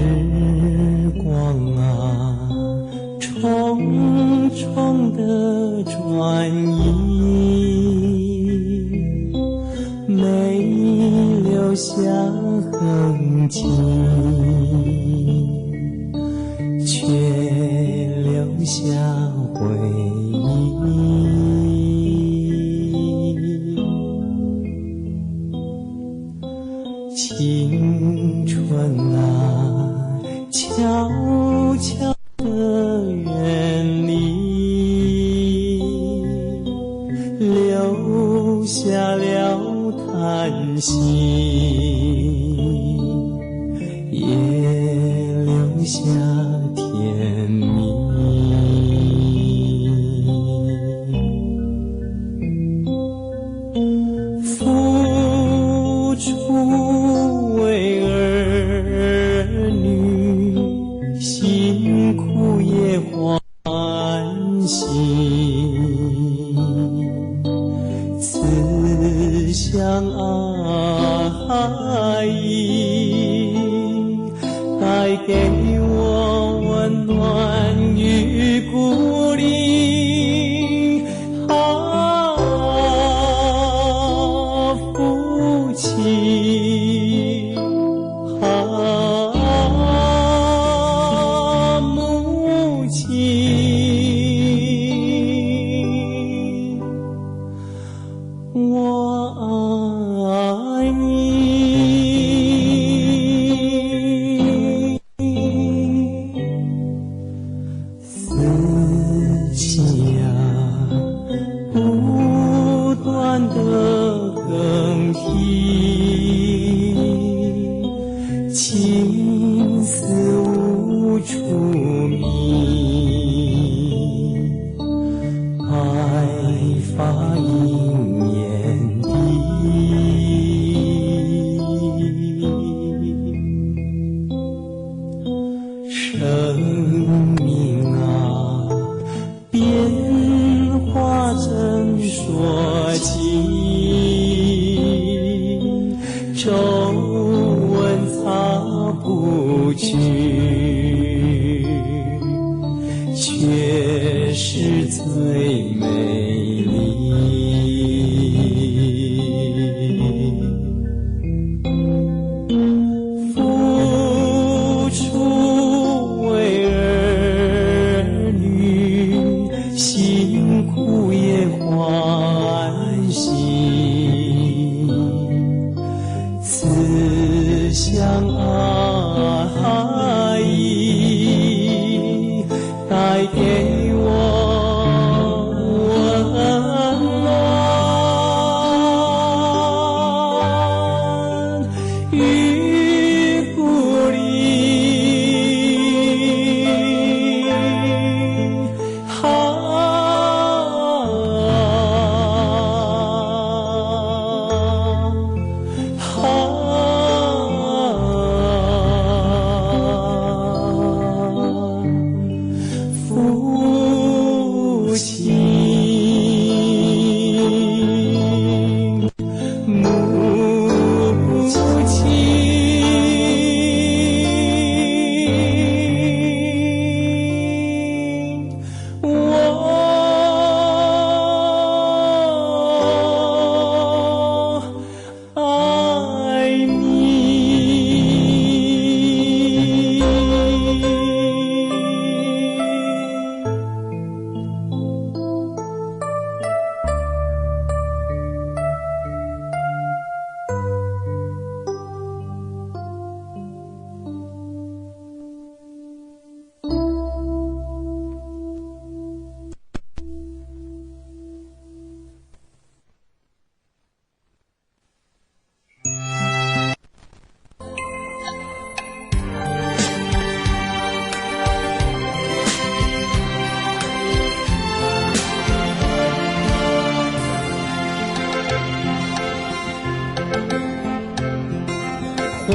光啊，匆匆的转移，没留下痕迹，却留下回忆。青春啊，悄悄地远离，留下了叹息，也留下甜蜜。付出为儿女，辛苦也欢喜，此相爱意带给我温暖与鼓励。父亲母亲，我爱你。思绪啊，不断地更替，情丝无处觅，白发迎烟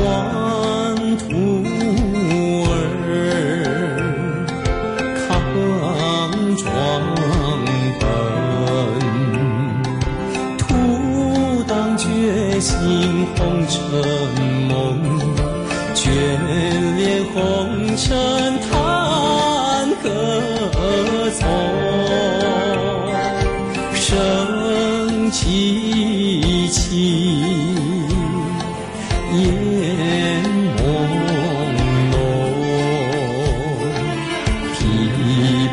黄土儿抗壮本，土党觉醒红尘梦，眷恋红尘谈何从？生戚戚，烟朦胧，琵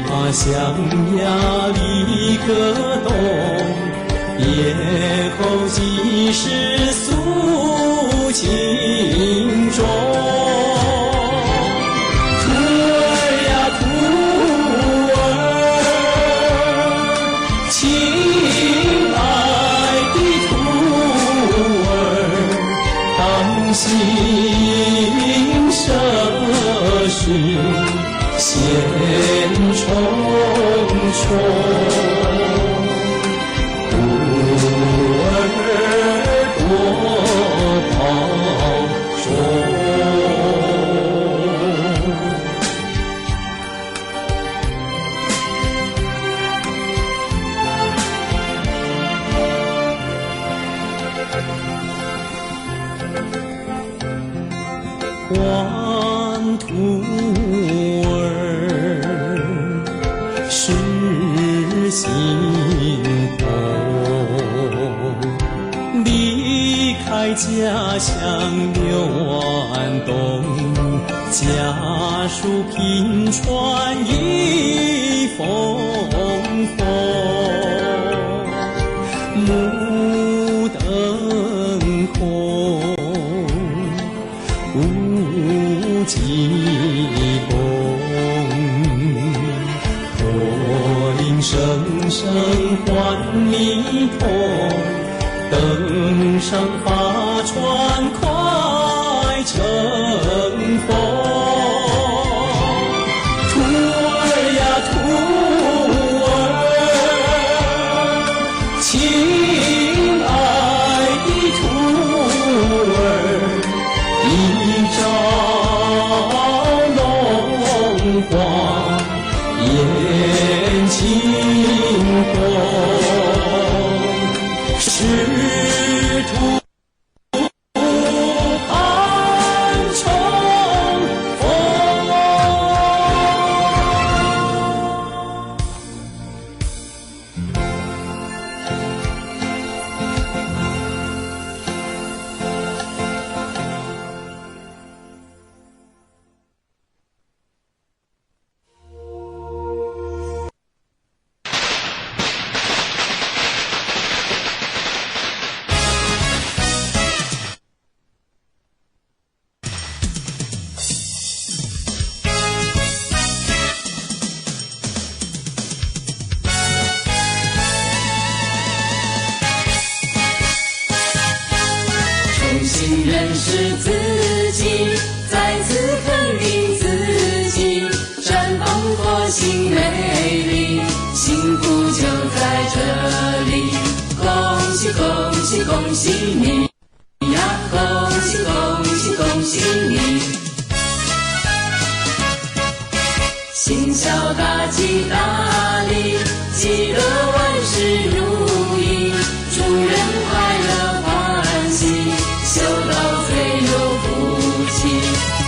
琶响哑离歌动，咽喉几时诉情衷。徒儿呀徒儿，亲爱的徒儿，当心涉世险重重。黄土儿是心头，离开家乡6万冬，家书频传一封封，目瞪红，无济功，破铃声声唤弥陀，登上法船快成风。徒儿呀徒儿，亲爱的徒儿，一朝浓花眼睛红，仕途盼重逢。重新认识自己，再次肯定自己，绽放活性美丽，幸福就在这里。恭喜恭喜恭喜你呀！恭喜恭喜恭喜你！心小大吉大利，喜乐万事如意，祝人快乐欢喜，修道最有福气。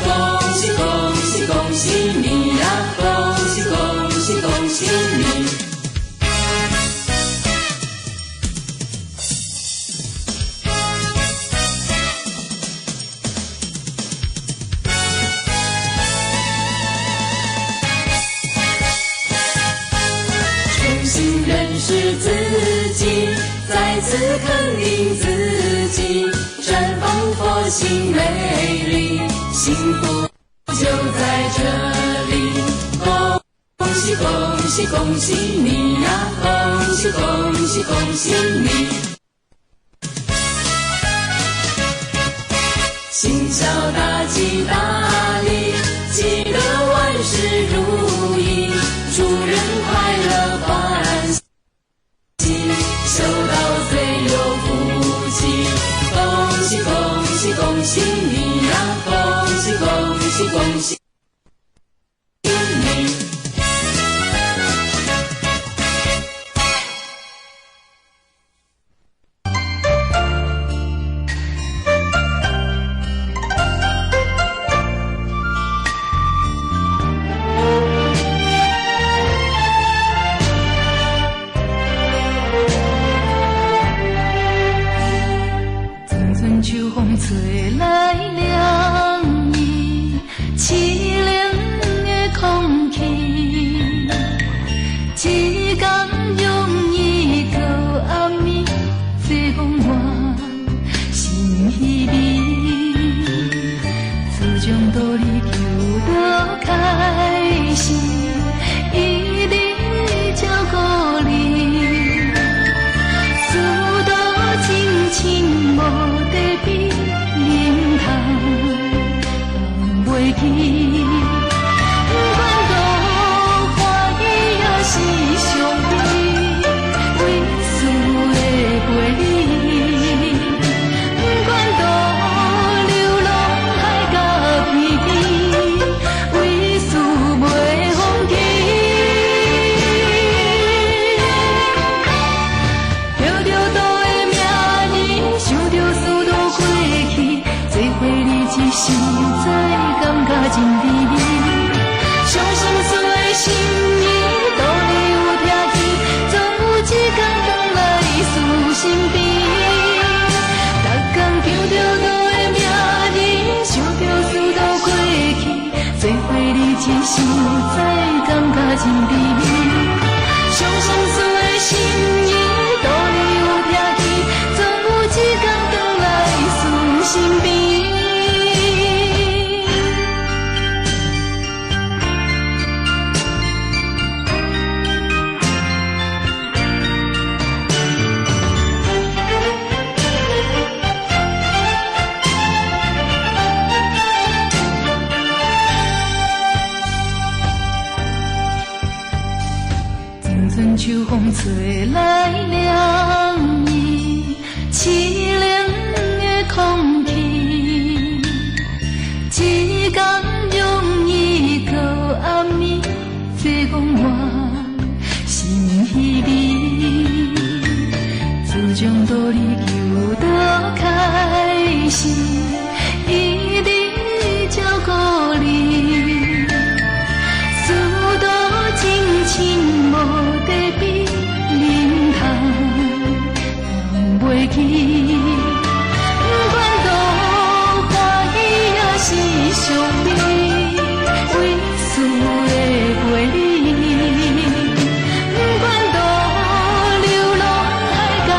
恭喜恭喜恭喜你呀！恭喜恭喜恭喜你！重新认识自己，再次肯定自己，绽放佛性美丽，幸福就在这里。恭喜恭喜恭喜你呀！恭喜恭喜恭喜你！心小大吉大利，喜乐万事如意，祝人快乐欢喜，修道最有福气。恭喜恭喜恭喜你呀！真甜蜜。伤心事的心意，道理有听见，总有一天回来思身边。秋风吹来凉意，凄凉的空气。一天容易到暗暝，这讲我心稀微。自从跟你求到开始，一直照顾你，事到真情无。袂记，不管多欢喜也是伤悲，为思会陪你。不管多流浪海甲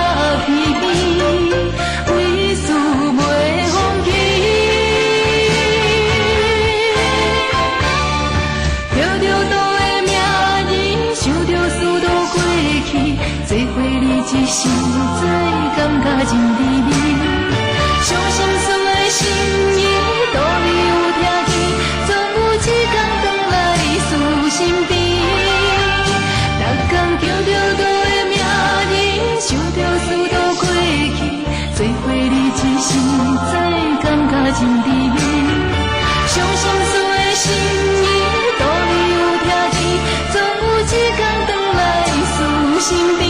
疲惫，为思袂放弃。着着倒的名字，想着事都过去，做伙你一世。感觉真甜蜜，伤心酸的心意，道理有听见，总有一天回来思身边。逐天叫着倒的名字，想着事都过去，做伙你一世知，感觉真甜蜜。伤心酸的心意，道理有听见，总有一天回来思身边。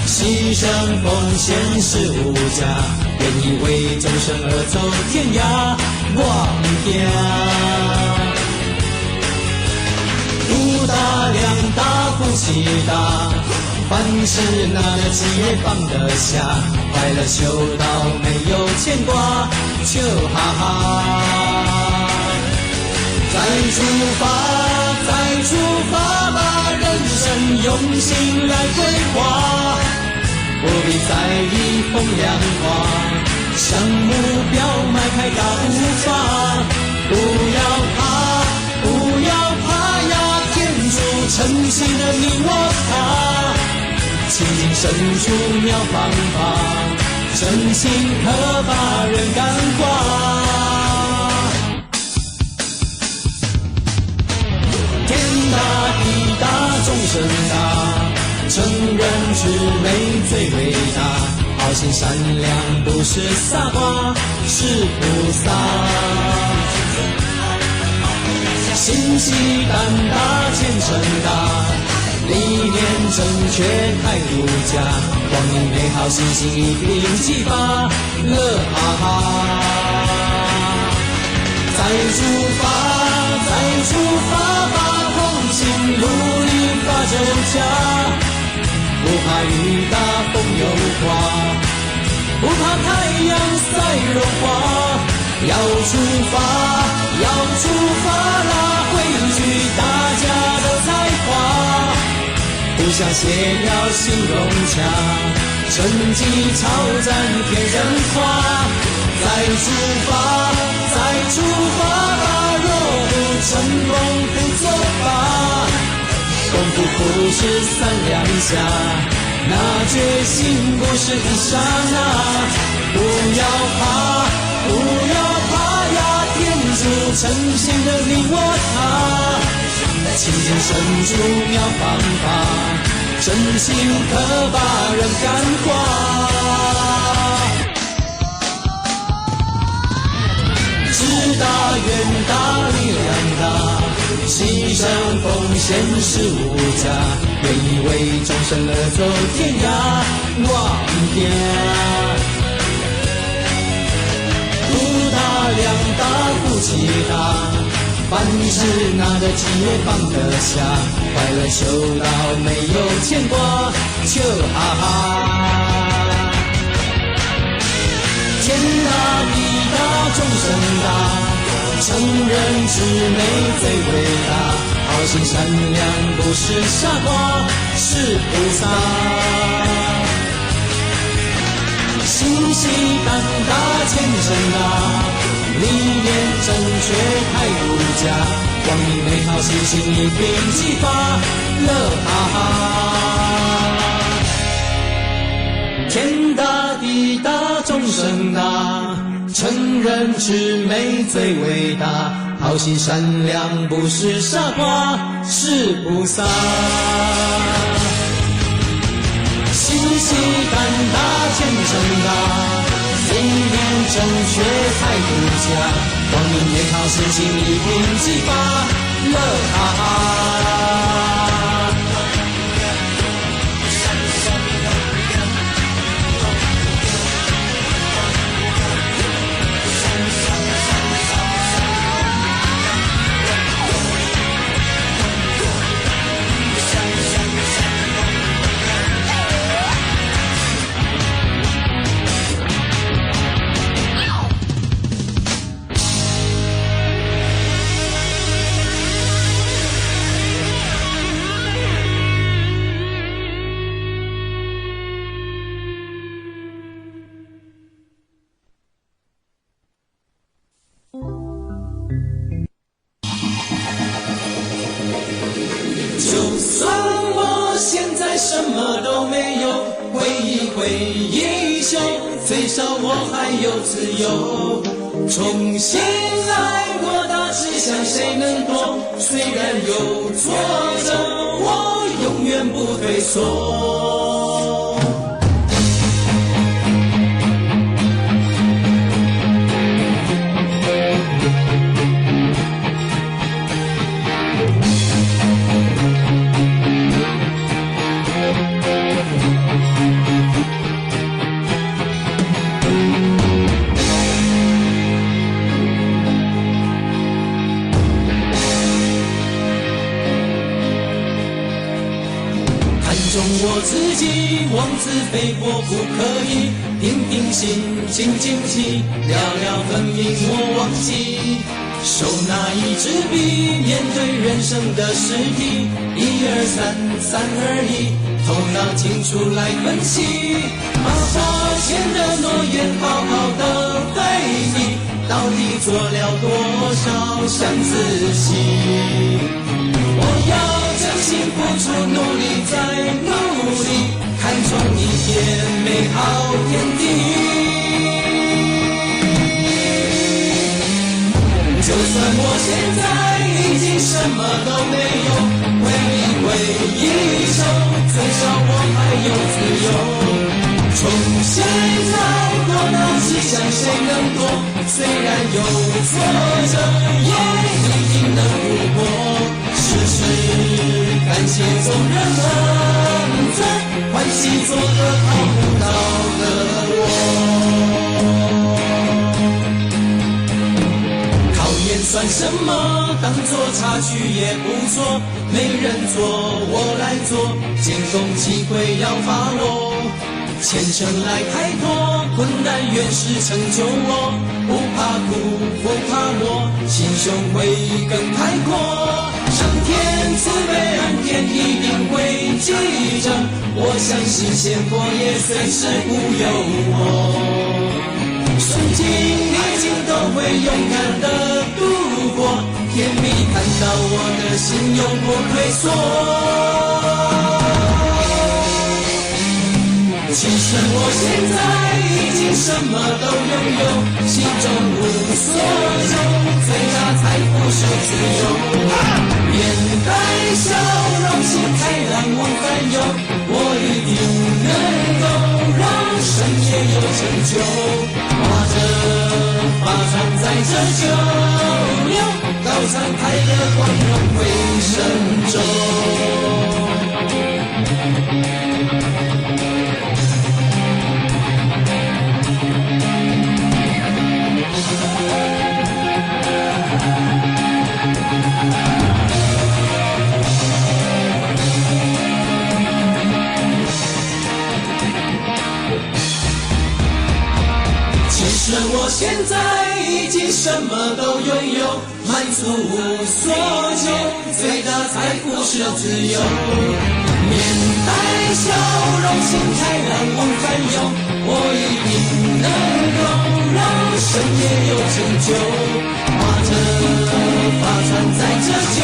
牺牲奉献是无价，愿意为众生而走天涯望天。福大量大福气大，凡事拿得起也放得下，快乐修到没有牵挂，就哈哈。再出发，再出发吧，人生用心来规划。不必在意风凉话，向目标迈开大步伐。不要怕，不要怕呀，天主诚心的你我他，情景深处妙方法，真情可把人感化。天大地大众生大，成人之美最伟大，好心善良不是撒花，是菩萨。心细胆大虔诚大，理念正确态度佳，光阴美好心情一并激发，乐哈哈。再出发，再出发吧，同心努力发展家。不怕雨大风有刮，不怕太阳晒融化，要出发，要出发啦，汇聚大家的才华，互相协调心融洽，成绩超赞天人花。再出发，再出发吧，若不成功不作罢，功夫不是3两下，那决心不是一刹那。不要怕，不要怕呀，天主呈现的你我他。轻轻伸出妙方法，真心可把人感化。志大远大力量大，牺牲奉献是无价，愿意为众生而走天涯。我天，不大量大不其大，凡事拿得起也放得下，快乐求到没有牵挂，就哈哈。天大地大众生大，成人之美最伟大，好心善良不是傻瓜，是菩萨。信息胆大虔诚大，理念正确态度佳，光明美好心情一并激发，乐哈哈。天大地大众生大，成人之美最伟大，好心善良不是傻瓜，是菩萨。信息胆大虔诚大，理念正确态度佳，光明美好心情一并激发，乐哈哈。就算我现在什么都没有，挥一袖，最少我还有自由。重新来过，大志向谁能躲？虽然有挫折，我永远不退缩。我自己妄自菲薄不可以，平心静气，了了分明我忘记。手拿一支笔，面对人生的试题，1、2、3，3、2、1，头脑清楚来分析，把花前的诺言好好的回忆，到底做了多少想仔细。我要真心付出，努力再努力，看重一片美好天地。就算我现在已经什么都没有，挥一手，最少我还有自由。重新来过，那志向谁能躲？虽然有挫折，也一定能度过。时时感谢众人恩泽，欢喜做个好不到的我。考验算什么？当作插曲也不错。没人做，我来做，见功机会要把握。虔诚来开拓，困难原是成就我。不怕苦，不怕磨，心胸会更开阔。上天慈悲恩典一定会记着，我相信仙佛也随时护佑我。顺境逆境都会勇敢的度过，天命看到我的心永不退缩。其实我现在已经什么都拥有，心中无所求，最大财富是自由。面带笑容，心开朗往返游，我一定能够让深夜有成就。划着发船载着九流，高唱泰的光荣回神州。其实我现在已经什么都拥有，满足无所求，最大财富是自由。面带笑容，心开朗往返游，我一定能够让深夜有成就。划着发船载着九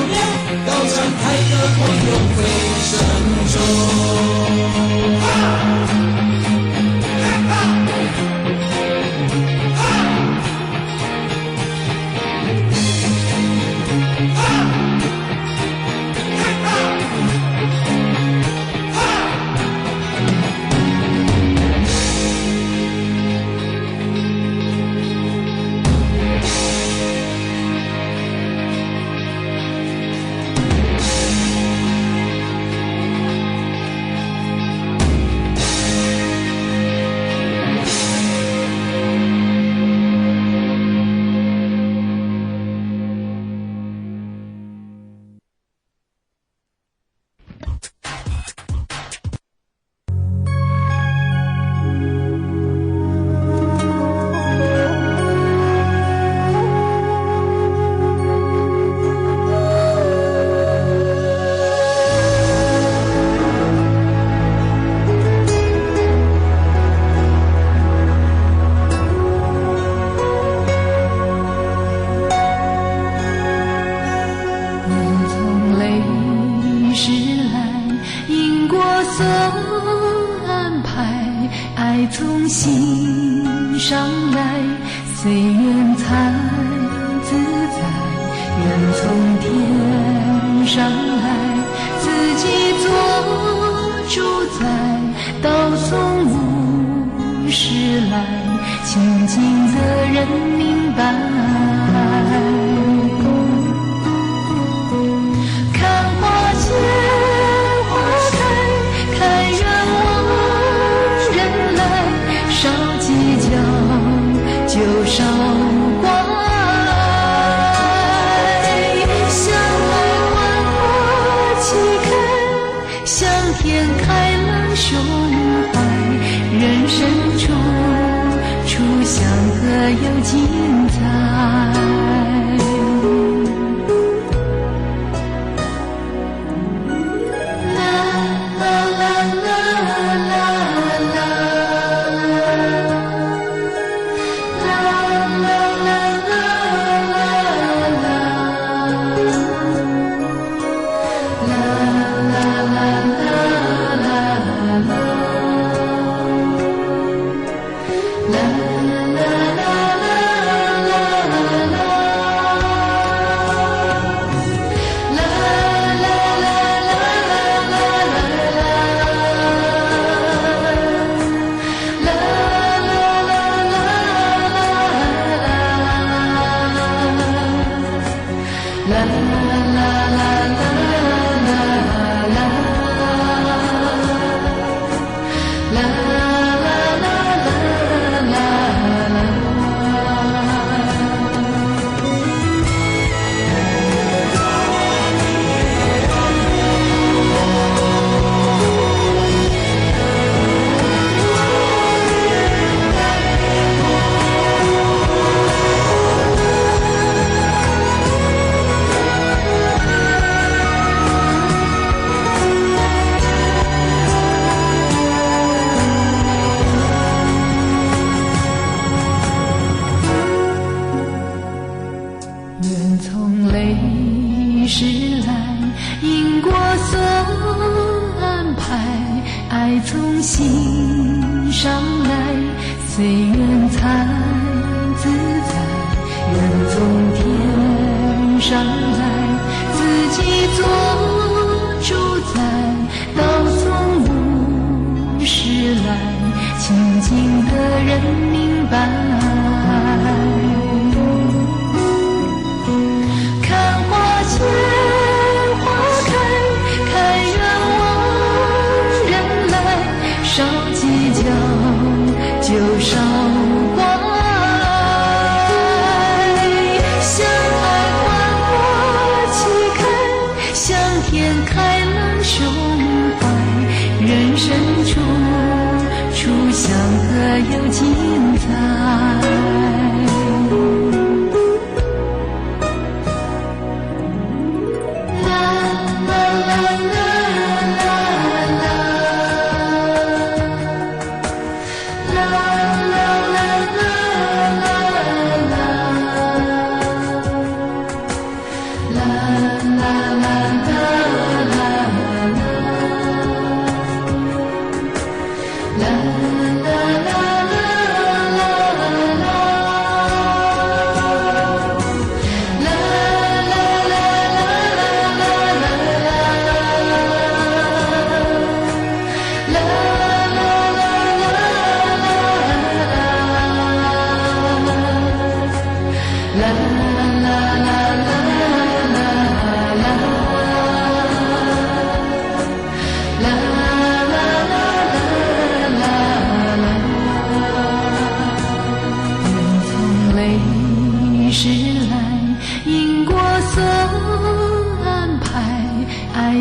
流，高唱泰的光荣回神州。啦啦啦啦啦啦。随缘才自在，人从天上来，自己做主宰，道从无始来，清净的人明白。看花谢花开，开元往人来，烧鸡脚就烧光爱，向海欢我旗开，向天开朗胸怀，人生处祥和又精彩。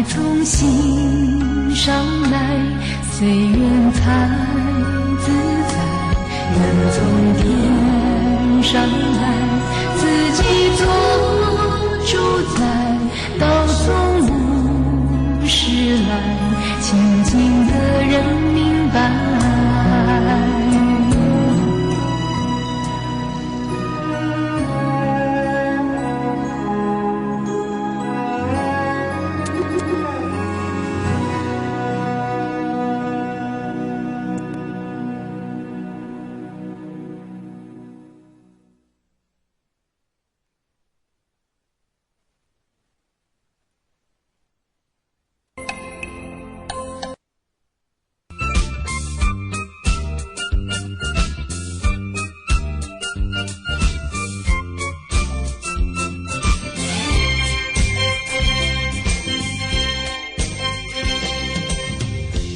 从心上来，随缘才自在，人从天上来，自己做主宰，道从无始来，清净的人明白。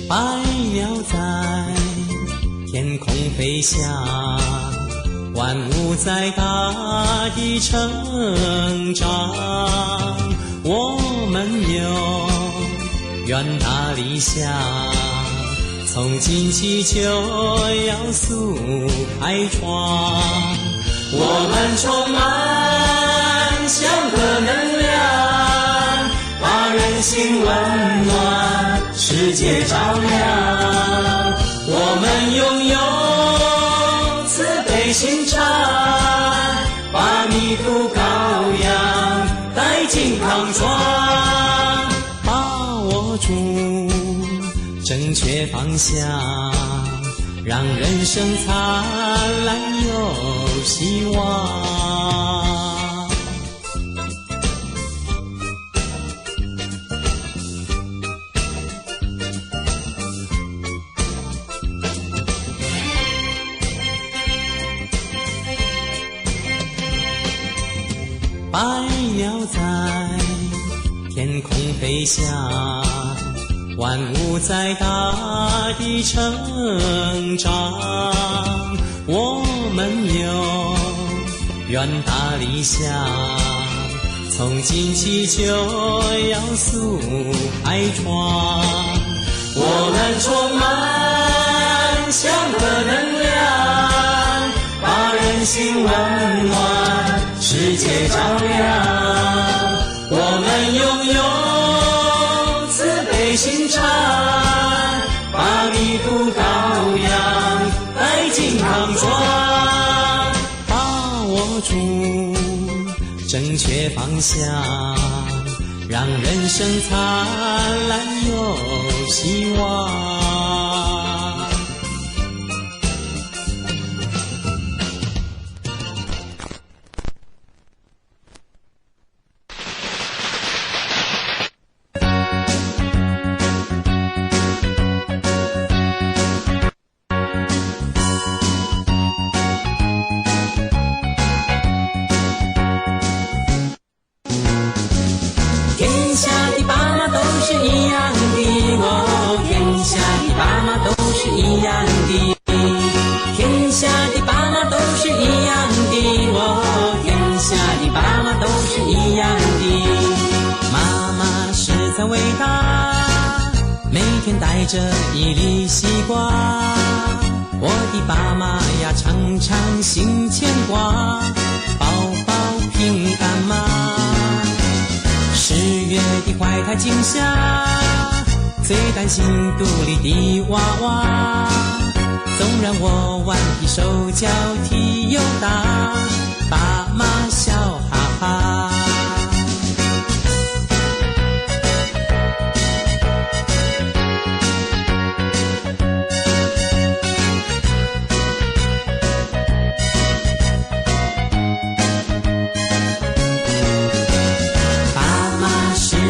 白鸟在天空飞翔，万物在大地成长。我们有远大理想，从今起就要速开创。我们充满祥和能量，把人心温暖，世界照亮。我们拥有慈悲心肠，把迷途羔羊带进康庄。把握住正确方向，让人生灿烂有希望。白鸟在天空飞翔，万物在大地成长。我们有远大理想，从今起就要速开创。我们充满祥和能量，把人心温暖，世界照亮。我们拥有慈悲心肠，把迷途羔羊带进康庄。把握住正确方向，让人生灿烂有希望。天带着一粒西瓜，我的爸妈呀常常心牵挂，宝宝平安吗？10月的怀胎惊吓，最担心肚里的娃娃，纵然我顽皮手脚体又大，爸妈笑哈哈。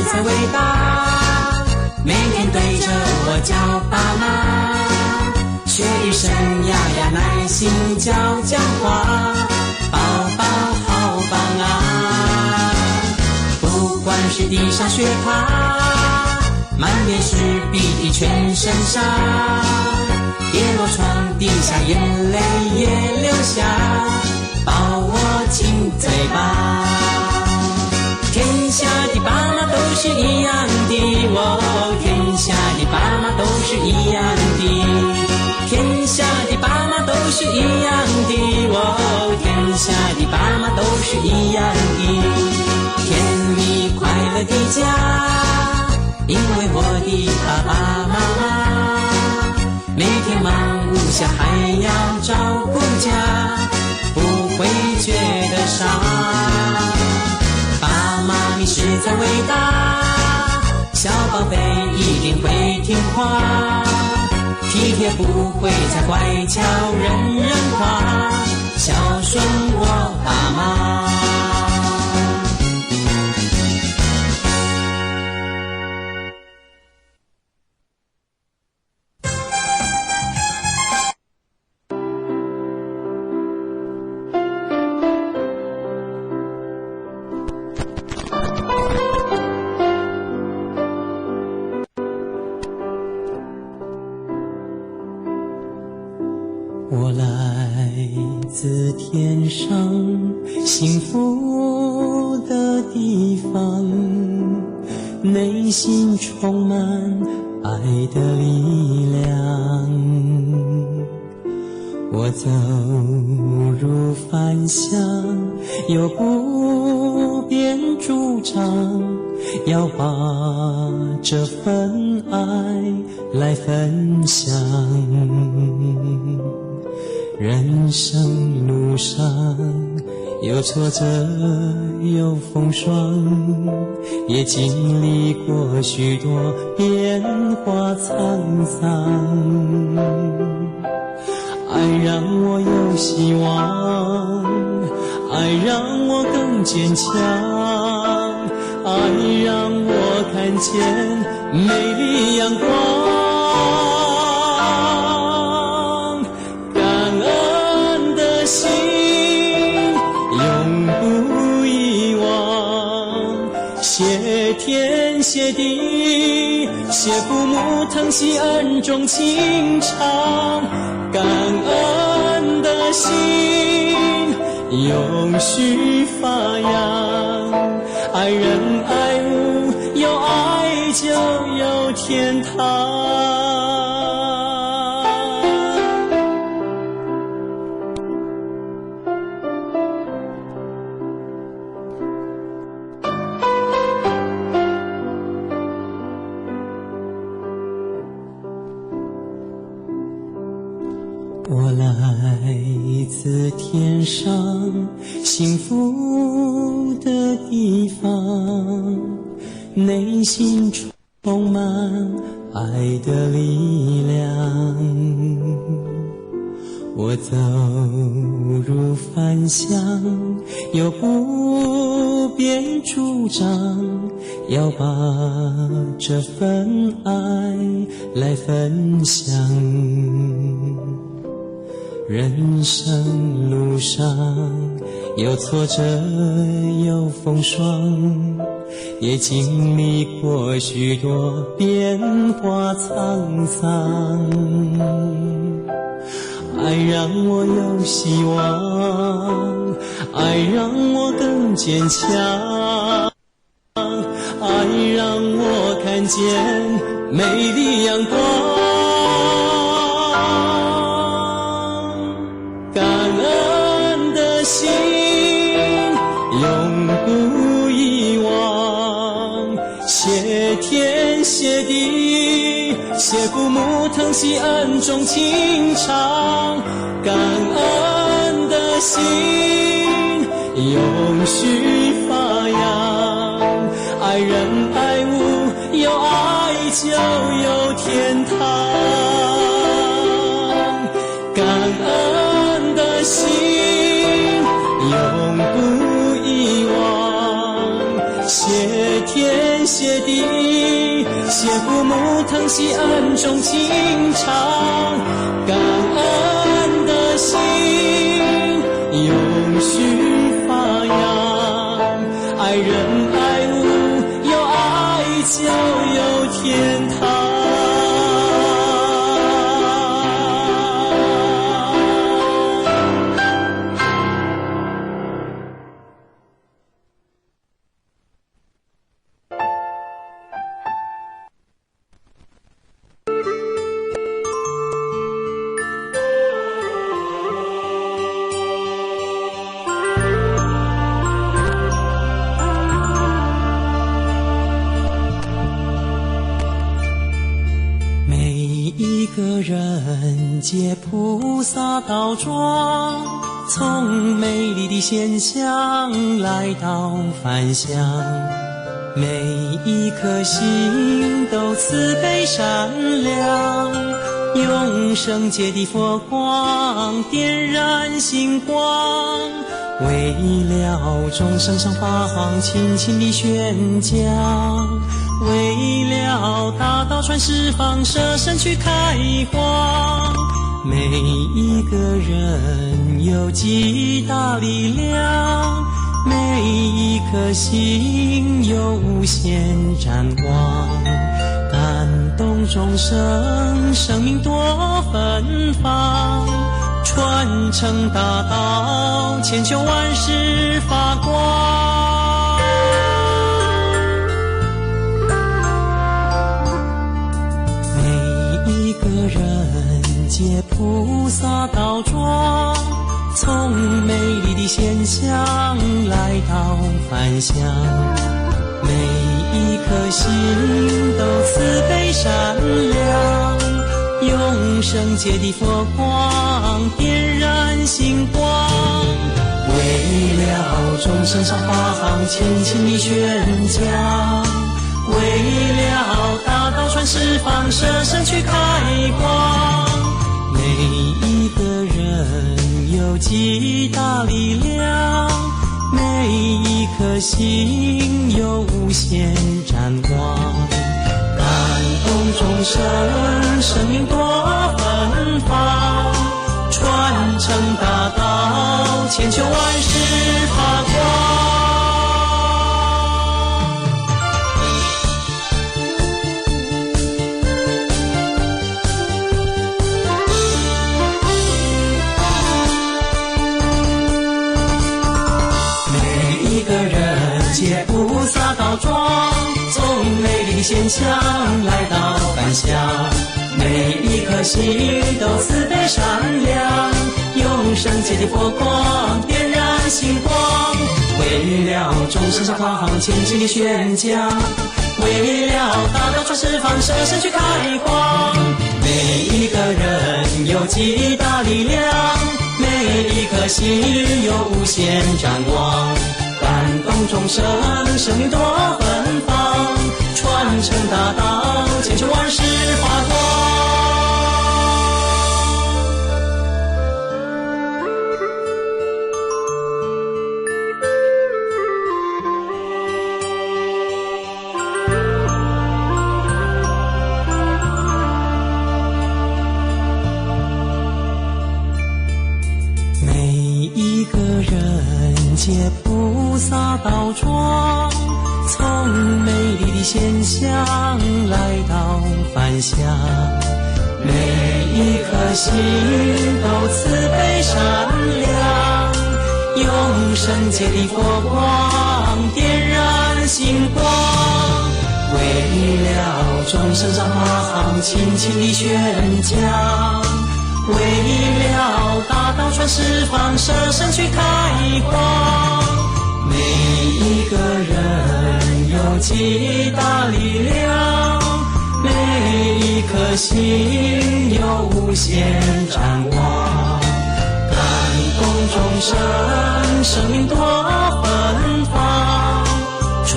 才伟大，每天对着我叫爸妈，学一声呀呀耐心教话，宝宝好棒啊！不管是地上雪爬，满脸是鼻涕全身沙，跌落床底下眼泪也流下，抱我亲嘴巴。天下的爸妈都是一样的，哦，天下的爸妈都是一样的，天下的爸妈都是一样的，哦，天下的爸妈都是一样的。甜蜜快乐的家，因为我的爸爸妈妈每天忙无暇还要照顾家，不会觉得傻。妈咪实在伟大，小宝贝一定会听话，体贴不会再乖巧人人夸，孝顺我爸妈。我来自天上幸福的地方，内心充满爱的力量。我走入凡乡，有不便主张，要把这份爱来分享。人生路上有挫折有风霜，也经历过许多变化沧桑。爱让我有希望，爱让我更坚强，爱让我看见美丽阳光。心永不遗忘，谢天谢地谢父母疼惜恩重情长，感恩的心永续发扬，爱人爱物有爱就有天堂。我来自天上幸福的地方，内心充满爱的力量。我走入凡乡，有不便主张，要把这份爱来分享。人生路上有挫折有风霜，也经历过许多变化沧桑。爱让我有希望，爱让我更坚强，爱让我看人间美丽阳光。感恩的心永不遗忘，谢天谢地谢父母疼惜恩重情长。感恩的心永续发扬，爱人爱物有爱就有天堂。感恩的心永不遗忘，谢天谢地谢父母疼惜恩重情长。感恩的心永续发扬，爱人爱物有爱就有天堂。借菩萨道庄，从美丽的仙乡来到凡乡。每一颗心都慈悲善良，用圣洁的佛光点燃星光，为了众生上法华轻轻地宣讲，为了大道传十方舍身去开荒。每一个人有极大力量，每一颗心有无限展望，感动众生生命多芬芳，传承大道千秋万世发光。每一个人借菩萨道庄，从美丽的仙乡来到凡乡。每一颗心都慈悲善良，用圣洁的佛光点燃星光，为了众生上法航轻轻地宣讲，为了大道传十方舍身去开光。每一个人有极大力量，每一颗心有无限展望，感动众生生命多芬芳，传承大道千秋万世发光。借菩萨道庄，从美丽的仙乡来到凡乡。每一颗心都慈悲善良，用圣洁的佛光点燃星光，为了众生上法航轻轻地宣讲，为了大道传十方舍身去开荒。每一个人有极大力量，每一颗心有无限展望，感动众生生命多芬芳，传承大道千秋万世发光。每一个人借菩萨道庄，从美丽的仙乡来到凡乡。每一颗心都慈悲善良，用圣洁的佛光点燃星光，为了钟声上轻轻地宣讲，为了大道传释放，舍身去开荒。每一个人有极大力量，每一颗心有无限展望。感动众生，生命多芬芳，传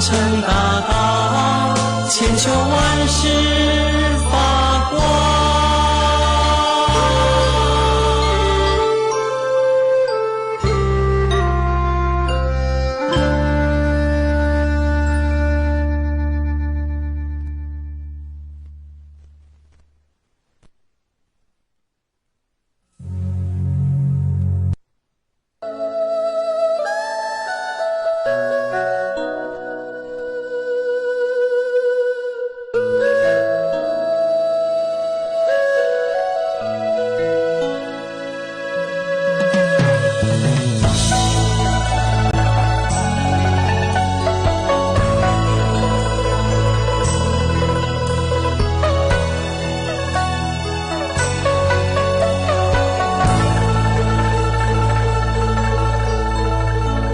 承大道，千秋万世发光。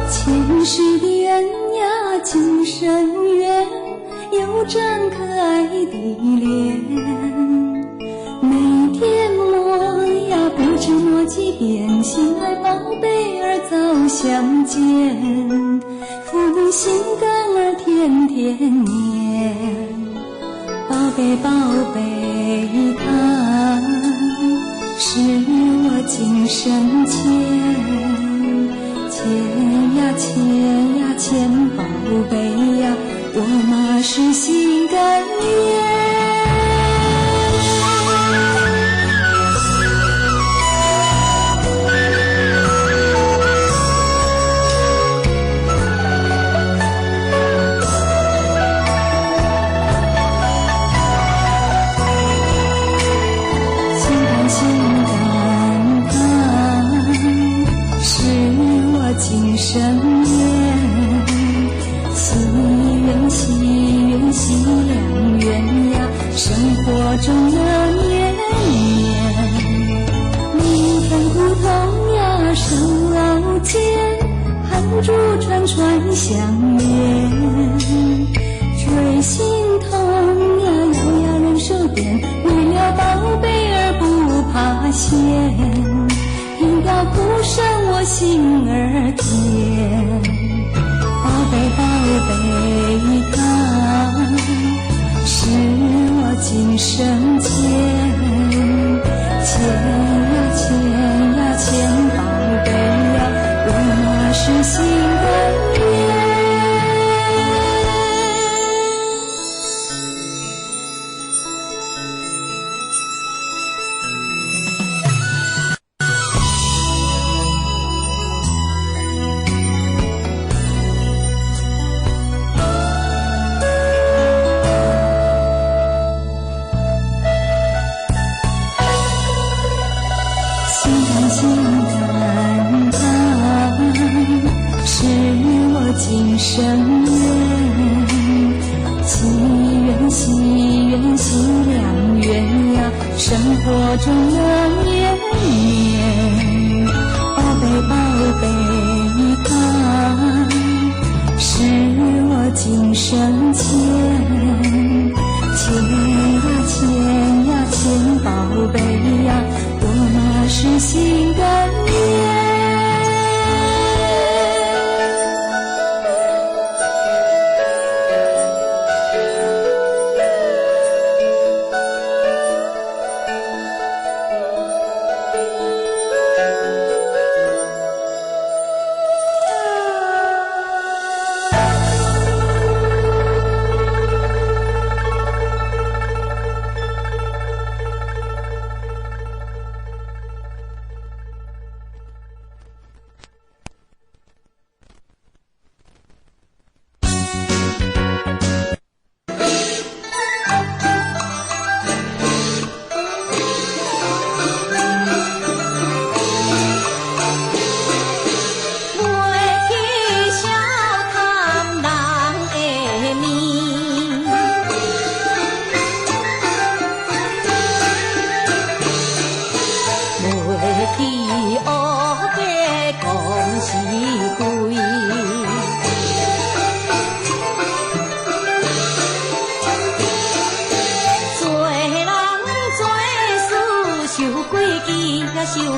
前世的缘呀，今生缘，有张可爱的脸。每天我呀不知摸几遍，心爱宝贝儿早相见，父母心肝儿天天念。宝贝宝贝，他是我今生牵。牵呀牵呀牵，宝贝呀，我嘛是心甘愿。心甘心甘，他是我今生缘，惜缘惜缘惜良缘呀，生活中的绵绵。泥盆骨头呀，手老茧，汗珠串串相连。追心痛呀，咬牙忍受点，为了宝贝儿不怕险。听到哭声我心儿甜，宝贝宝贝，他是我今生牵。牵呀牵呀牵，宝贝呀，我嘛是心甘愿。心甘心甘，他是我今生缘。惜缘惜缘惜良缘呀，生活中的绵绵。宝贝宝贝，他是我今生牵。牵呀牵呀牵，宝贝呀，我嘛是心甘愿。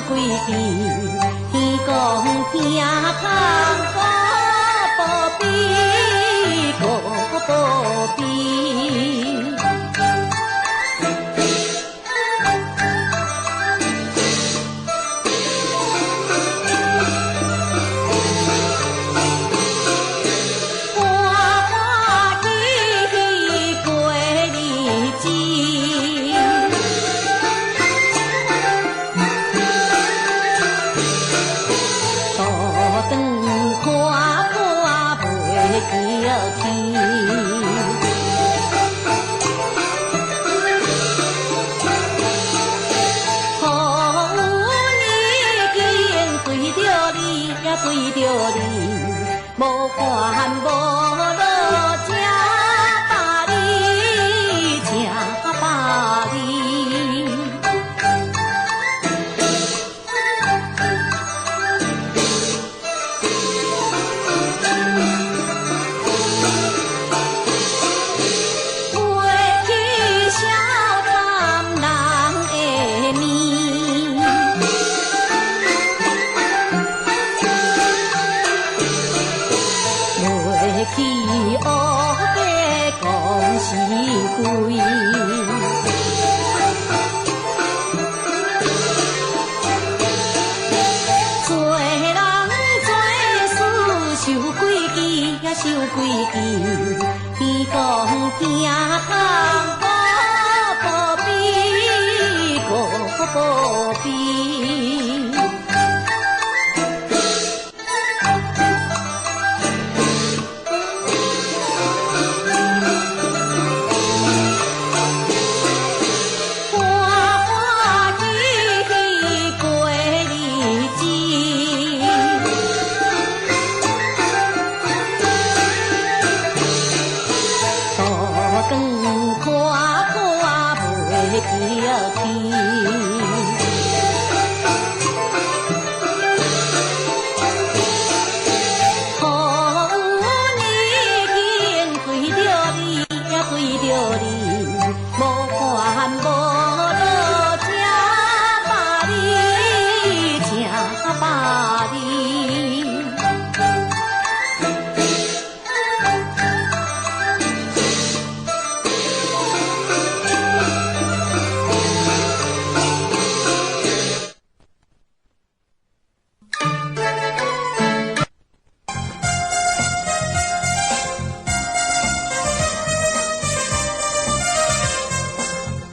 几支，天公听香个无比，个无比。为着你，无烦无恼，正把你，正把你。话起笑谈人的面。去学家讲是非，做人做事守规矩呀守规矩，天公听香个无比，个无比。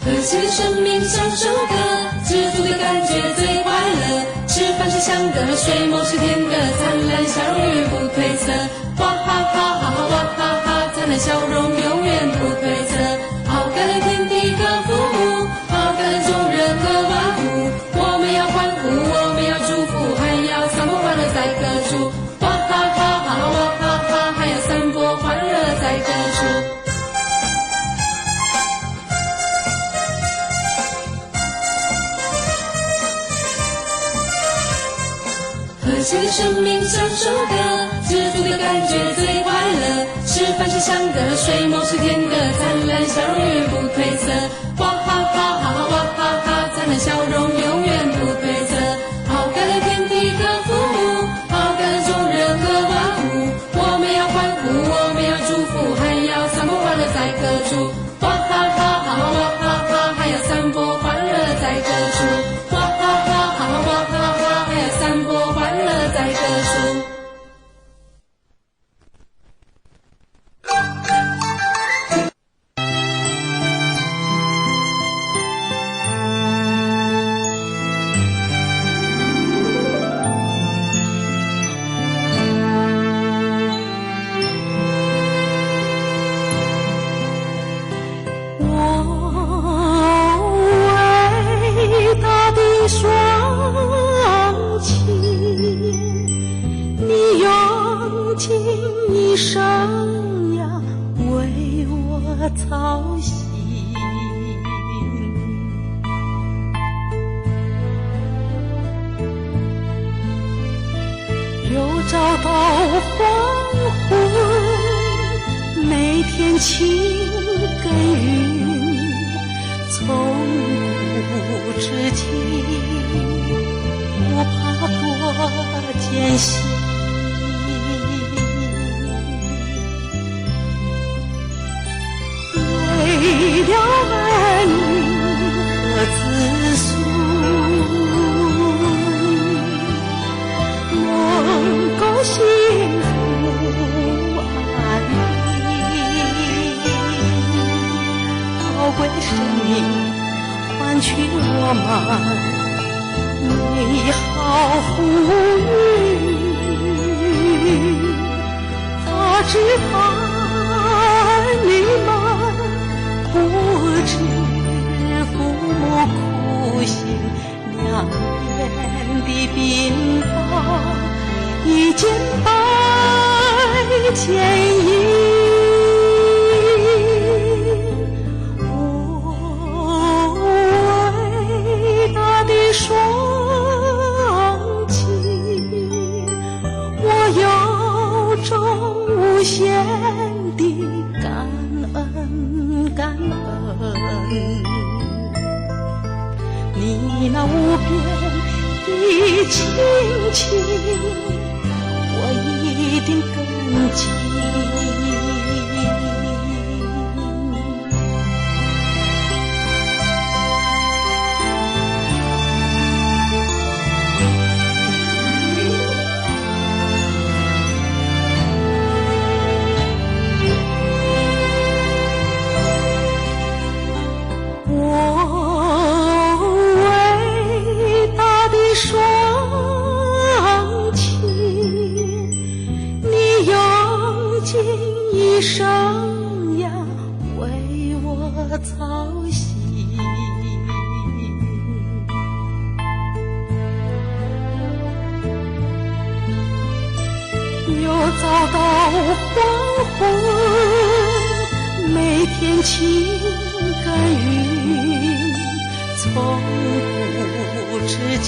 和谐的生命像首歌，知足的感觉最快乐。吃饭是香的，睡梦是甜的，灿烂笑容永远不褪色。哇哈哈哈哈哇哈哈，灿烂笑容永远不褪色。好感恩天地和父母，好感恩众人和万物。我们要欢呼，我们要祝福，还要散播欢乐在各处。哇哈哈哈哈哇哈哈，还要散播欢乐在各处。和谐的生命像首歌，知足的感觉最快乐。吃饭是香的，睡梦是甜的，灿烂笑容永远不褪色。哇哈哈哈哈哇哈哈，灿烂笑容永远不褪色。好感恩天地和父母，好感恩众人和万物。我们要欢呼，我们要祝福，还要散播欢乐在各处。哇哈哈哈哈哇哈哈，还要散播欢乐在各处。哇哈哈哈哈哇哈哈，还要散播欢乐在各处。操心，又找到黄昏，每天晴耕耘，从不知晴。艰辛。为了儿女和子孙，能够幸福安宁，宝贵生命换取我们美好富裕，他只怕儿女们不知父母苦心，两眼的鬓发一件白剪衣。伟大的双无限的感恩，感恩你那无边的亲情，我一定感激。一生呀为我操心，又遭到黄昏，每天情感云，从不知情，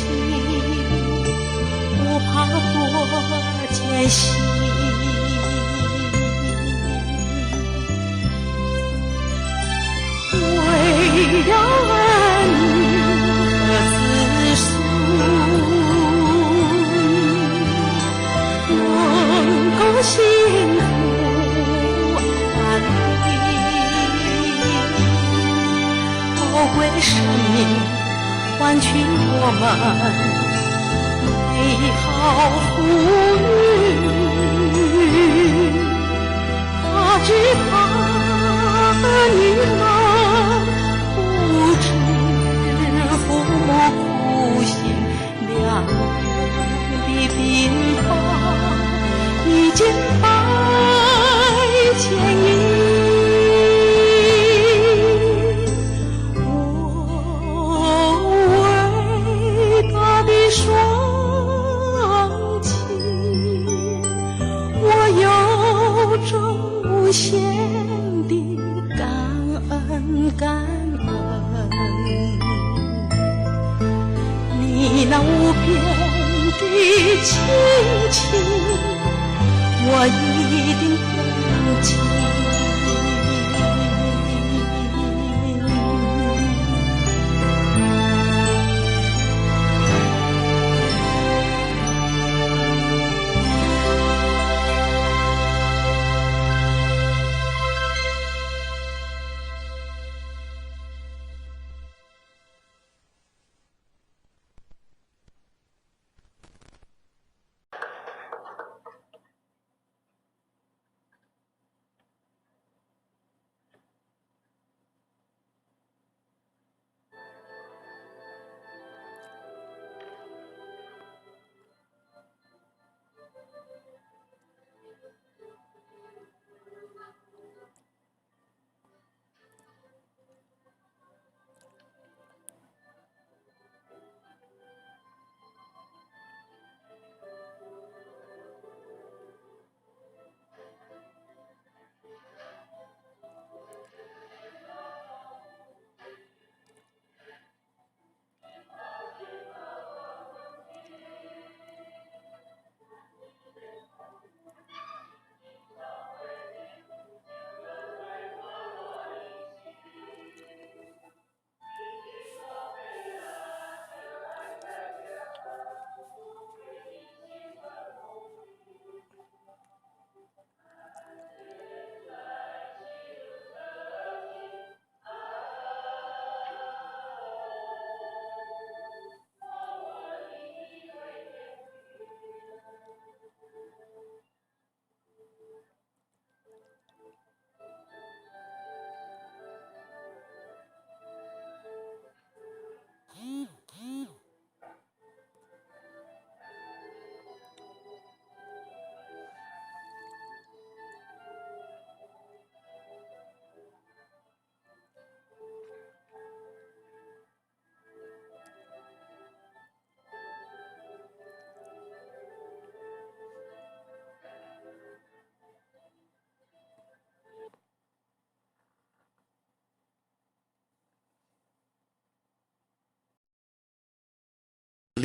不怕多艰辛。为了儿女和子孙，能够幸福安宁，宝贵生命换取我们美好富裕，他只怕儿女们不知父母苦心，两眼的鬓发一件白剪衣。我伟大的双亲，我有着无限的感恩，感恩你那无边的亲情，我一定感激。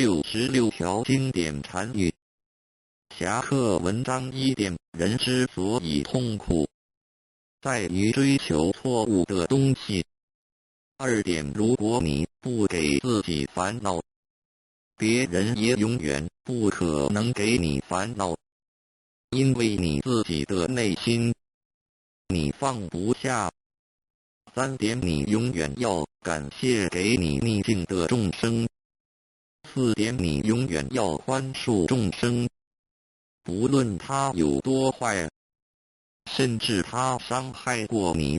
66条经典禅语。侠客文章1点：人之所以痛苦，在于追求错误的东西。2点：如果你不给自己烦恼，别人也永远不可能给你烦恼，因为你自己的内心你放不下。3点：你永远要感谢给你逆境的众生。4点：你永远要宽恕众生，不论他有多坏，甚至他伤害过你，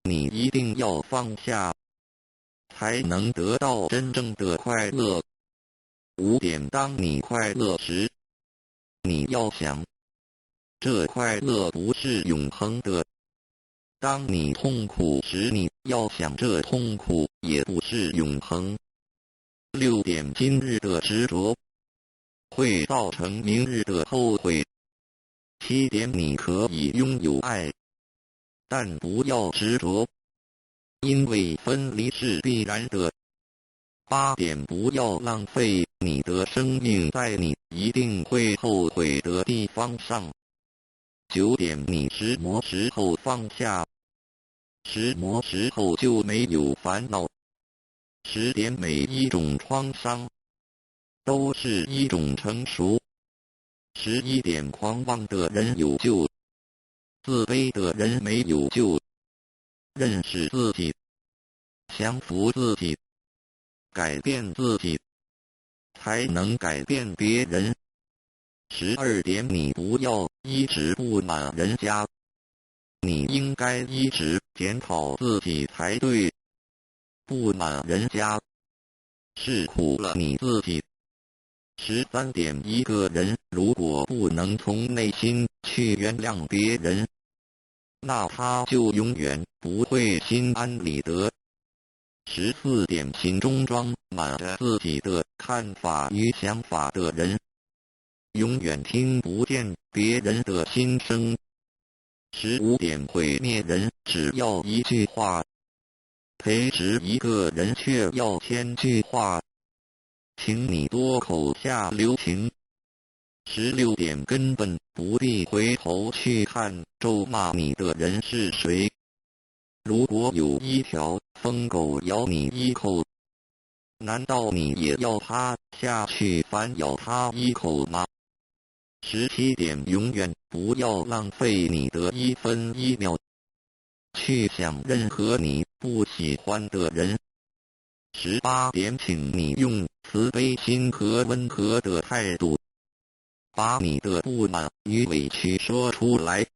你一定要放下，才能得到真正的快乐。5点：当你快乐时，你要想，这快乐不是永恒的。当你痛苦时，你要想，这痛苦也不是永恒。6点：今日的执着会造成明日的后悔。7点：你可以拥有爱，但不要执着，因为分离是必然的。8点：不要浪费你的生命在你一定会后悔的地方上。9点：你石磨时候放下，石磨时候就没有烦恼。10点：每一种创伤都是一种成熟。11点：狂妄的人有救，自卑的人没有救。认识自己，降服自己，改变自己，才能改变别人。12点：你不要一直不满人家，你应该一直检讨自己才对。不满人家，是苦了你自己。13点：一个人如果不能从内心去原谅别人，那他就永远不会心安理得。14点：心中装满着自己的看法与想法的人，永远听不见别人的心声。15点：毁灭人只要一句话，培植一个人却要1000句话，请你多口下留情。16点：根本不必回头去看咒骂你的人是谁。如果有一条疯狗咬你一口，难道你也要趴下去反咬它一口吗？17点：永远不要浪费你的1分1秒去想任何你不喜欢的人。18点：请你用慈悲心和温和的态度，把你的不满与委屈说出来，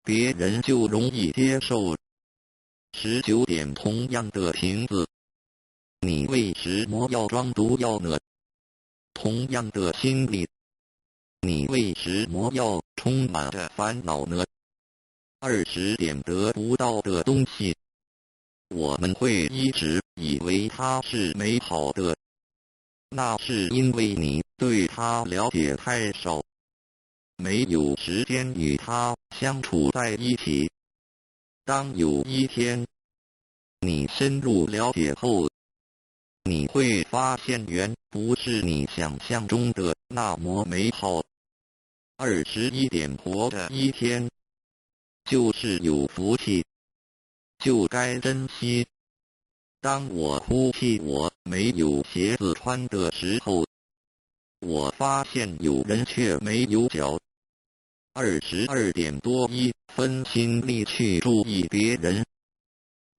别人就容易接受。19点：同样的瓶子，你为什么要装毒药呢？同样的心理，你为什么要充满着烦恼呢？20点：得不到的东西，我们会一直以为它是美好的，那是因为你对它了解太少，没有时间与它相处在一起。当有一天你深入了解后，你会发现远不是你想象中的那么美好。21点：活着一天就是有福气，就该珍惜。当我哭泣我没有鞋子穿的时候，我发现有人却没有脚。22点：多1分心力去注意别人，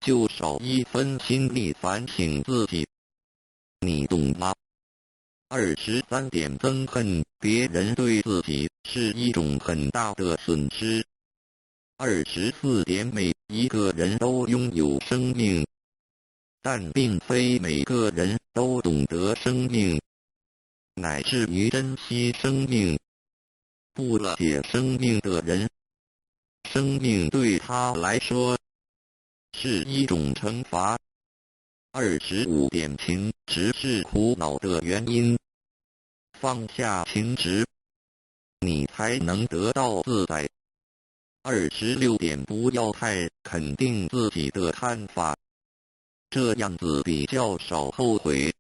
就少1分心力反省自己，你懂吗？23点：憎恨别人对自己是一种很大的损失。24点：每一个人都拥有生命，但并非每个人都懂得生命，乃至于珍惜生命。不了解生命的人，生命对他来说是一种惩罚。25点：情执是苦恼的原因，放下情执，你才能得到自在。26点：不要太肯定自己的看法，这样子比较少后悔。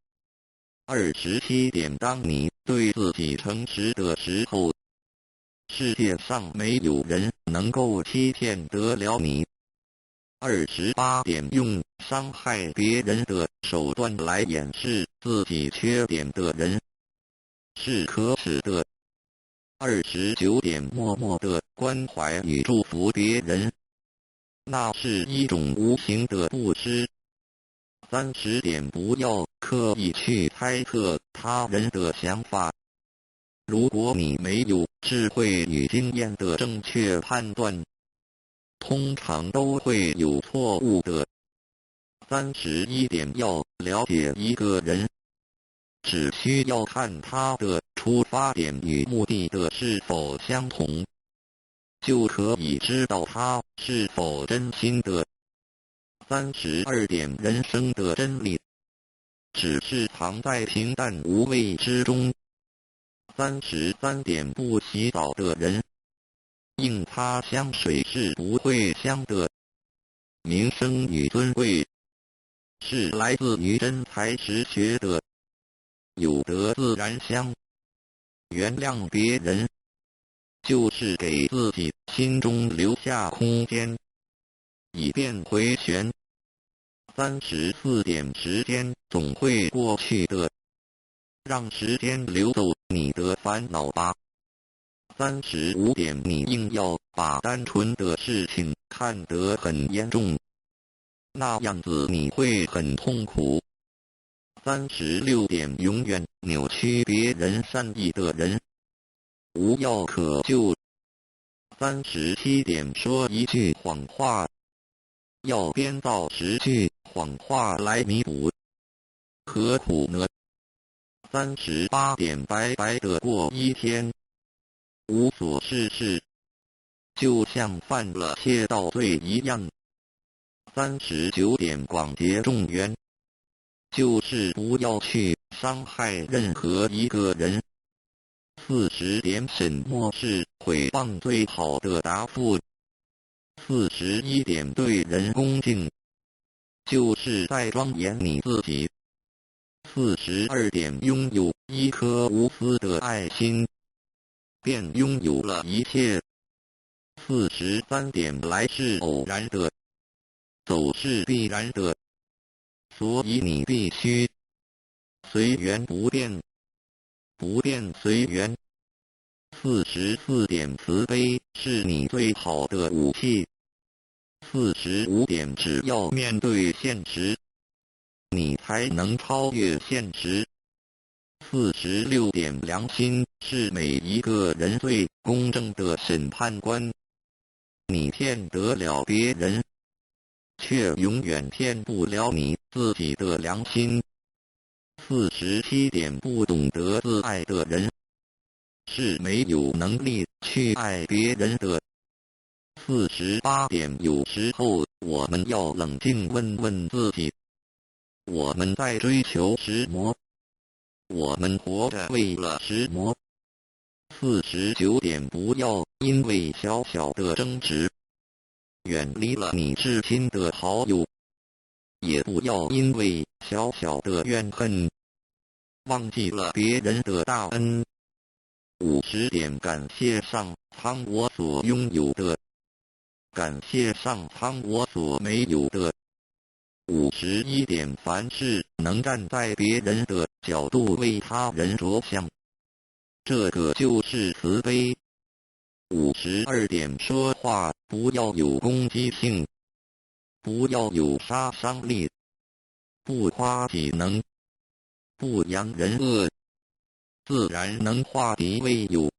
27点，当你对自己诚实的时候，世界上没有人能够欺骗得了你。28点，用伤害别人的手段来掩饰自己缺点的人是可耻的。29点，默默的关怀与祝福别人，那是一种无形的布施。30点，不要刻意去猜测他人的想法。如果你没有智慧与经验的正确判断，通常都会有错误的。31点，要了解一个人，只需要看他的出发点与目的的是否相同，就可以知道他是否真心的。32点，人生的真理只是藏在平淡无味之中。33点，不洗澡的人，硬擦香水是不会香的。名声与尊贵是来自于真才实学的，有德自然香。原谅别人，就是给自己心中留下空间，以便回旋。34点，时间总会过去的，让时间流走你的烦恼吧。35点，你硬要把单纯的事情看得很严重，那样子你会很痛苦。36点，永远扭曲别人善意的人，无药可救。37点，说一句谎话，要编造10句谎话来弥补，何苦呢？38点，白白的过一天，无所事事，就像犯了窃盗罪一样。39点，广结众缘，就是不要去伤害任何一个人。40点，什么是诽谤最好的答复？41点，对人恭敬，就是在庄严你自己。42点，拥有一颗无私的爱心，便拥有了一切。43点，来是偶然的，走是必然的，所以你必须随缘不变，不变随缘。44点，慈悲是你最好的武器。45点，只要面对现实，你才能超越现实。46点，良心是每一个人最公正的审判官。你骗得了别人，却永远骗不了你自己的良心。47点，不懂得自爱的人，是没有能力去爱别人的。48点，有时候我们要冷静问问自己，我们在追求什么？我们活着为了什么？49点，不要因为小小的争执远离了你至亲的好友，也不要因为小小的怨恨忘记了别人的大恩。50点，感谢上苍我所拥有的，感谢上苍我所没有的。51点，凡事能站在别人的角度为他人着想，这个就是慈悲。52点，说话不要有攻击性，不要有杀伤力，不夸己能，不扬人恶，自然能化敌为友。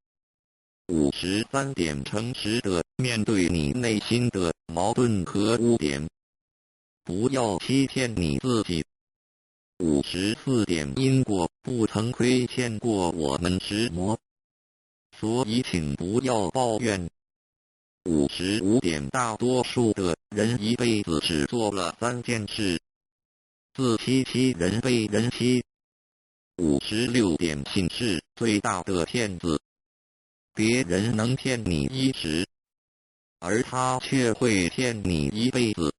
53点，诚实的面对你内心的矛盾和污点，不要欺骗你自己。54点，因果不曾亏欠过我们什么，所以请不要抱怨。55点，大多数的人一辈子只做了3件事：自欺欺人，被人欺。56点，信是最大的骗子，别人能骗你一时，而他却会骗你一辈子。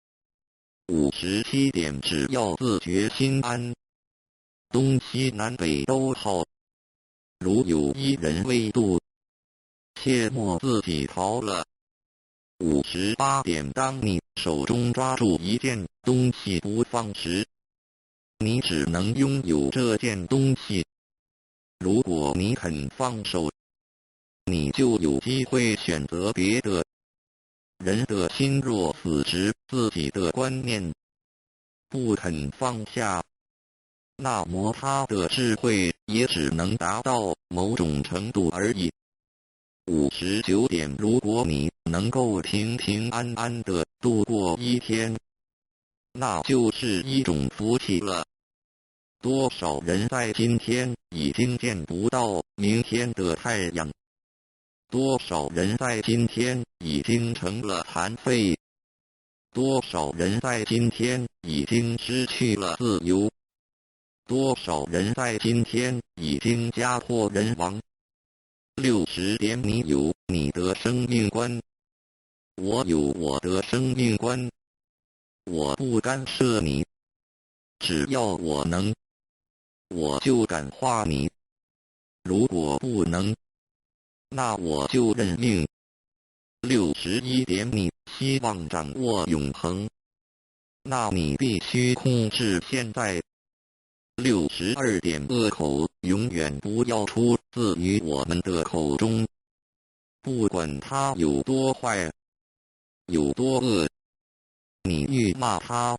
57点，只要自觉心安，东西南北都好。如有一人未渡，切莫自己逃了。58点，当你手中抓住一件东西不放时，你只能拥有这件东西。如果你肯放手，你就有机会选择别的。人的心若死执自己的观念，不肯放下，那么他的智慧也只能达到某种程度而已。59点，如果你能够平平安安地度过一天，那就是一种福气了。多少人在今天已经见不到明天的太阳？多少人在今天已经成了残废？多少人在今天已经失去了自由？多少人在今天已经家破人亡？60点，你有你的生命观，我有我的生命观，我不干涉你，只要我能，我就感化你。如果不能，那我就认命。61点，你希望掌握永恒，那你必须控制现在。62点，恶口永远不要出自于我们的口中，不管他有多坏，有多恶，你愈骂他，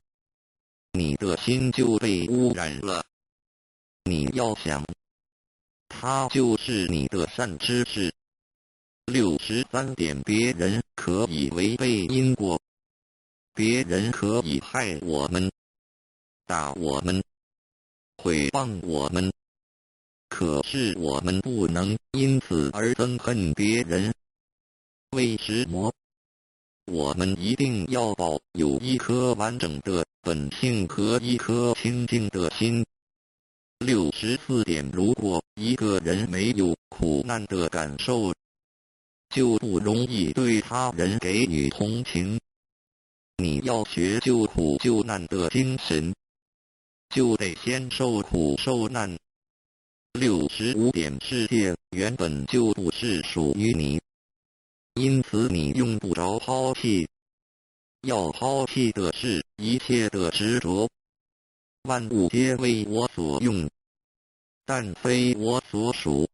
你的心就被污染了。你要想，他就是你的善知识。63点，别人可以违背因果，别人可以害我们，打我们，毁谤我们，可是我们不能因此而憎恨别人。为什么？我们一定要保有一颗完整的本性和一颗清净的心。64点，如果一个人没有苦难的感受，就不容易对他人给予同情。你要学救苦救难的精神，就得先受苦受难。65点，世界原本就不是属于你，因此你用不着抛弃。要抛弃的是一切的执着。万物皆为我所用，但非我所属。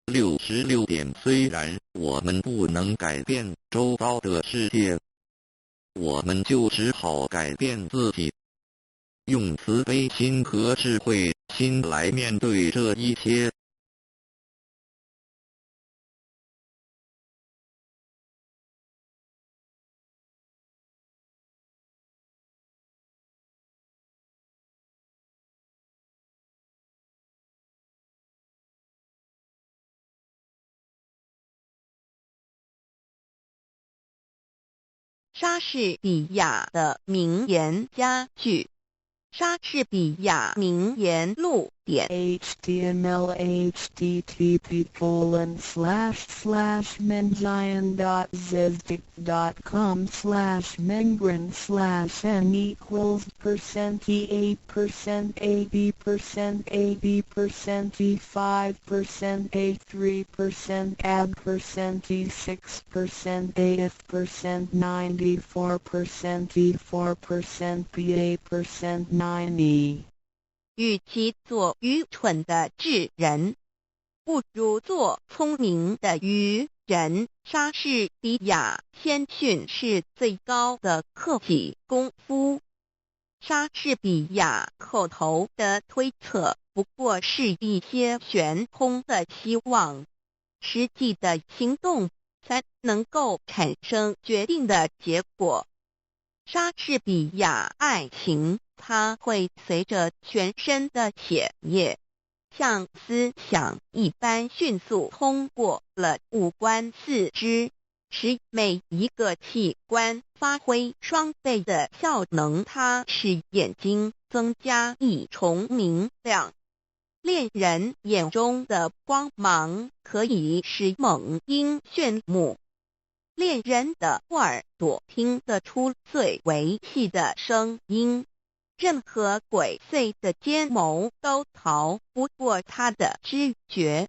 66点，虽然我们不能改变周遭的世界，我们就只好改变自己，用慈悲心和智慧心来面对这一切。莎士比亚的名言佳句，莎士比亚名言录点 HTML//menzion.zip.com/mengram/e-quals%, 与其做愚蠢的智人，不如做聪明的愚人。莎士比亚谦逊是最高的克己功夫。莎士比亚口头的推测不过是一些悬空的希望，实际的行动才能够产生决定的结果。莎士比亚爱情，它会随着全身的血液，像思想一般迅速通过了五官四肢，使每一个器官发挥双倍的效能。它使眼睛增加一重明亮，恋人眼中的光芒可以使猛鹰炫目。恋人的耳朵听得出最为细的声音，任何鬼祟的奸谋都逃不过他的知觉。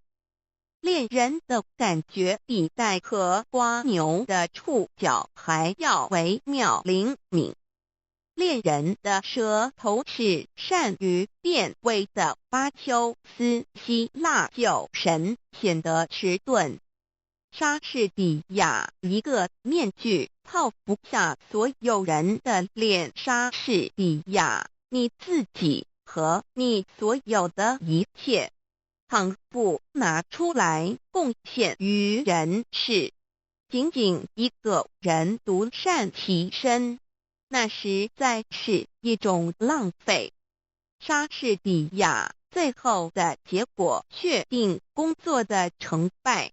恋人的感觉比带和蜗牛的触角还要微妙灵敏。恋人的舌头是善于辨位的巴丘斯希腊酒神显得迟钝。莎士比亚一个面具套不下所有人的脸。莎士比亚，你自己和你所有的一切，倘不拿出来贡献于人世，仅仅一个人独善其身，那实在是一种浪费。莎士比亚最后的结果确定工作的成败。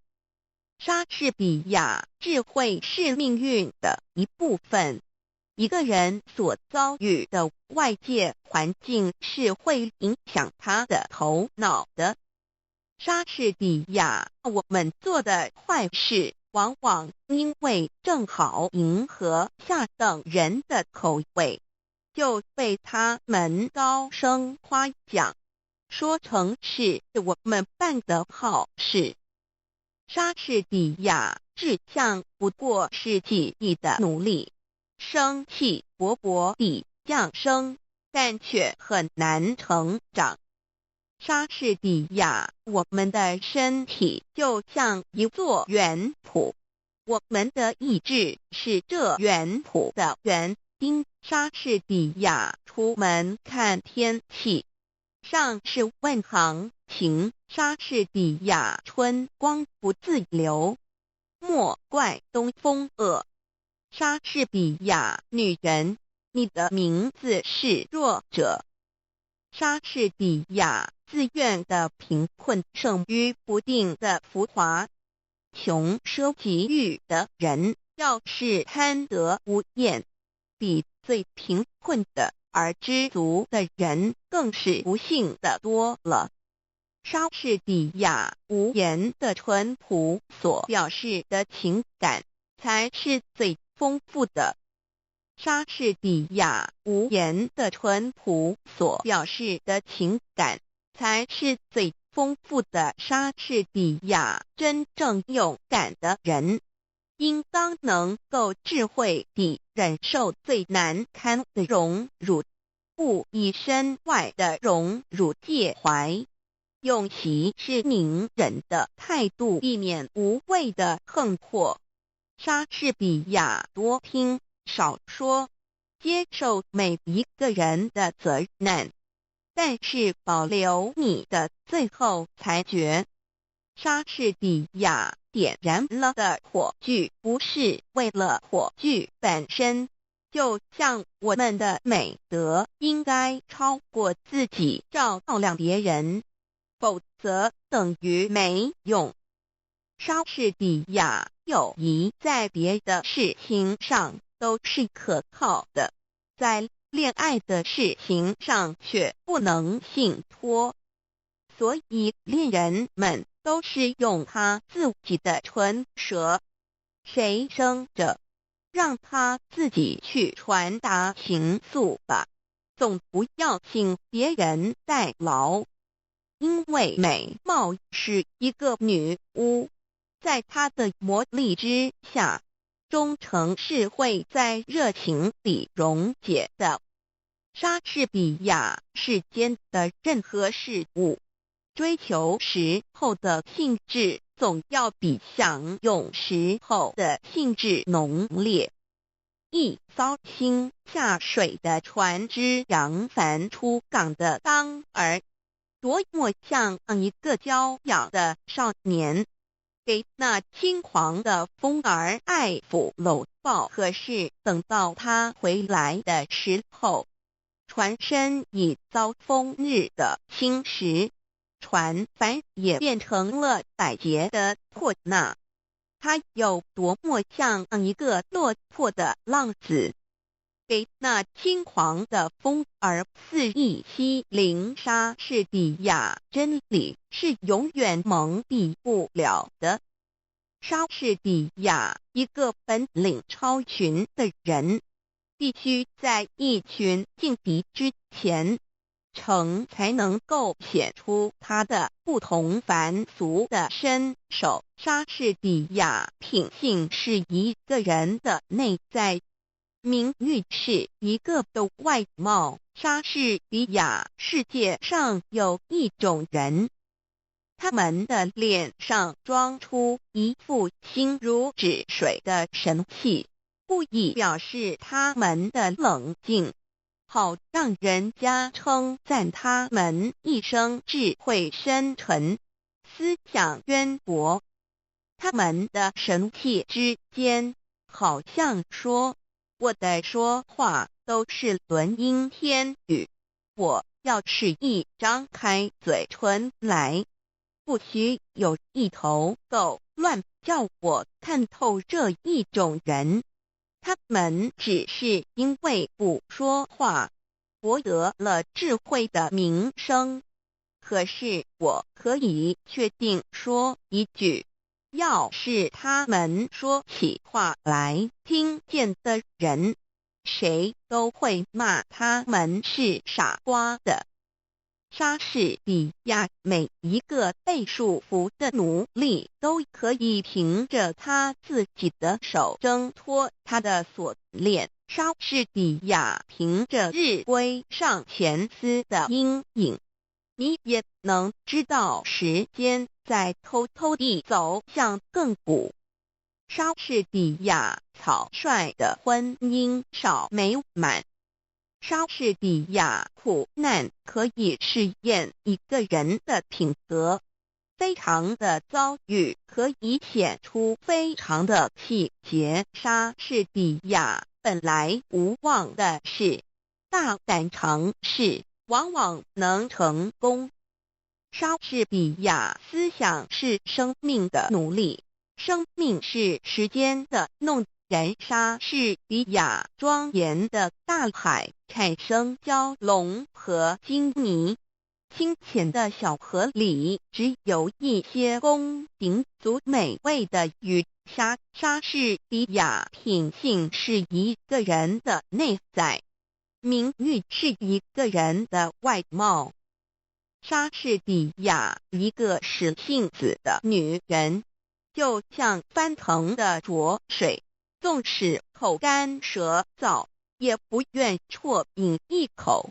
莎士比亚智慧是命运的一部分。一个人所遭遇的外界环境是会影响他的头脑的。莎士比亚，我们做的坏事往往因为正好迎合下等人的口味，就被他们高声夸奖，说成是我们办的好事。莎士比亚志向不过是几亿的努力，生气勃勃地降生，但却很难成长。莎士比亚，我们的身体就像一座园圃，我们的意志是这园圃的园丁。莎士比亚出门看天气，上是问行情。莎士比亚春光不自流，莫怪东风恶。莎士比亚女人，你的名字是弱者。莎士比亚自愿的贫困胜于不定的浮华。穷奢极欲的人要是贪得无厌，比最贫困的而知足的人更是不幸的多了。莎士比亚无言的淳朴所表示的情感才是最丰富的。莎士比亚无言的淳朴所表示的情感才是最丰富的。莎士比亚真正勇敢的人，应当能够智慧地忍受最难堪的荣辱，不以身外的荣辱介怀。用息事宁人的态度，避免无谓的横祸。莎士比亚多听少说，接受每一个人的责难，但是保留你的最后裁决。莎士比亚点燃了的火炬不是为了火炬本身，就像我们的美德应该超过自己照亮别人，否则等于没用。莎士比亚友谊在别的事情上都是可靠的，在恋爱的事情上却不能信托，所以恋人们都是用他自己的唇舌，谁生着，让他自己去传达情愫吧，总不要请别人代劳。因为美貌是一个女巫，在她的魔力之下，忠诚是会在热情里溶解的。莎士比亚世间的任何事物，追求时候的兴致总要比享用时候的兴致浓烈。一艘新下水的船只扬帆出港的当儿，多么像一个娇养的少年，给那轻狂的风儿爱抚搂抱。可是等到他回来的时候，船身已遭风日的侵蚀，船帆也变成了百结的破捺。他有多么像一个落魄的浪子，给那轻狂的风儿肆意欺凌。莎士比亚真理是永远蒙蔽不了的。莎士比亚一个本领超群的人，必须在一群劲敌之前，才能够显出他的不同凡俗的身手。莎士比亚品性是一个人的内在，名誉是一个的外貌。莎士比亚世界上有一种人，他们的脸上装出一副心如止水的神气，故意表示他们的冷静，好让人家称赞他们一生智慧深沉，思想渊博。他们的神气之间，好像说，我的说话都是轮音天语，我要是一张开嘴唇来，不许有一头狗乱叫我看透这一种人。他们只是因为不说话，博得了智慧的名声。可是我可以确定说一句，要是他们说起话来，听见的人，谁都会骂他们是傻瓜的。莎士比亚每一个被束缚的奴隶都可以凭着他自己的手挣脱他的锁链。莎士比亚凭着日晷上前丝的阴影，你也能知道时间在偷偷地走向亘古。莎士比亚草率的婚姻少美满。莎士比亚苦难可以试验一个人的品格，非常的遭遇可以显出非常的气节。莎士比亚本来无望的事，大胆尝试往往能成功。莎士比亚思想是生命的奴隶，生命是时间的弄人。莎士比亚庄严的大海产生蛟龙和鲸泥，清浅的小河里只有一些宫廷族美味的鱼虾。莎士比亚品性是一个人的内在，名誉是一个人的外貌。莎士比亚一个使性子的女人，就像翻腾的浊水，纵使口干舌燥，也不愿啜饮一口。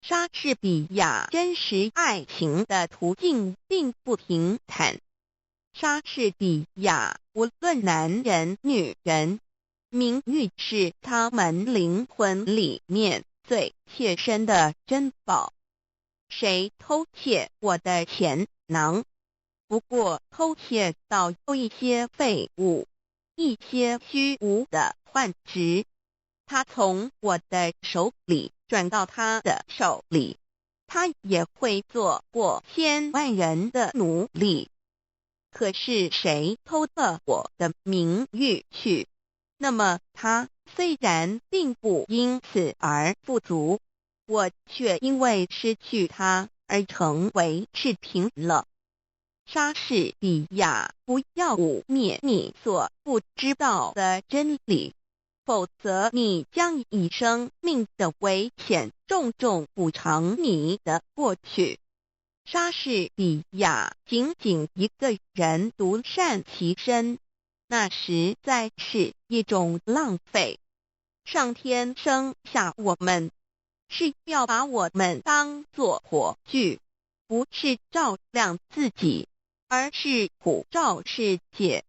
莎士比亚真实爱情的途径并不平坦。莎士比亚无论男人女人，名誉是他们灵魂里面最切身的珍宝。谁偷窃我的钱囊？不过偷窃到有一些废物，一些虚无的幻值，他从我的手里转到他的手里，他也会做过千万人的奴隶。可是谁偷了我的名誉去，那么他虽然并不因此而富足，我却因为失去他而成为赤贫了。莎士比亚不要污蔑你所不知道的真理，否则你将以生命的危险重重补偿你的过去。莎士比亚仅仅一个人独善其身，那实在是一种浪费。上天生下我们，是要把我们当作火炬，不是照亮自己，而是普照世界。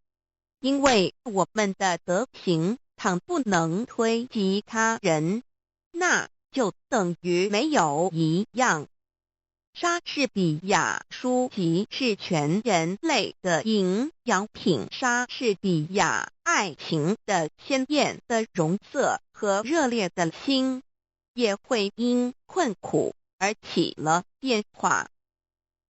因为我们的德行倘不能推及他人，那就等于没有一样。莎士比亚书籍是全人类的营养品。莎士比亚爱情的鲜艳的容色和热烈的心，也会因困苦而起了变化。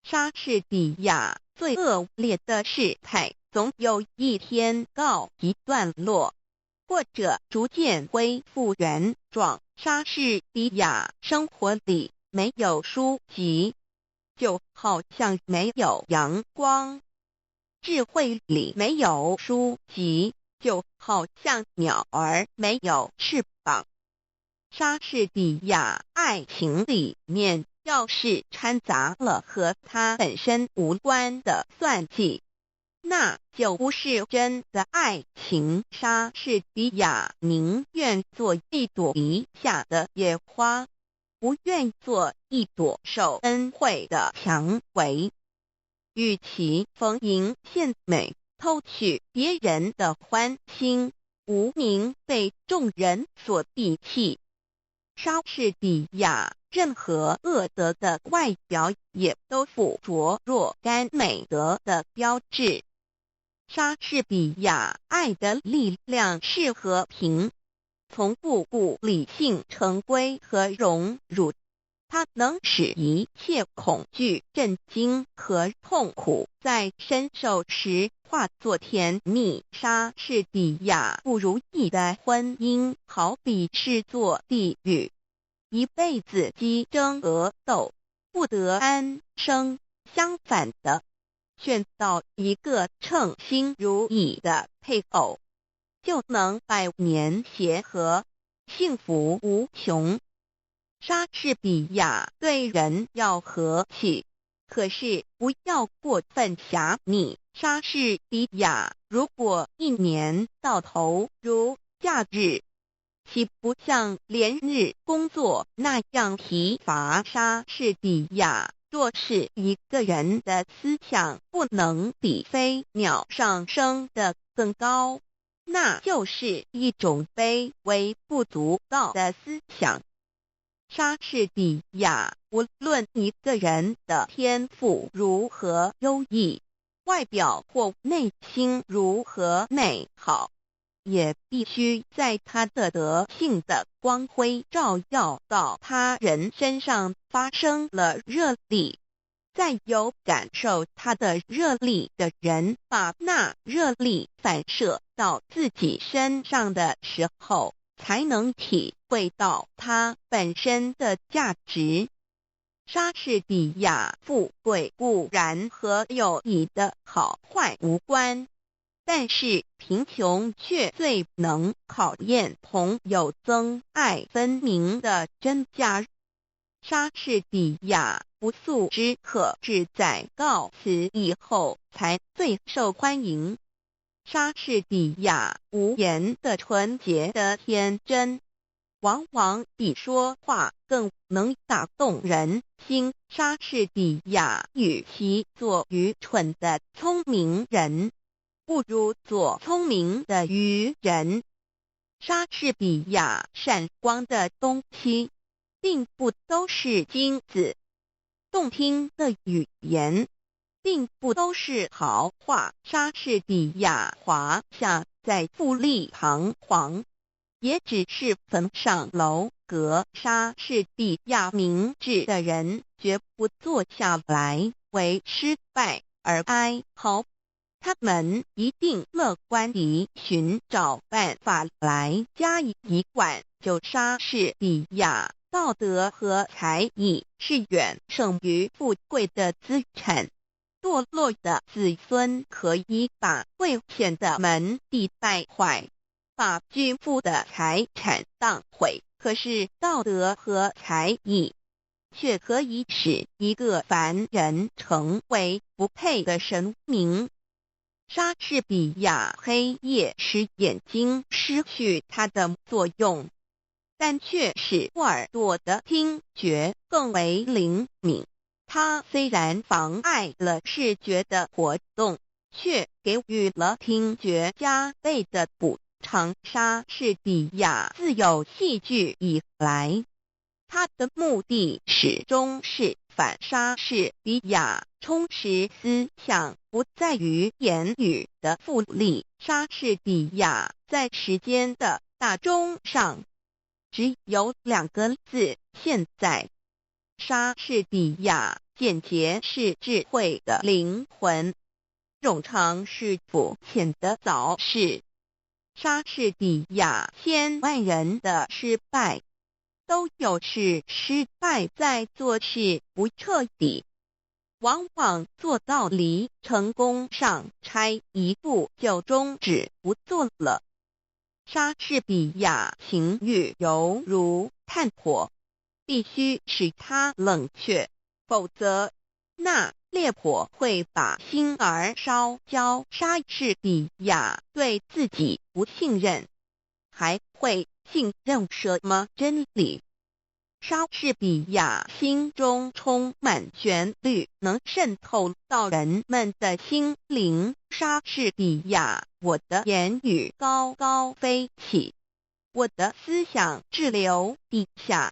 莎士比亚最恶劣的事态，总有一天告一段落，或者逐渐恢复原状。莎士比亚生活里没有书籍，就好像没有阳光；智慧里没有书籍，就好像鸟儿没有翅膀。莎士比亚爱情里面要是掺杂了和他本身无关的算计，那就不是真的爱情。莎士比亚宁愿做一朵篱下的野花，不愿做一朵受恩惠的蔷薇。与其逢迎献美，偷取别人的欢心，无名被众人所鄙弃，莎士比亚任何恶德的外表也都附着若干美德的标志。莎士比亚爱的力量是和平，从不顾理性成规和荣辱，它能使一切恐惧、震惊和痛苦在深受时化作甜蜜。莎士比亚不如意的婚姻好比是座地狱，一辈子激争恶斗，不得安生。相反的，选到一个称心如意的配偶，就能百年协和，幸福无穷。莎士比亚对人要和气，可是不要过分狭隘。莎士比亚如果一年到头如假日，岂不像连日工作那样疲乏？莎士比亚若是一个人的思想不能比飞鸟上升得更高，那就是一种卑微不足道的思想。莎士比亚无论一个人的天赋如何优异，外表或内心如何美好，也必须在他的德性的光辉照耀到他人身上发生了热力，再有感受他的热力的人把那热力反射到自己身上的时候，才能体会到它本身的价值。莎士比亚富贵固然和友谊的好坏无关，但是贫穷却最能考验朋友憎爱分明的真假。莎士比亚不速之客只在告辞以后才最受欢迎。莎士比亚无言的纯洁的天真，往往比说话更能打动人心。莎士比亚与其做愚蠢的聪明人，不如做聪明的愚人。莎士比亚闪光的东西，并不都是金子，动听的语言并不都是豪话。莎士比亚华夏在富丽堂皇，也只是坟上楼阁。莎士比亚明智的人绝不坐下来为失败而哀嚎，他们一定乐观地寻找办法来加以一贯。就莎士比亚，道德和才艺是远胜于富贵的资产。堕落的子孙可以把贵显的门第败坏，把巨富的财产荡毁，可是道德和才艺却可以使一个凡人成为不配的神明。莎士比亚黑夜使眼睛失去它的作用，但却使耳朵的听觉更为灵敏。它虽然妨碍了视觉的活动，却给予了听觉加倍的补偿。莎士比亚自有戏剧以来，他的目的始终是反莎士比亚充实思想不在于言语的富丽。莎士比亚在时间的大钟上只有2个字：现在。莎士比亚简洁是智慧的灵魂，冗长是肤浅的早逝。莎士比亚千万人的失败，都有是失败在做事不彻底，往往做到离成功上差一步就终止不做了。莎士比亚情欲犹如炭火，必须使它冷却，否则那烈火会把心儿烧焦。莎士比亚对自己不信任，还会信任什么真理？莎士比亚心中充满旋律，能渗透到人们的心灵。莎士比亚，我的言语高高飞起，我的思想滞留地下。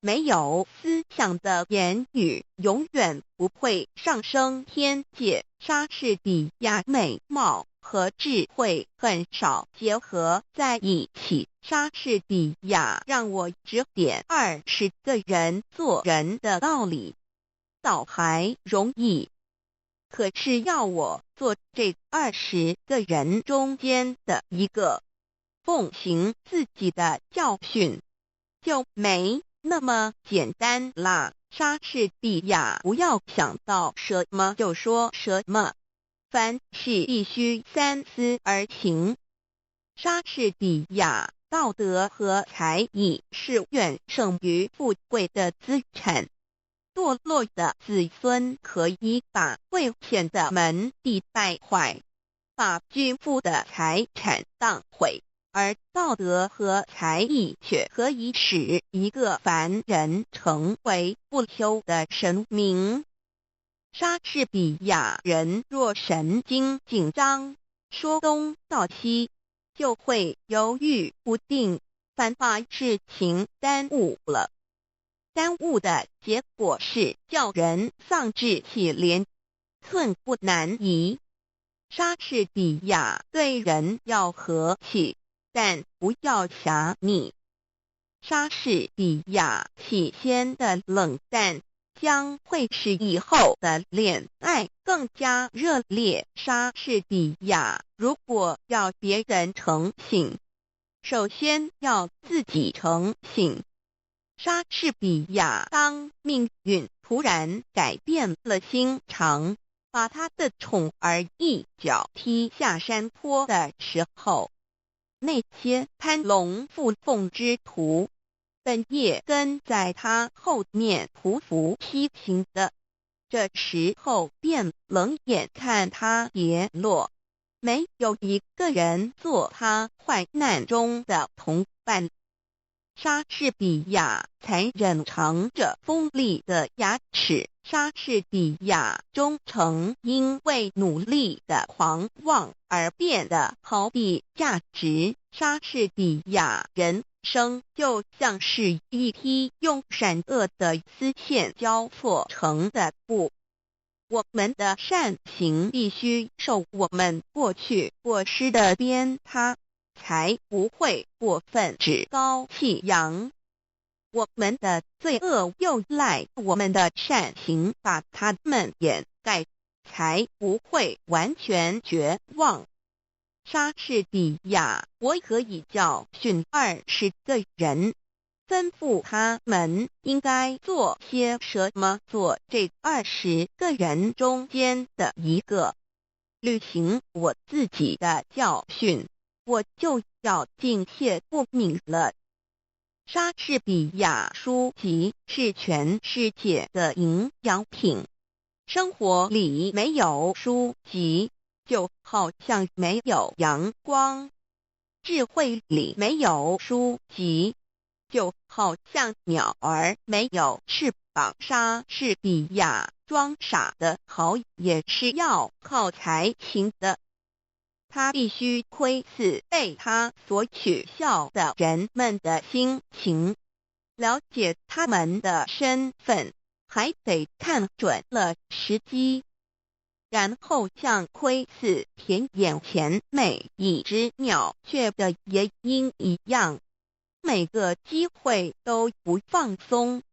没有思想的言语永远不会上升天界。莎士比亚美貌和智慧很少结合在一起。莎士比亚让我指点20个人做人的道理，倒还容易。可是要我做这20个人中间的一个，奉行自己的教训，就没那么简单啦。莎士比亚不要想到什么就说什么，凡事必须三思而行。莎士比亚道德和才艺是远胜于富贵的资产。堕落的子孙可以把贵钱的门第败坏，把巨富的财产荡毁，而道德和才艺却可以使一个凡人成为不朽的神明。莎士比亚人若神经紧张，说东道西，就会犹豫不定，反把事情耽误了。耽误的结果是叫人丧志气连，寸步难移。莎士比亚对人要和气，但不要狭逆。莎士比亚起先的冷淡，将会使以后的恋爱更加热烈。莎士比亚如果要别人成醒，首先要自己成醒。莎士比亚当命运突然改变了心肠，把他的宠儿一脚踢下山坡的时候，那些攀龙附凤之徒本也跟在他后面匍匐批评的，这时候便冷眼看他跌落，没有一个人做他患难中的同伴。莎士比亚残忍长着锋利的牙齿，莎士比亚忠诚因为努力的狂妄而变得毫无价值。莎士比亚人生就像是一匹用闪恶的丝线交错成的布，我们的善行必须受我们过去过失的鞭挞，才不会过分趾高气扬。我们的罪恶又赖我们的善行把它们掩盖，才不会完全绝望。莎士比亚，我可以教训20个人，吩咐他们应该做些什么，做这20个人中间的一个，履行我自己的教训，我就要敬谢不敏了。莎士比亚书籍是全世界的营养品，生活里没有书籍，就好像没有阳光；智慧里没有书籍，就好像鸟儿没有翅膀。莎士比亚装傻的好也是要靠才情的，他必须窥视被他所取笑的人们的心情，了解他们的身份，还得看准了时机，然后像窥视田眼前每一只鸟雀的夜莺一样，每个机会都不放松。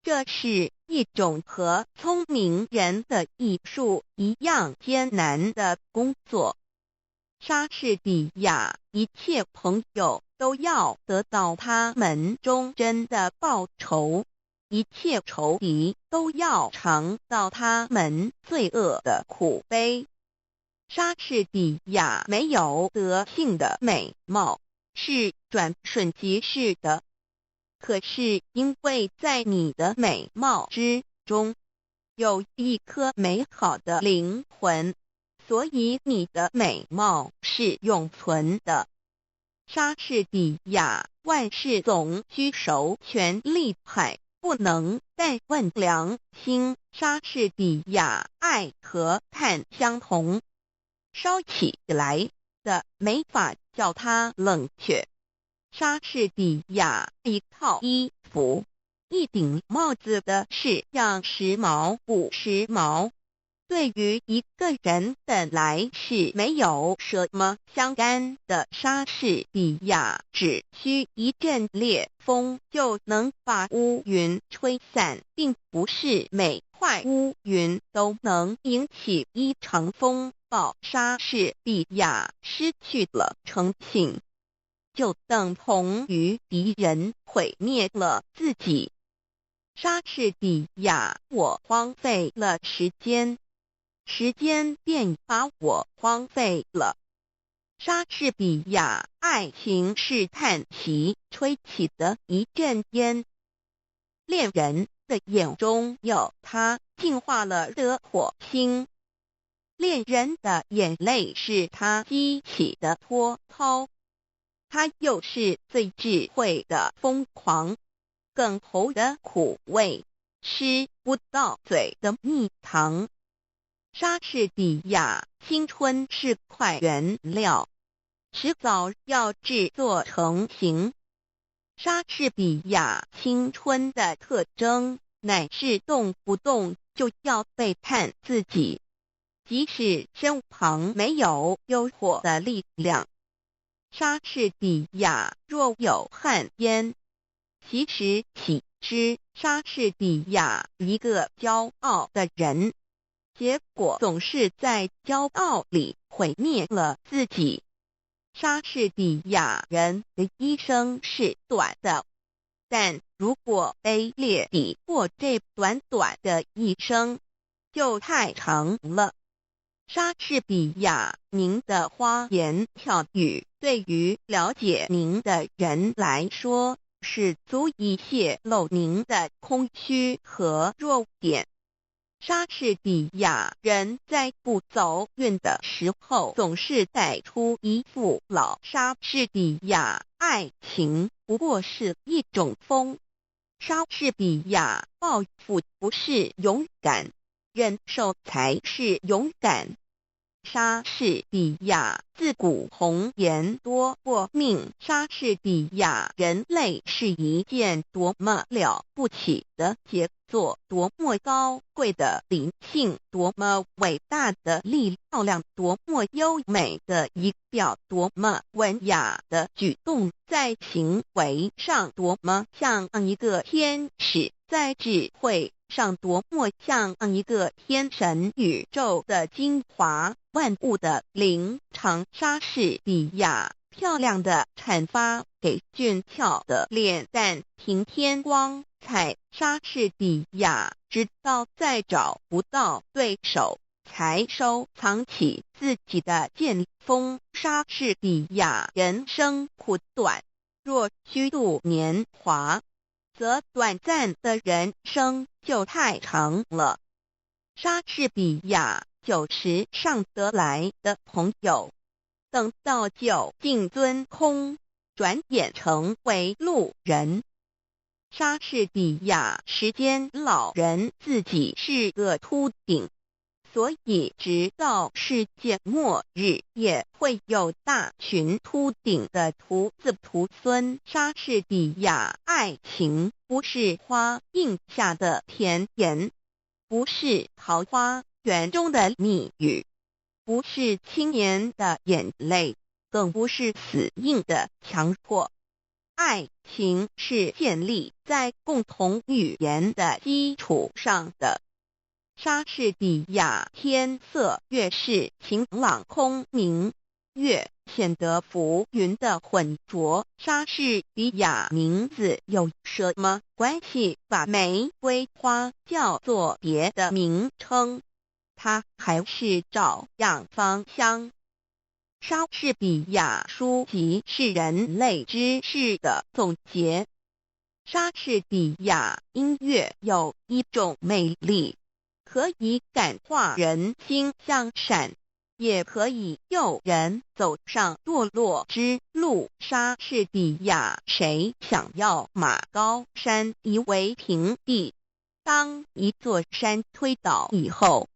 这是一种和聪明人的艺术一样艰难的工作。莎士比亚一切朋友都要得到他们忠贞的报酬，一切仇敌都要尝到他们罪恶的苦悲。莎士比亚没有德性的美貌，是转瞬即逝的。可是因为在你的美貌之中，有一颗美好的灵魂，所以你的美貌是永存的。莎士比亚万事总居首，权力派不能但问良心。莎士比亚爱和炭相同，烧起来的没法叫它冷却。莎士比亚一套衣服、一顶帽子的式样时髦不时髦，对于一个人的来世没有什么相干的。莎士比亚只需一阵烈风就能把乌云吹散，并不是每块乌云都能引起一场风暴。莎士比亚失去了诚信，就等同于敌人毁灭了自己。莎士比亚，我荒废了时间，时间便把我荒废了。莎士比亚，爱情是叹息吹起的一阵烟，恋人的眼中有他，净化了热火星。恋人的眼泪是他激起的波涛，他又是最智慧的疯狂，更头的苦味，吃不到嘴的蜜糖。莎士比亚，青春是块原料，迟早要制作成型。莎士比亚，青春的特征乃是动不动就要背叛自己，即使身旁没有诱惑的力量。莎士比亚，若有旱烟，其实岂知莎士比亚，一个骄傲的人，结果总是在骄傲里毁灭了自己。莎士比亚，人的一生是短的，但如果卑劣地过这短短的一生，就太长了。莎士比亚，您的花言巧语对于了解您的人来说，是足以泄露您的空虚和弱点。莎士比亚，人在不走运的时候总是带出一副老。莎士比亚，爱情不过是一种风。莎士比亚，报复不是勇敢，忍受才是勇敢。莎士比亚，自古红颜多过命。莎士比亚，人类是一件多么了不起的杰作，多么高贵的灵性，多么伟大的力量，多么优美的仪表，多么文雅的举动，在行为上多么像一个天使，在智慧上多么像一个天神，宇宙的精华，万物的灵长。莎士比亚，漂亮的阐发给俊俏的脸蛋平添光彩。莎士比亚，直到再找不到对手，才收藏起自己的剑锋。莎士比亚，人生苦短，若虚度年华，则短暂的人生就太长了。莎士比亚，酒食上得来的朋友，等到酒尽樽空，转眼成为路人。莎士比亚，时间老人自己是个秃顶，所以直到世界末日也会有大群秃顶的徒子徒孙。莎士比亚，爱情不是花印下的甜言，不是桃花源中的蜜语，不是青年的眼泪，更不是死硬的强迫。爱情是建立在共同语言的基础上的。莎士比亚，天色越是晴朗空明，越显得浮云的浑浊。莎士比亚，名字有什么关系把玫瑰花叫做别的名称？它还是照样芳香。莎士比亚书籍是人类知识的总结。莎士比亚音乐有一种魅力，可以感化人心向善，也可以诱人走上堕落之路。莎士比亚谁想要马高山夷为平地？当一座山推倒以后，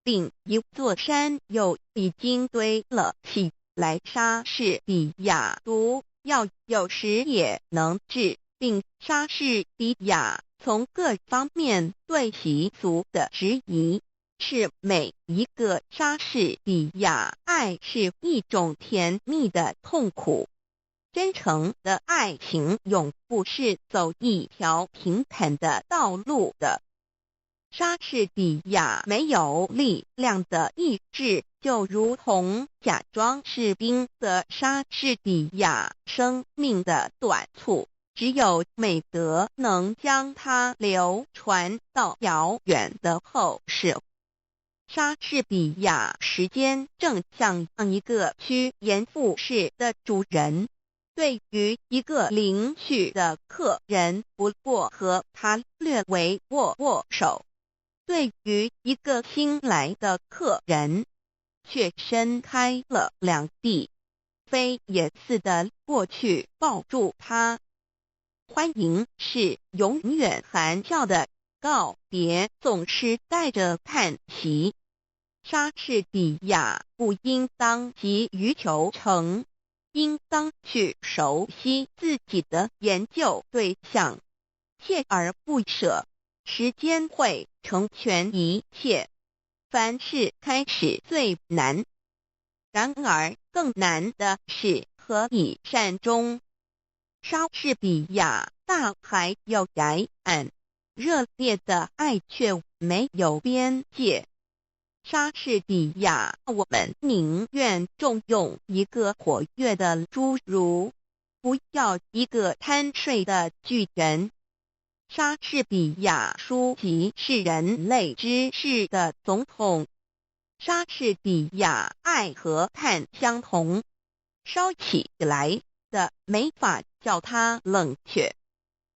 另一座山又已经堆了起来。莎士比亚毒药有时也能治病。莎士比亚从各方面对习俗的质疑，是每一个莎士比亚爱是一种甜蜜的痛苦。真诚的爱情永不是走一条平坦的道路的。莎士比亚没有力量的意志，就如同假装士兵的莎士比亚生命的短促，只有美德能将它流传到遥远的后世。莎士比亚时间正像一个趋炎附势的主人，对于一个邻居的客人不过和他略微握手，对于一个新来的客人却伸开了两臂，飞也似的过去抱住他。欢迎是永远含笑的，告别总是带着叹息。莎士比亚不应当急于求成，应当去熟悉自己的研究对象，锲而不舍，时间会成全一切。凡事开始最难，然而更难的是何以善终。莎士比亚大海有崖岸，热烈的爱却没有边界。莎士比亚，我们宁愿重用一个活跃的侏儒，不要一个贪睡的巨人。莎士比亚书籍是人类知识的总统。莎士比亚爱和炭相同，烧起来的没法叫它冷却。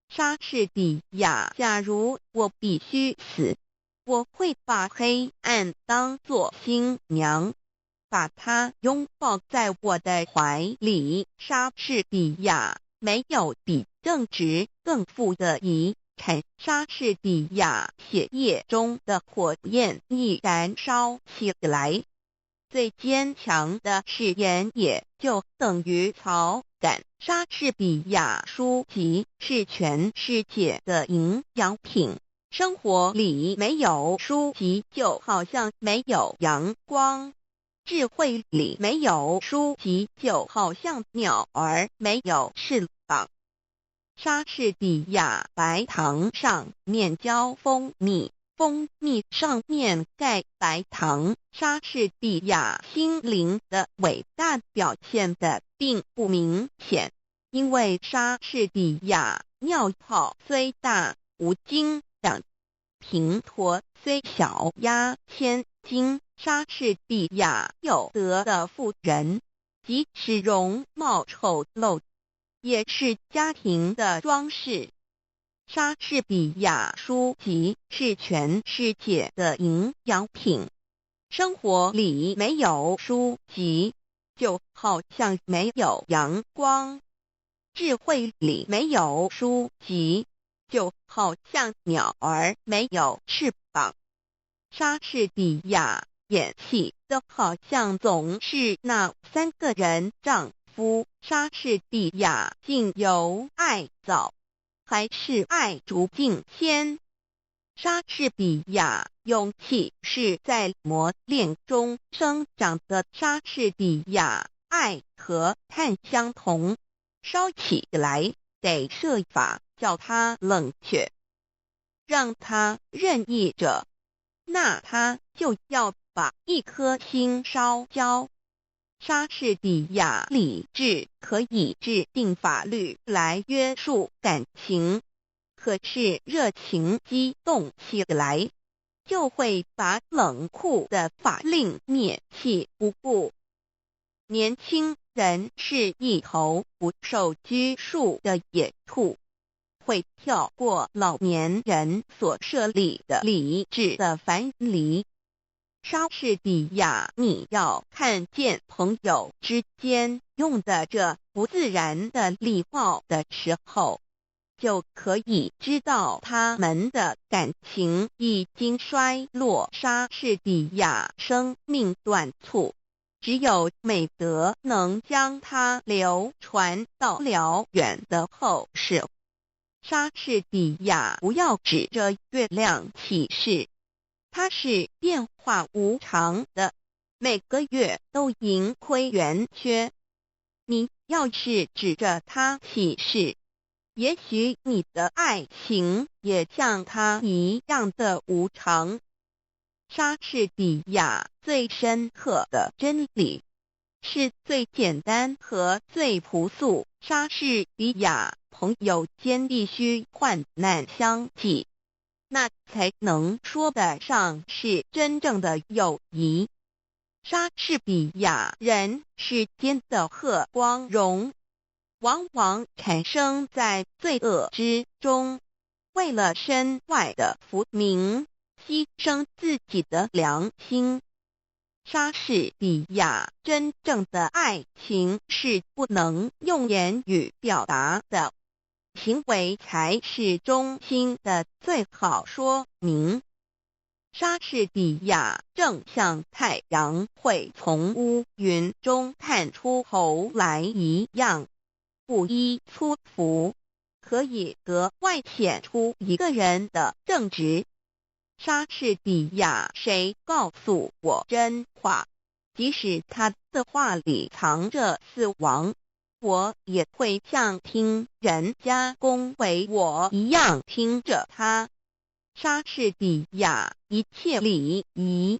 莎士比亚，假如我必须死，我会把黑暗当作新娘，把它拥抱在我的怀里。莎士比亚没有比正直更富的遗产。莎士比亚血液中的火焰已燃烧起来，最坚强的誓言也就等于草杆。莎士比亚书籍是全世界的营养品。生活里没有书籍，就好像没有阳光；智慧里没有书籍，就好像鸟儿没有翅膀。莎士比亚白糖上面浇蜂蜜，蜂蜜上面盖白糖。莎士比亚心灵的伟大表现的并不明显，因为莎士比亚尿泡虽大无精长，平驼虽小压千斤。莎士比亚有德的妇人，即使容貌丑陋，也是家庭的装饰。莎士比亚书籍是全世界的营养品。生活里没有书籍，就好像没有阳光；智慧里没有书籍，就好像鸟儿没有翅膀。莎士比亚演戏的好像总是那三个人丈夫。莎士比亚竟有爱早，还是爱逐境迁。莎士比亚勇气是在磨练中生长的。莎士比亚爱和炭相同，烧起来得设法叫它冷却，让它任意着，那它就要把一颗心烧焦。莎士比亚理智可以制定法律来约束感情，可是热情激动起来，就会把冷酷的法令灭弃不顾。年轻人是一头不受拘束的野兔，会跳过老年人所设立的理智的藩篱。莎士比亚，你要看见朋友之间用的这不自然的礼貌的时候，就可以知道他们的感情已经衰落。莎士比亚生命短促，只有美德能将它流传到辽远的后世。莎士比亚不要指着月亮起誓，它是变化无常的，每个月都盈亏圆缺。你要是指着它起誓，也许你的爱情也像它一样的无常。莎士比亚最深刻的真理是最简单和最朴素。莎士比亚朋友间必须患难相济，那才能说得上是真正的友谊。莎士比亚人世间的贺光荣，往往产生在罪恶之中，为了身外的浮名，牺牲自己的良心。莎士比亚真正的爱情是不能用言语表达的，行为才是中心的最好说明。莎士比亚正像太阳会从乌云中探出头来一样，不依粗俗，可以格外显出一个人的正直。莎士比亚谁告诉我真话，即使他的话里藏着死亡，我也会像听人家恭维我一样听着他。莎士比亚一切礼仪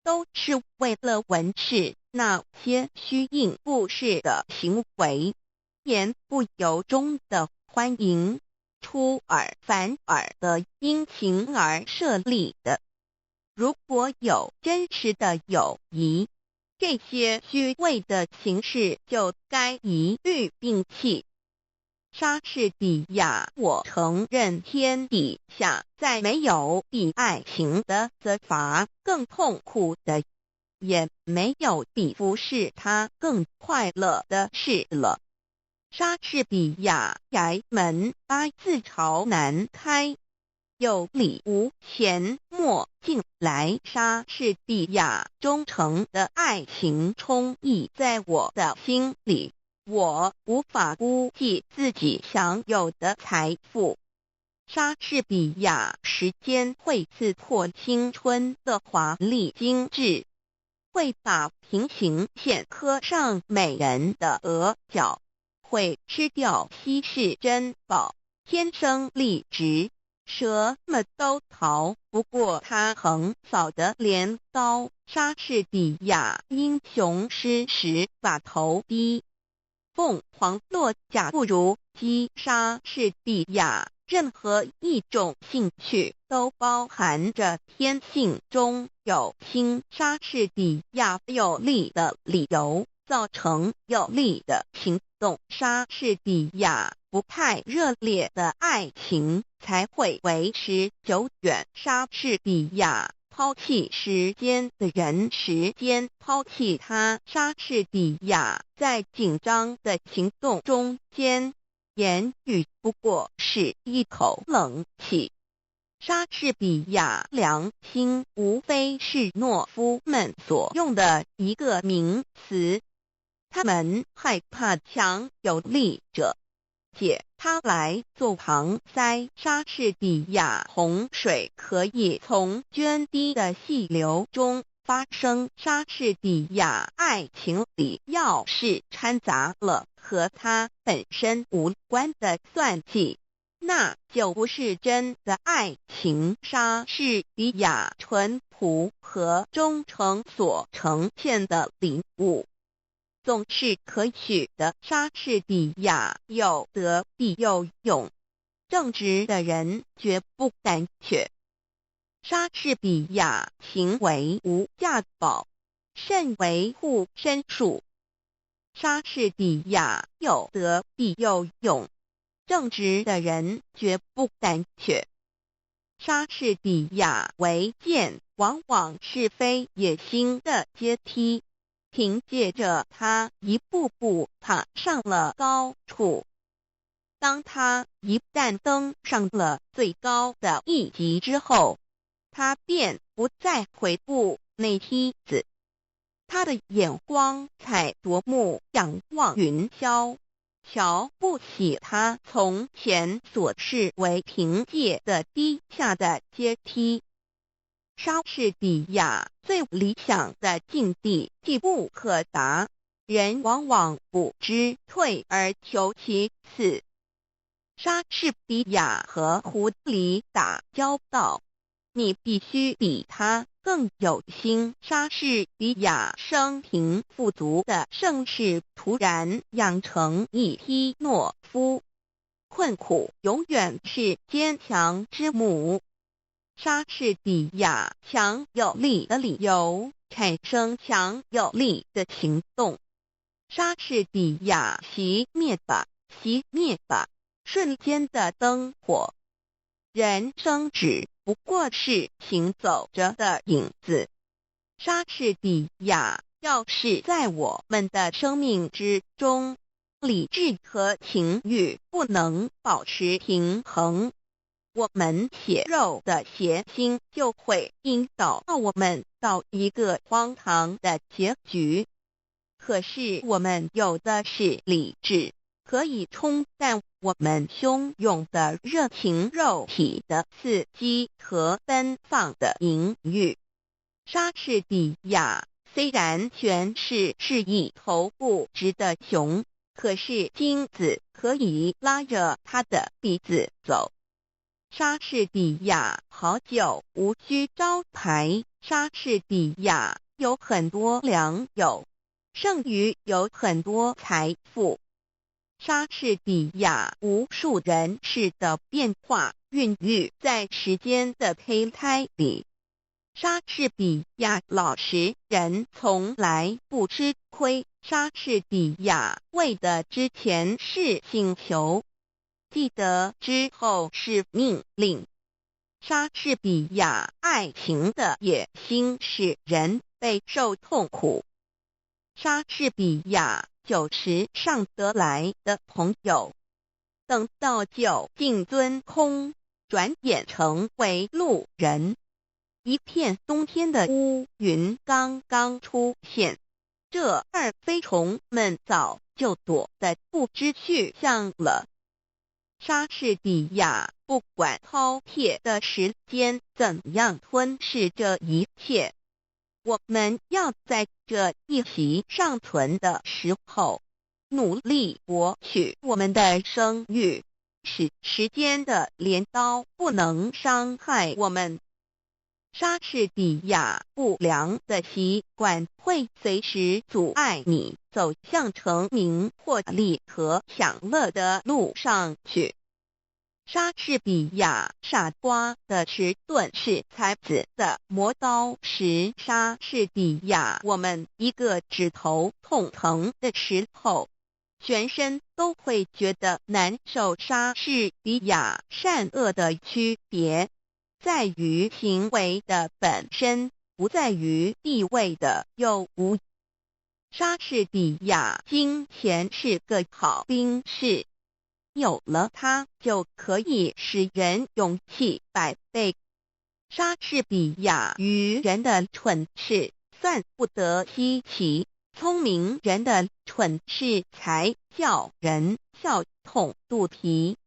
都是为了文饰那些虚应故事的行为，言不由衷的欢迎，出尔反尔的殷勤而设立的。如果有真实的友谊，这些虚伪的形式就该一律摒弃。莎士比亚，我承认天底下再没有比爱情的责罚更痛苦的，也没有比服侍他更快乐的事了。莎士比亚衙门8字朝南开，有理无钱莫进来。莎士比亚忠诚的爱情充溢在我的心里，我无法估计自己享有的财富。莎士比亚时间会刺破青春的华丽精致，会把平行线刻上美人的额角，会吃掉稀世珍宝，天生丽质，什么都逃不过他横扫的镰刀。莎士比亚英雄诗时把头低，凤凰落甲不如鸡。莎士比亚任何一种兴趣都包含着天性中有心。莎士比亚有力的理由造成有力的行动。莎士比亚不太热烈的爱情才会维持久远。莎士比亚抛弃时间的人，时间抛弃他。莎士比亚在紧张的行动中间，言语不过是一口冷气。莎士比亚良心无非是懦夫们所用的一个名词，他们害怕强有力者借它来做搪塞。莎士比亚洪水可以从涓滴的细流中发生。莎士比亚爱情里要是掺杂了和他本身无关的算计，那就不是真的爱情。莎士比亚淳朴和忠诚所呈现的领悟总是可取的。莎士比亚有德必有勇，正直的人绝不胆怯。莎士比亚情为无价宝，甚为护身术。莎士比亚有德必有勇，正直的人绝不胆怯。莎士比亚为剑往往是非野心的阶梯，凭借着他一步步爬上了高处。当他一旦登上了最高的一级之后，他便不再回顾那梯子，他的眼光才夺目仰望云霄，瞧不起他从前所视为凭借的低下的阶梯。莎士比亚最理想的境地既不可达，人往往不知退而求其次。莎士比亚和狐狸打交道，你必须比他更有心。莎士比亚生平富足的盛世突然养成一匹懦夫，困苦永远是坚强之母。莎士比亚强有力的理由产生强有力的行动。莎士比亚熄灭吧，熄灭吧，瞬间的灯火。人生只不过是行走着的影子。莎士比亚要是在我们的生命之中，理智和情欲不能保持平衡，我们血肉的邪心就会引导我们到一个荒唐的结局。可是我们有的是理智，可以冲淡我们汹涌的热情肉体的刺激和奔放的淫欲。莎士比亚虽然全是一头不直的熊，可是金子可以拉着他的鼻子走。莎士比亚好酒无需招牌，莎士比亚有很多良友，胜于有很多财富。莎士比亚无数人世的变化孕育在时间的胚胎里。莎士比亚老实人从来不吃亏，莎士比亚为的之前是请求，记得之后是命令。莎士比亚爱情的野心使人备受痛苦。莎士比亚酒池上得来的朋友，等到酒尽樽空，转眼成为路人。一片冬天的乌云刚刚出现，这二飞虫们早就躲得不知去向了。莎士比亚不管饕餮的时间怎样吞噬这一切，我们要在这一息尚存的时候，努力博取我们的声誉，使时间的镰刀不能伤害我们。莎士比亚不良的习惯会随时阻碍你走向成名获利和享乐的路上去。莎士比亚傻瓜的迟钝是才子的磨刀石。莎士比亚我们一个指头痛疼的时候，全身都会觉得难受。莎士比亚善恶的区别在于行为的本身，不在于地位的有无。莎士比亚金钱是个好兵士，有了它就可以使人勇气百倍。莎士比亚愚人的蠢事算不得稀奇，聪明人的蠢事才叫人笑痛肚皮。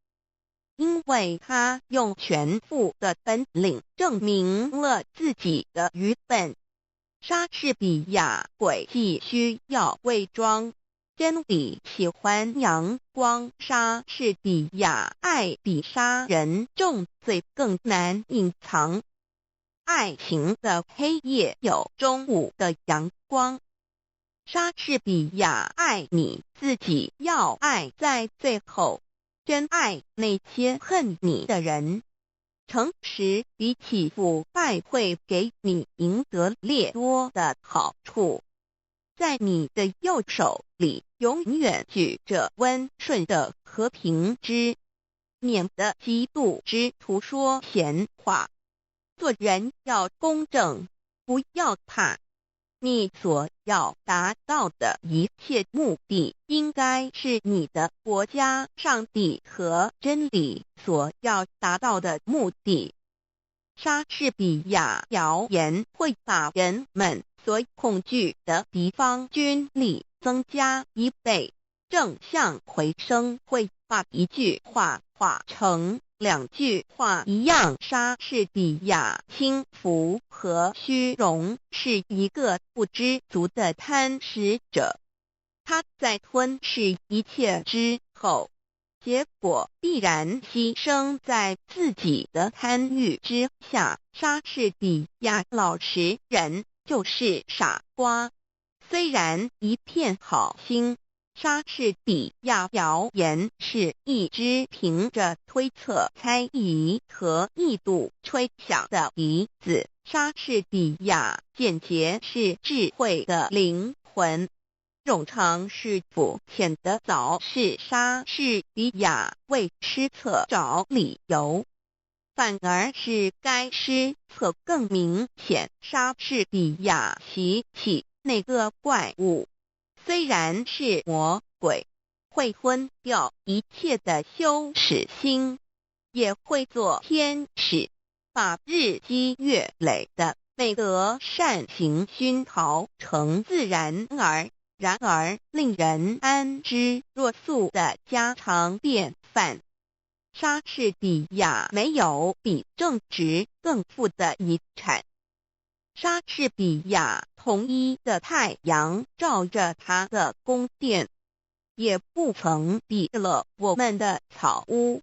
因为他用全副的本领证明了自己的愚笨。莎士比亚诡计需要伪装，真理喜欢阳光。莎士比亚爱比杀人重罪更难隐藏。爱情的黑夜有中午的阳光。莎士比亚爱你自己要爱在最后，真爱那些恨你的人。诚实比起腐败会给你赢得略多的好处。在你的右手里永远举着温顺的和平之，免得嫉妒之徒说闲话。做人要公正，不要怕。你所要达到的一切目的，应该是你的国家、上帝和真理所要达到的目的。莎士比亚谣言会把人们所恐惧的敌方军力增加1倍，正向回声会把一句话化成2句话一样。莎士比亚轻浮和虚荣是一个不知足的贪食者，他在吞噬一切之后，结果必然牺牲在自己的贪欲之下。莎士比亚老实人就是傻瓜，虽然一片好心。莎士比亚谣言是一只凭着推测、猜疑和臆度吹响的笛子。莎士比亚简洁是智慧的灵魂，冗长是肤浅的早是莎士比亚为失策找理由，反而是该失策更明显。莎士比亚提起那个怪物，虽然是魔鬼，会昏掉一切的羞耻心，也会做天使，把日积月累的美德善行熏陶成自然而令人安之若素的家常便饭。莎士比亚没有比正直更富的遗产。莎士比亚统一的太阳照着他的宫殿，也不曾比了我们的草屋。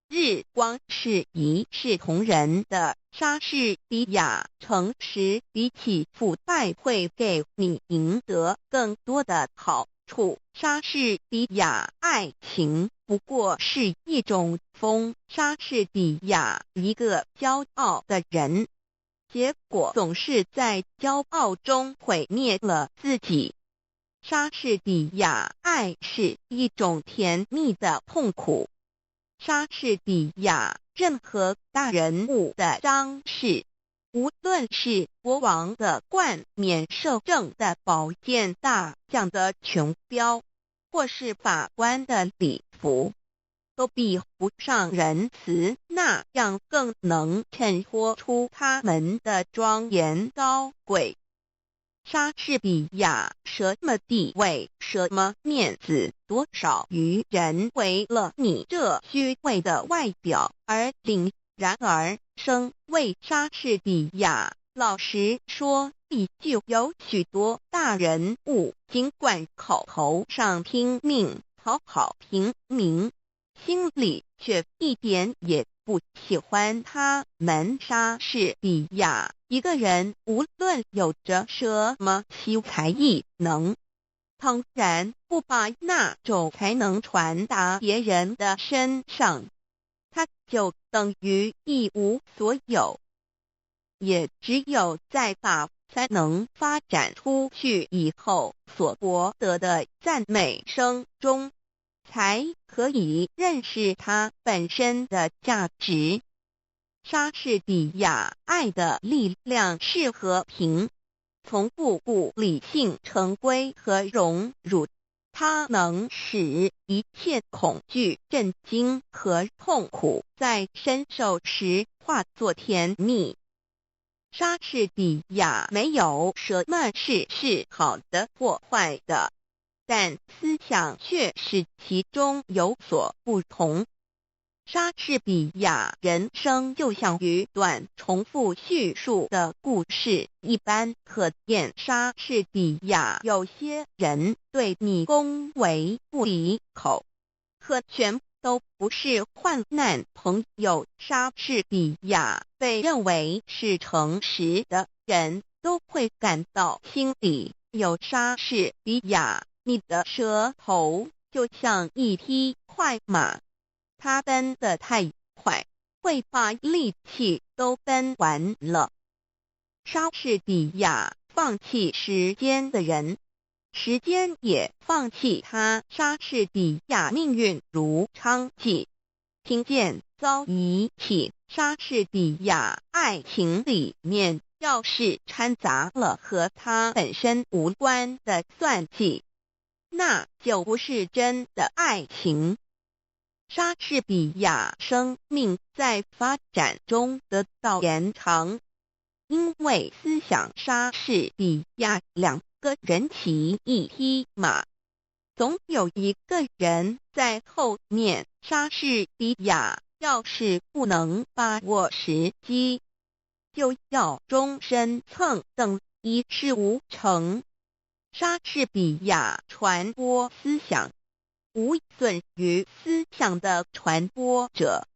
日光是一视同仁的。莎士比亚诚实比起腐败会给你赢得更多的好处。莎士比亚爱情不过是一种风。莎士比亚一个骄傲的人，结果总是在骄傲中毁灭了自己。莎士比亚爱是一种甜蜜的痛苦。莎士比亚任何大人物的张氏，无论是国王的冠冕摄政的宝剑大将的琼标，或是法官的礼服，都比不上仁慈那样更能衬托出他们的庄严高贵。莎士比亚什么地位、什么面子，多少愚人为了你这虚伪的外表而凛然而生。为莎士比亚，老实说，就有许多大人物，尽管口头上拼命讨好平民，心里却一点也不喜欢他们。莎士比亚一个人无论有着什么奇才异能，当然不把那种才能传达别人的身上，他就等于一无所有。也只有在把才能发展出去以后所博得的赞美声中，才可以认识它本身的价值。莎士比亚爱的力量是和平，从不顾理性成规和荣辱，它能使一切恐惧、震惊和痛苦在深受时化作甜蜜。莎士比亚没有什么事是好的或坏的，但思想却是其中有所不同。莎士比亚人生就像一段重复叙述的故事一般，可见莎士比亚有些人对你恭维不已口，可全都不是患难朋友。莎士比亚被认为是诚实的人，都会感到心里有莎士比亚。你的舌头就像一匹快马，它奔得太快，会把力气都奔完了。莎士比亚放弃时间的人，时间也放弃他莎士比亚命运如娼妓，听见遭遗弃。莎士比亚爱情里面要是掺杂了和他本身无关的算计，那就不是真的爱情。莎士比亚生命在发展中得到延长，因为思想莎士比亚两个人骑一匹马，总有一个人在后面。莎士比亚要是不能把握时机，就要终身蹭蹬，一事无成。莎士比亚传播思想，无损于思想的传播者。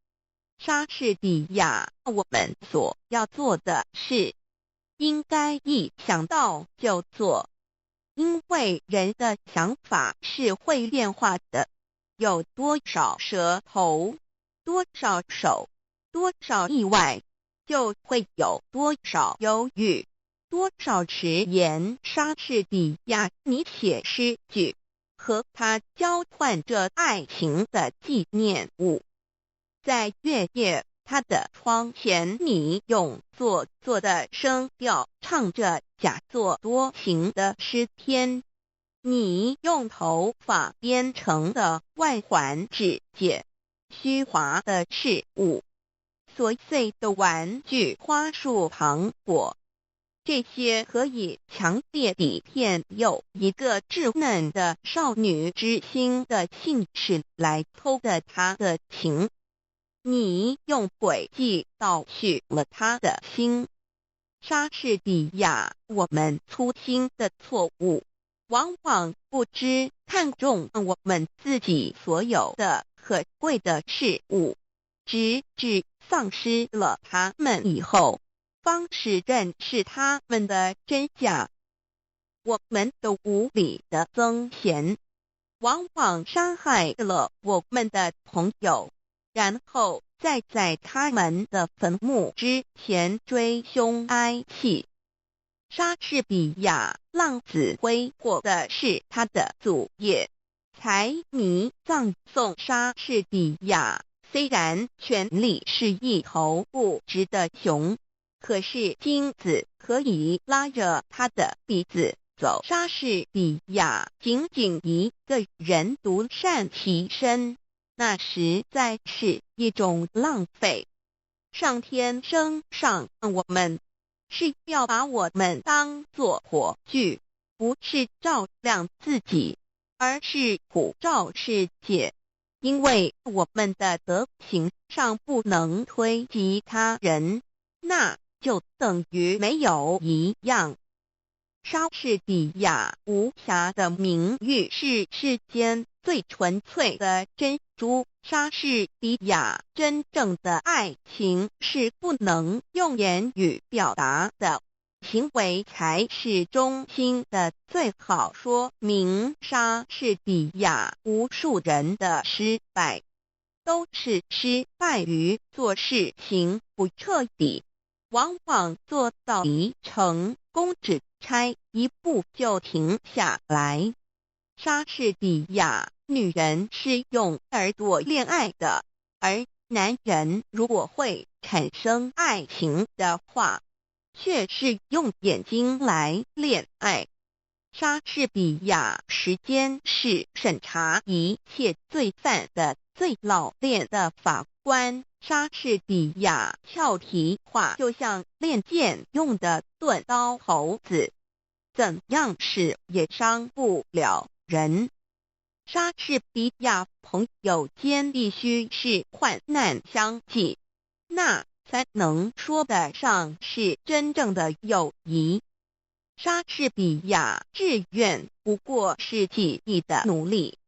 莎士比亚，我们所要做的是，应该一想到就做，因为人的想法是会变化的。有多少舌头，多少手，多少意外，就会有多少忧郁，多少迟延。莎士比亚，你写诗句，和他交换着爱情的纪念物。在月夜他的窗前，你用做作的声调唱着假作多情的诗篇，你用头发编成的外环指解虚华的事物，琐碎的玩具、花束、糖果，这些可以强烈地骗有一个稚嫩的少女之心的信使来偷的她的情。你用诡计盗取了她的心。莎士比亚，我们粗心的错误，往往不知看重我们自己所有的可贵的事物，直至丧失了它们以后，方是认识它们的真假。我们的无理的增贤，往往伤害了我们的朋友，然后再在他们的坟墓之前追凶哀泣。莎士比亚浪子挥霍的是他的祖业，财迷葬送莎士比亚。虽然权力是一头不直的熊，可是金子可以拉着他的鼻子走。莎士比亚仅仅一个人独善其身，那实在是一种浪费。上天生上我们，是要把我们当作火炬，不是照亮自己，而是普照世界。因为我们的德行上不能推及他人，那就等于没有一样。莎士比亚无瑕的名誉是世间最纯粹的珍珠。莎士比亚真正的爱情是不能用言语表达的，行为才是中心的最好说明。莎士比亚无数人的失败，都是失败于做事情不彻底，往往做到一成功只差一步就停下来。莎士比亚，女人是用耳朵恋爱的，而男人如果会产生爱情的话，却是用眼睛来恋爱。莎士比亚时间是审查一切罪犯的最老练的法官。莎士比亚俏皮话就像练剑用的钝刀猴子，怎样使也伤不了人。莎士比亚朋友间必须是患难相济，那才能说得上是真正的友谊。莎士比亚志愿不过是记忆的努力，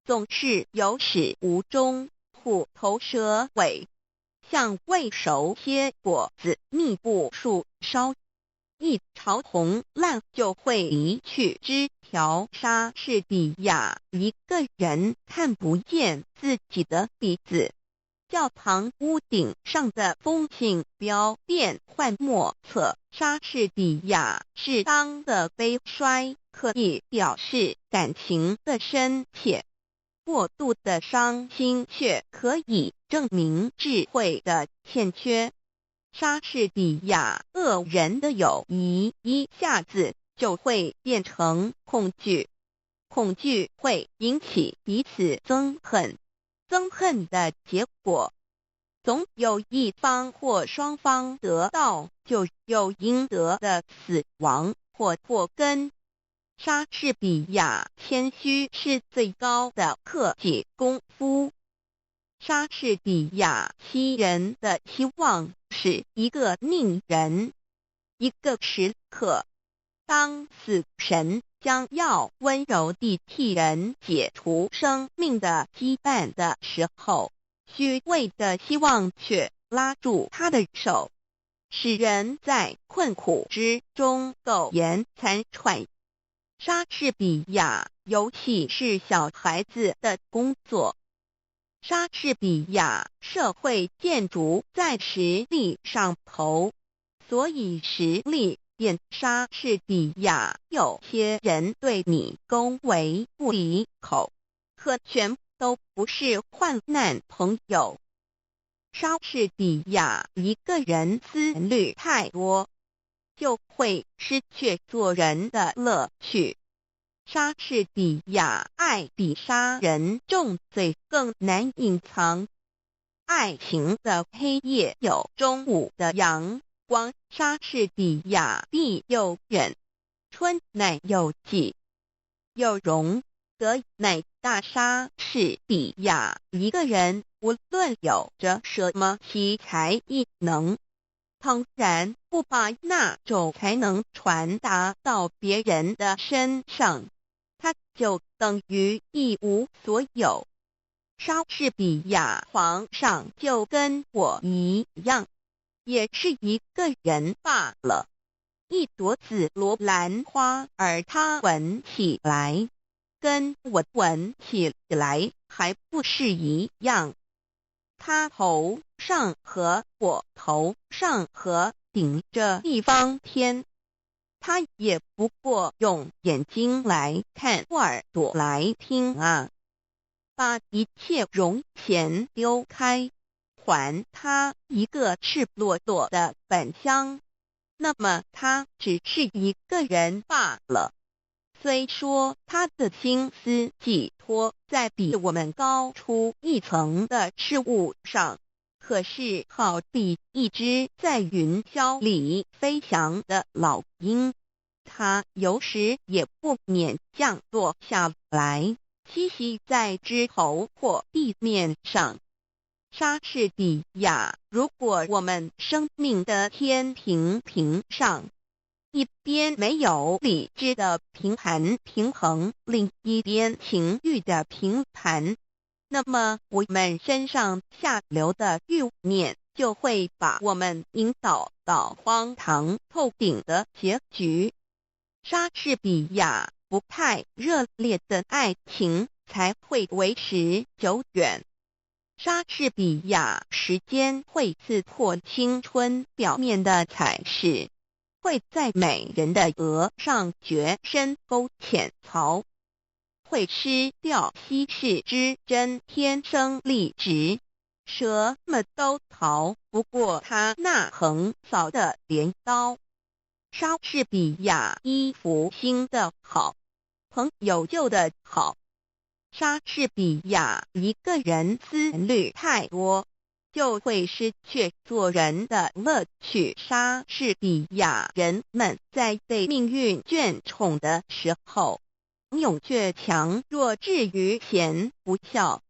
总是有始无终，虎头蛇尾，像未熟些果子密布树梢，一朝红烂就会离去枝条。莎士比亚一个人看不见自己的鼻子，教堂屋顶上的风信标变幻莫测。莎士比亚适当的悲衰可以表示感情的深切，过度的伤心却可以证明智慧的欠缺。莎士比亚恶人的友谊一下子就会变成恐惧，恐惧会引起彼此憎恨，憎恨的结果，总有一方或双方得到就有应得的死亡或祸根。莎士比亚谦虚是最高的克己功夫。莎士比亚欺人的希望是一个宁人。一个时刻，当死神将要温柔地替人解除生命的羁绊的时候，虚伪的希望却拉住他的手，使人在困苦之中苟延残喘。莎士比亚游戏是小孩子的工作。莎士比亚社会建筑在实力上头，所以实力变莎士比亚有些人对你恭维不离口，可全都不是患难朋友。莎士比亚一个人思虑太多，就会失去做人的乐趣。莎士比亚爱比杀人重罪更难隐藏。爱情的黑夜有中午的阳光，莎士比亚必有忍，春乃有季，有容则乃大。莎士比亚一个人无论有着什么奇才异能，当然不把那种才能传达到别人的身上，他就等于一无所有。莎士比亚皇上就跟我一样，也是一个人罢了。一朵紫罗兰花，而他闻起来，跟我闻起来还不是一样。他头上和我头上和顶着一方天，他也不过用眼睛来看，耳朵来听啊。把一切容钱丢开，还他一个赤裸裸的本乡，那么他只是一个人罢了。虽说他的心思寄托在比我们高出一层的事物上，可是好比一只在云霄里飞翔的老鹰，它有时也不免降落下来，栖息在枝头或地面上。莎士比亚，如果我们生命的天平上，一边没有理智的平衡，另一边情欲的平盘，那么我们身上下流的欲念就会把我们引导到荒唐透顶的结局。莎士比亚不太热烈的爱情才会维持久远。莎士比亚时间会刺破青春表面的彩饰，会在美人的额上掘深沟浅槽，会失掉稀世之珍，天生丽质，什么都逃不过他那横扫的镰刀。莎士比亚衣服新的好，朋友旧的好。莎士比亚一个人思虑太多，就会失去做人的乐趣。莎士比亚人们在被命运眷宠的时候，勇倔强弱至于贤不孝，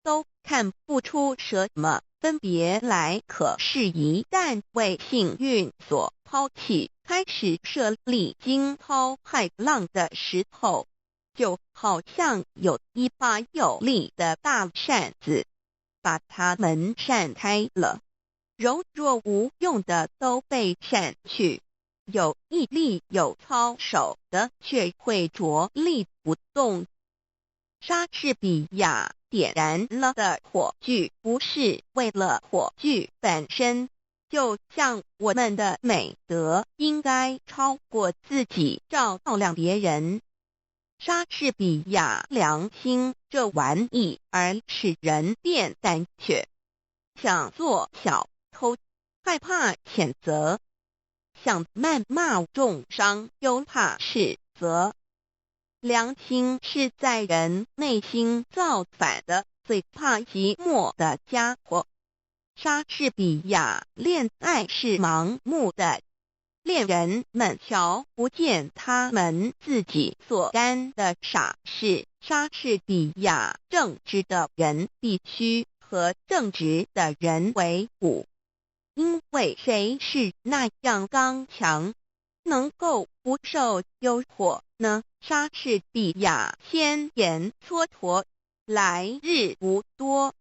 都看不出什么分别来。可是一旦为幸运所抛弃，开始设立惊涛骇浪的时候，就好像有一把有力的大扇子，把它们扇开了，柔弱无用的都被扇去，有毅力有操守的却会着力不动。莎士比亚点燃了的火炬不是为了火炬本身，就像我们的美德应该超过自己照亮别人，莎士比亚良心这玩意儿使人变胆怯，想做小偷，害怕谴责，想谩骂重伤，又怕斥责。良心是在人内心造反的最怕寂寞的家伙。莎士比亚恋爱是盲目的，恋人们瞧不见他们自己所干的傻事。莎士比亚正直的人必须和正直的人为伍，因为谁是那样刚强，能够不受诱惑呢？莎士比亚先言蹉跎，来日无多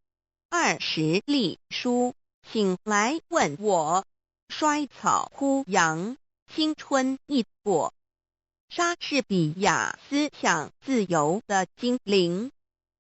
，20隶书，请来问我，衰草枯杨，青春易过。莎士比亚思想自由的精灵。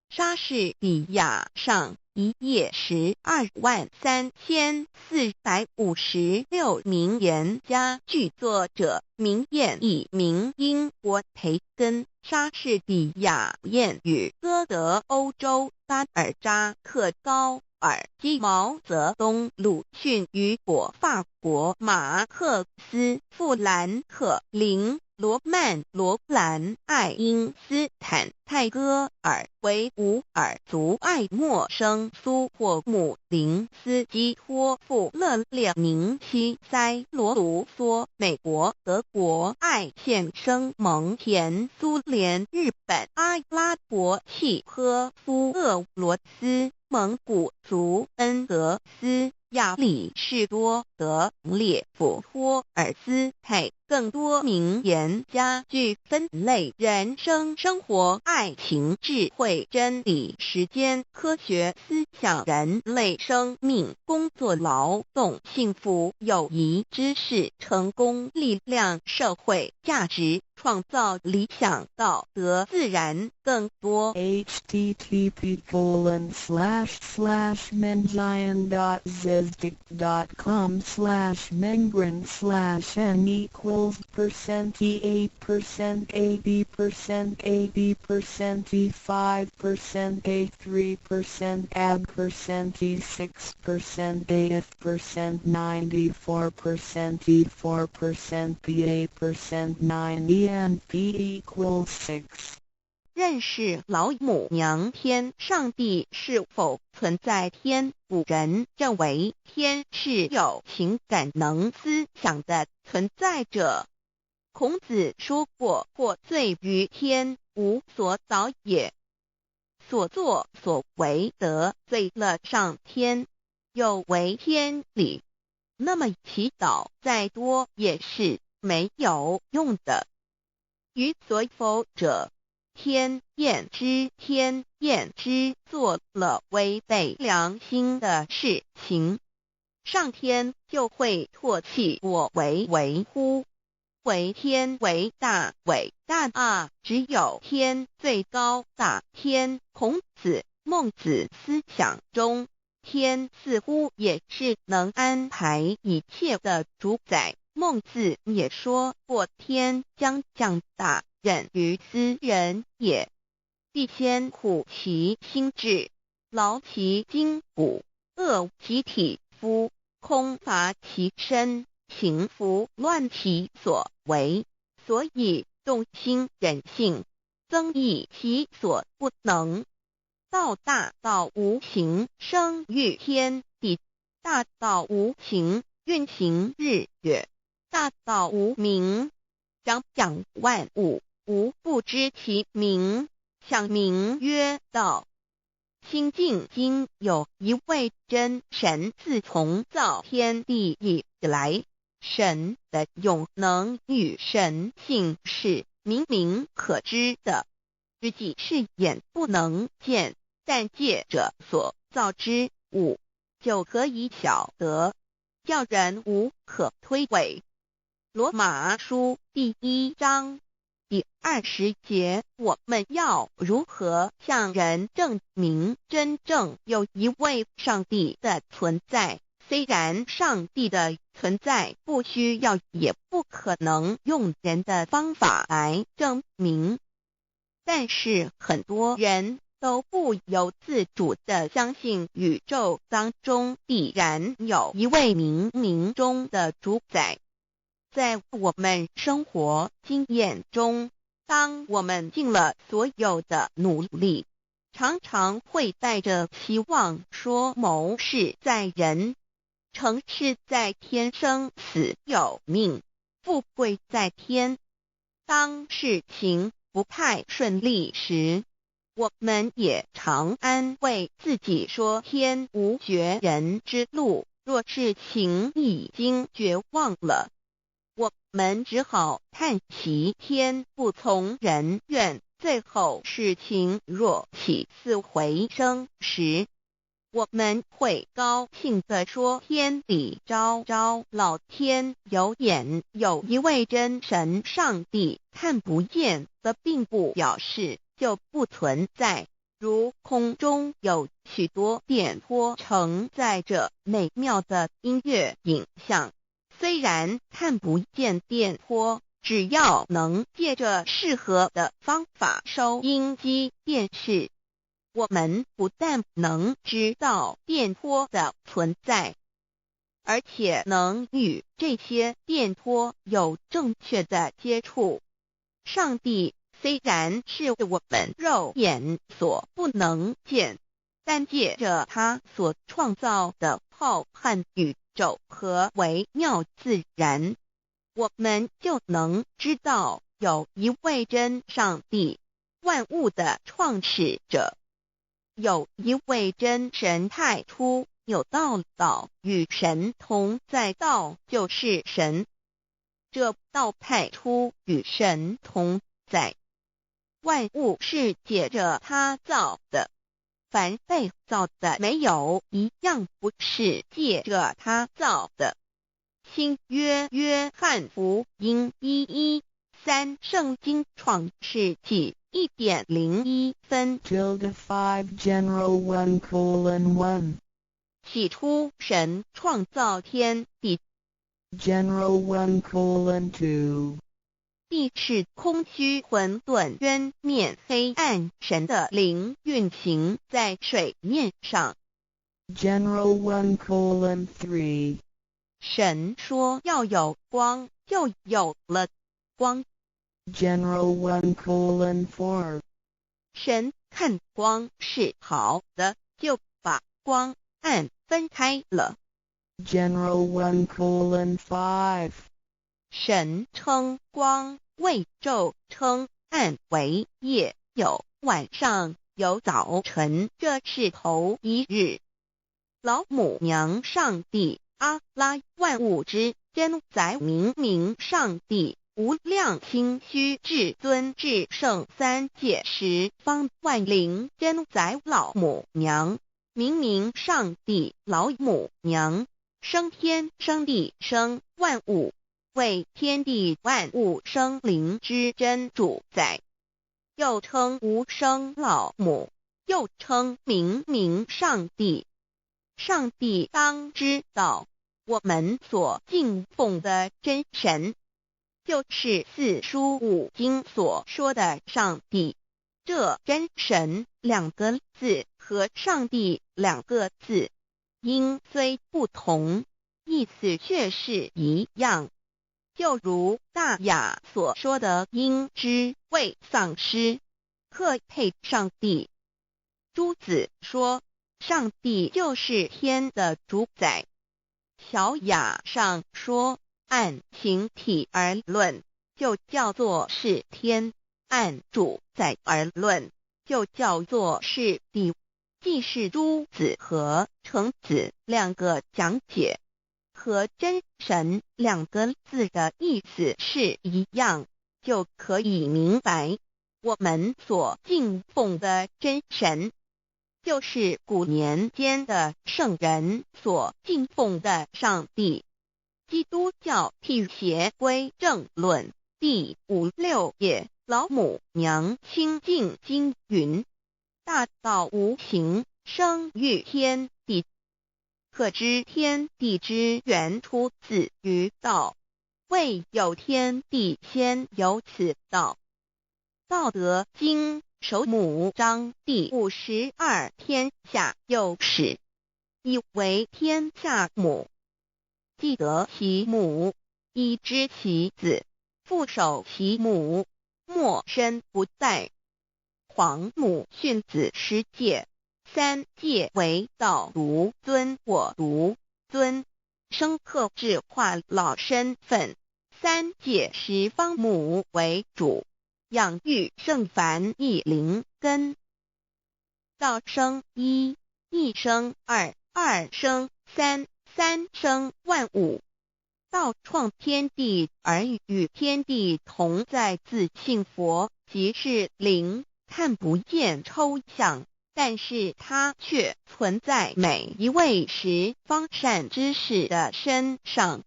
莎士比亚上一页123456名言佳句作者名彦一名英国培根。莎士比亚谚语歌德欧洲巴尔扎克高尔基毛泽东鲁迅雨果法国马克思富兰克林罗曼罗兰爱因斯坦泰戈尔维吾尔族爱默生苏霍姆林斯基托夫勒列宁西塞罗卢梭美国德国艾现生蒙田苏联日本阿拉伯契诃夫俄罗斯蒙古族恩格斯亚里士多德列夫托尔斯泰。更多名言佳句分类人生、生活、爱情、智慧、真理、时间、科学、思想、人类生命、工作、劳动、幸福、友谊、知識、成功、力量、社会价值、创造、理想、道德、自然。更多 http://menzion.zizdik.com/mengrn/e=%, /e=80%, /e=%, 认识老母娘天。上帝是否存在？天古人认为天是有情感能思想的存在者。孔子说过，或罪于天，无所导也。所作所为得罪了上天，有违天理，那么祈祷再多也是没有用的。予所否者，天厌之，天厌之，做了违背良心的事情，上天就会唾弃我为为乎？为天为大，伟大啊！只有天最高大。天，孔子、孟子思想中，天似乎也是能安排一切的主宰。孟子也说过，天将降大任于斯人也，必先苦其心志，劳其筋骨，饿其体肤，空乏其身，情拂乱其所为，所以动心忍性，增益其所不能。道大道无形，生育天地；大道无情，运行日月；大道无名，讲万物，无不知其名，想名曰道。心经经有一位真神，自从造天地以来，神的永能与神性是明明可知的，实际是眼不能见，但借着所造之物，就可以晓得，叫人无可推诿。罗马书第1章第20节，我们要如何向人证明真正有一位上帝的存在？虽然上帝的存在不需要也不可能用人的方法来证明，但是很多人都不由自主地相信宇宙当中必然有一位冥冥中的主宰。在我们生活经验中，当我们尽了所有的努力，常常会带着希望说谋事在人，成事在天，生死有命，富贵在天。当事情不太顺利时，我们也常安慰自己说天无绝人之路，若事情已经绝望了，我们只好叹息天不从人愿。最后事情若起死回生时，我们会高兴地说天理昭昭，老天有眼，有一位真神上帝，看不见的并不表示就不存在。如空中有许多电波承载着美妙的音乐影像，虽然看不见电波，只要能借着适合的方法收音机电视，我们不但能知道电波的存在，而且能与这些电波有正确的接触。上帝虽然是我们肉眼所不能见，但借着他所创造的浩瀚宇宙和微妙自然，我们就能知道有一位真上帝，万物的创始者，有一位真神太初有道与神同在，道就是神，这道太初与神同在，万物是借着他造的，凡被造的没有一样不是借着他造的。新约约翰福音1:13，圣经创世纪1.01分。 5 General 1:1 起初神创造天地， General 1:2 地是空虚混沌渊面黑暗，神的灵运行在水面上。 General 1:3 神说要有光，就有了光。 General 1:4 神看光是好的，就把光暗分开了。 General 1:5 神称光为昼，称暗为夜，有晚上，有早晨，这是头一日。老母娘上帝阿拉，万物之真宰明明上帝，无量清虚至尊至圣三界十方万灵真宰老母娘，明明上帝老母娘，生天生地生万物，为天地万物生灵之真主宰，又称无生老母，又称明明上帝。上帝当知道，我们所敬奉的真神，就是四书五经所说的上帝。这真神两个字和上帝两个字，音虽不同，意思却是一样。就如大雅所说的鹰之谓丧尸，克配上帝。朱子说上帝就是天的主宰。小雅上说按形体而论，就叫做是天；按主宰而论，就叫做是地。既是朱子和程子两个讲解，和真神两个字的意思是一样，就可以明白，我们所敬奉的真神，就是古年间的圣人所敬奉的上帝。基督教辟邪归正论第56页，老母娘清净经云：大道无形，生育天地，可知天地之源出自于道，未有天地先有此道。道德经首母章第52，天下有始，以为天下母。既得其母，以知其子，父守其母，莫身不殆。皇母训子十戒，3戒为道如尊我如尊，生克制化老身份。3戒十方母为主，养育圣凡一灵根。道生一，一生二，二生三，三生万物。道创天地而与天地同在，自性佛，即是灵，看不见抽象，但是它却存在每一位十方善知识的身上。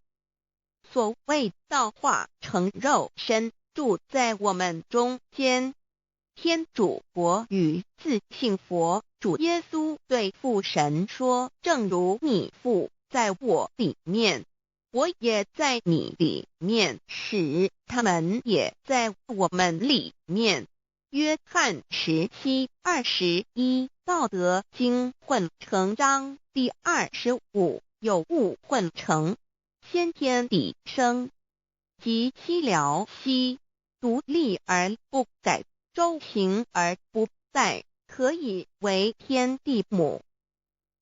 所谓道化成肉身，住在我们中间。天主国与自性佛主耶稣对父神说，正如你父在我里面，我也在你里面，使他们也在我们里面。约翰17:21，道德经混成章第25，有物混成，先天地生，即其辽兮，独立而不改，周行而不殆，可以为天地母。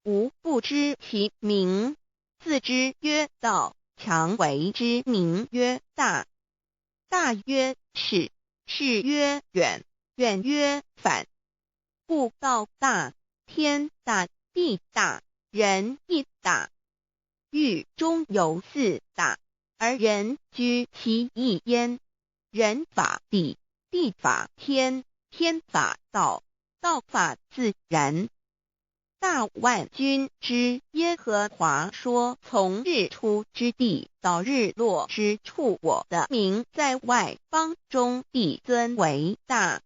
吾不知其名，自之曰道，强为之名曰大。大曰始，始曰远，远曰反。故道大，天大，地大，人亦大。狱中有4大，而人居其一焉。人法地，地法天，天法道，道法自然。大万军之耶和华说，从日出之地到日落之处，我的名在外邦中必尊为大。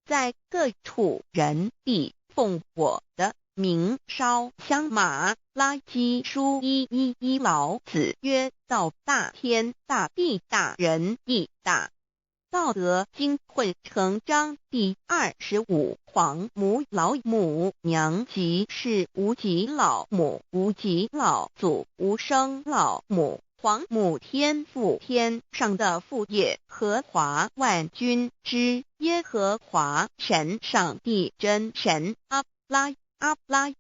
在各处人必奉我的名烧香马拉基书1:11，老子曰：道大，天大，地大，人亦大。道德经混成章第25，皇母老母娘，即是无极老母，无极老祖，无生老母。皇母天父，天上的父，耶和华万军之耶和华神，上帝真神，阿拉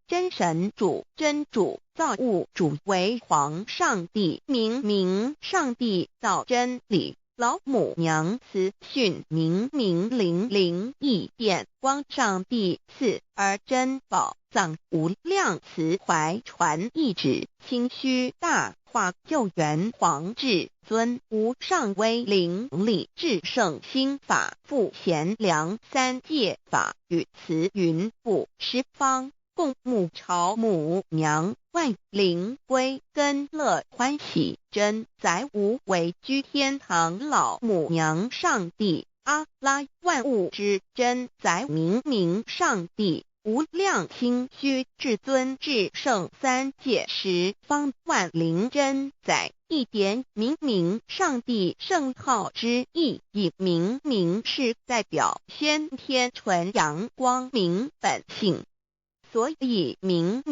真神主，真主造物主，为皇上帝，明上帝造真理。老母娘慈训明灵异变光，上帝赐而珍宝藏，无量慈怀传一旨，清虚大化救援皇至尊，无上威灵力至圣心法富贤良3界法与慈云布十方，共沐朝母娘，万灵归根乐欢喜，真载无为居天堂老母娘上帝，阿拉万物之真载明上帝，无量清虚至尊至圣3界十方万灵真载，一点明上帝圣号之意，以明是代表先天纯阳光明本性。所以明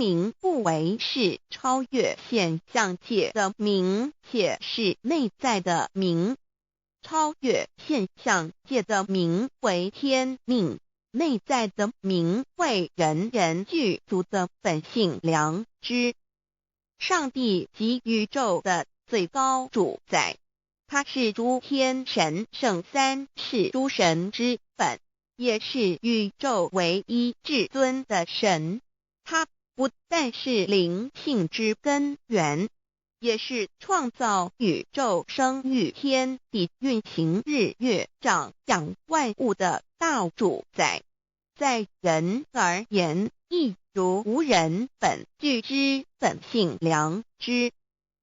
不为是超越现象界的明，且是内在的明。超越现象界的明为天命，内在的明为人具足的本性良知。上帝即宇宙的最高主宰，他是诸天神圣3世诸神之本，也是宇宙唯一至尊的神。他不但是灵性之根源，也是创造宇宙生育天地运行日月长养万物的大主宰。在人而言，亦如无人本具之本性良知，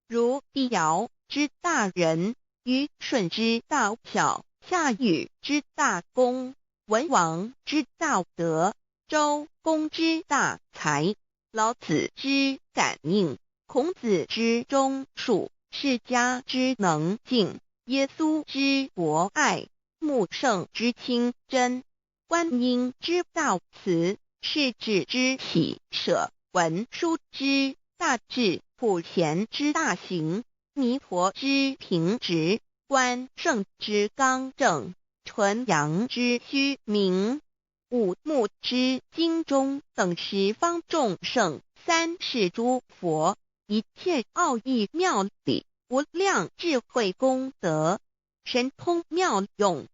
如帝尧之大仁，虞舜之大巧，夏禹之大功，文王之大德，周公之大才，老子之感应，孔子之忠恕，释迦之能静，耶稣之博爱，木圣之清真，观音之道慈，是智之喜舍，文殊之大智，普贤之大行，弥陀之平直，观圣之刚正，纯阳之虚明，五目之精中，等十方众圣，三世诸佛，一切奥义妙理，无量智慧功德，神通妙用，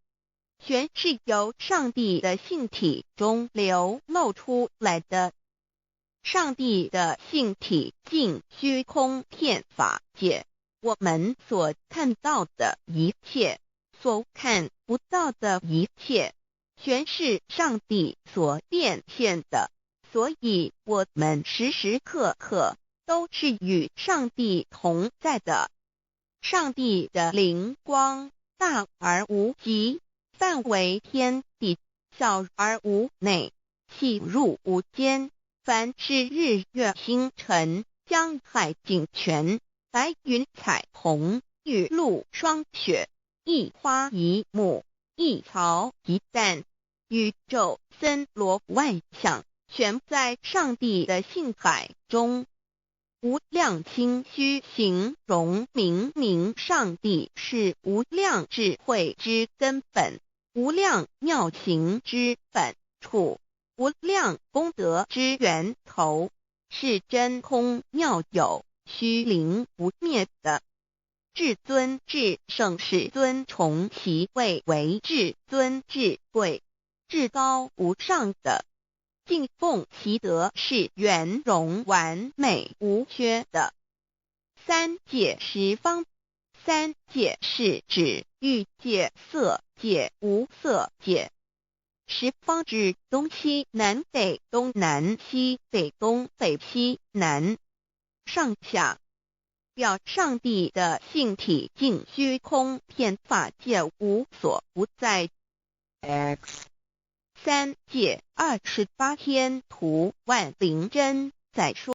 全是由上帝的性体中流露出来的。上帝的性体尽虚空遍法界，我们所看到的一切，所看不到的一切，全是上帝所变现的，所以我们时时刻刻都是与上帝同在的。上帝的灵光大而无极，范围天地，小而无内，细入无间。凡是日月星辰、江海井泉、白云彩虹、雨露霜雪，一花一木，一草一蛋，宇宙森罗万象，全在上帝的性海中。无量清虚形容明明上帝是无量智慧之根本，无量妙行之本处，无量功德之源头，是真空妙有，虚灵不灭的。至尊至圣世尊崇其位为至尊至贵，至高无上的，敬奉其德是圆融完美无缺的。三界十方，三界是指欲界、色界、无色界。十方指东西南北东南西北东北西南上下，表上帝的性体尽虚空遍法界无所不在。 X 三界28天图万灵真在说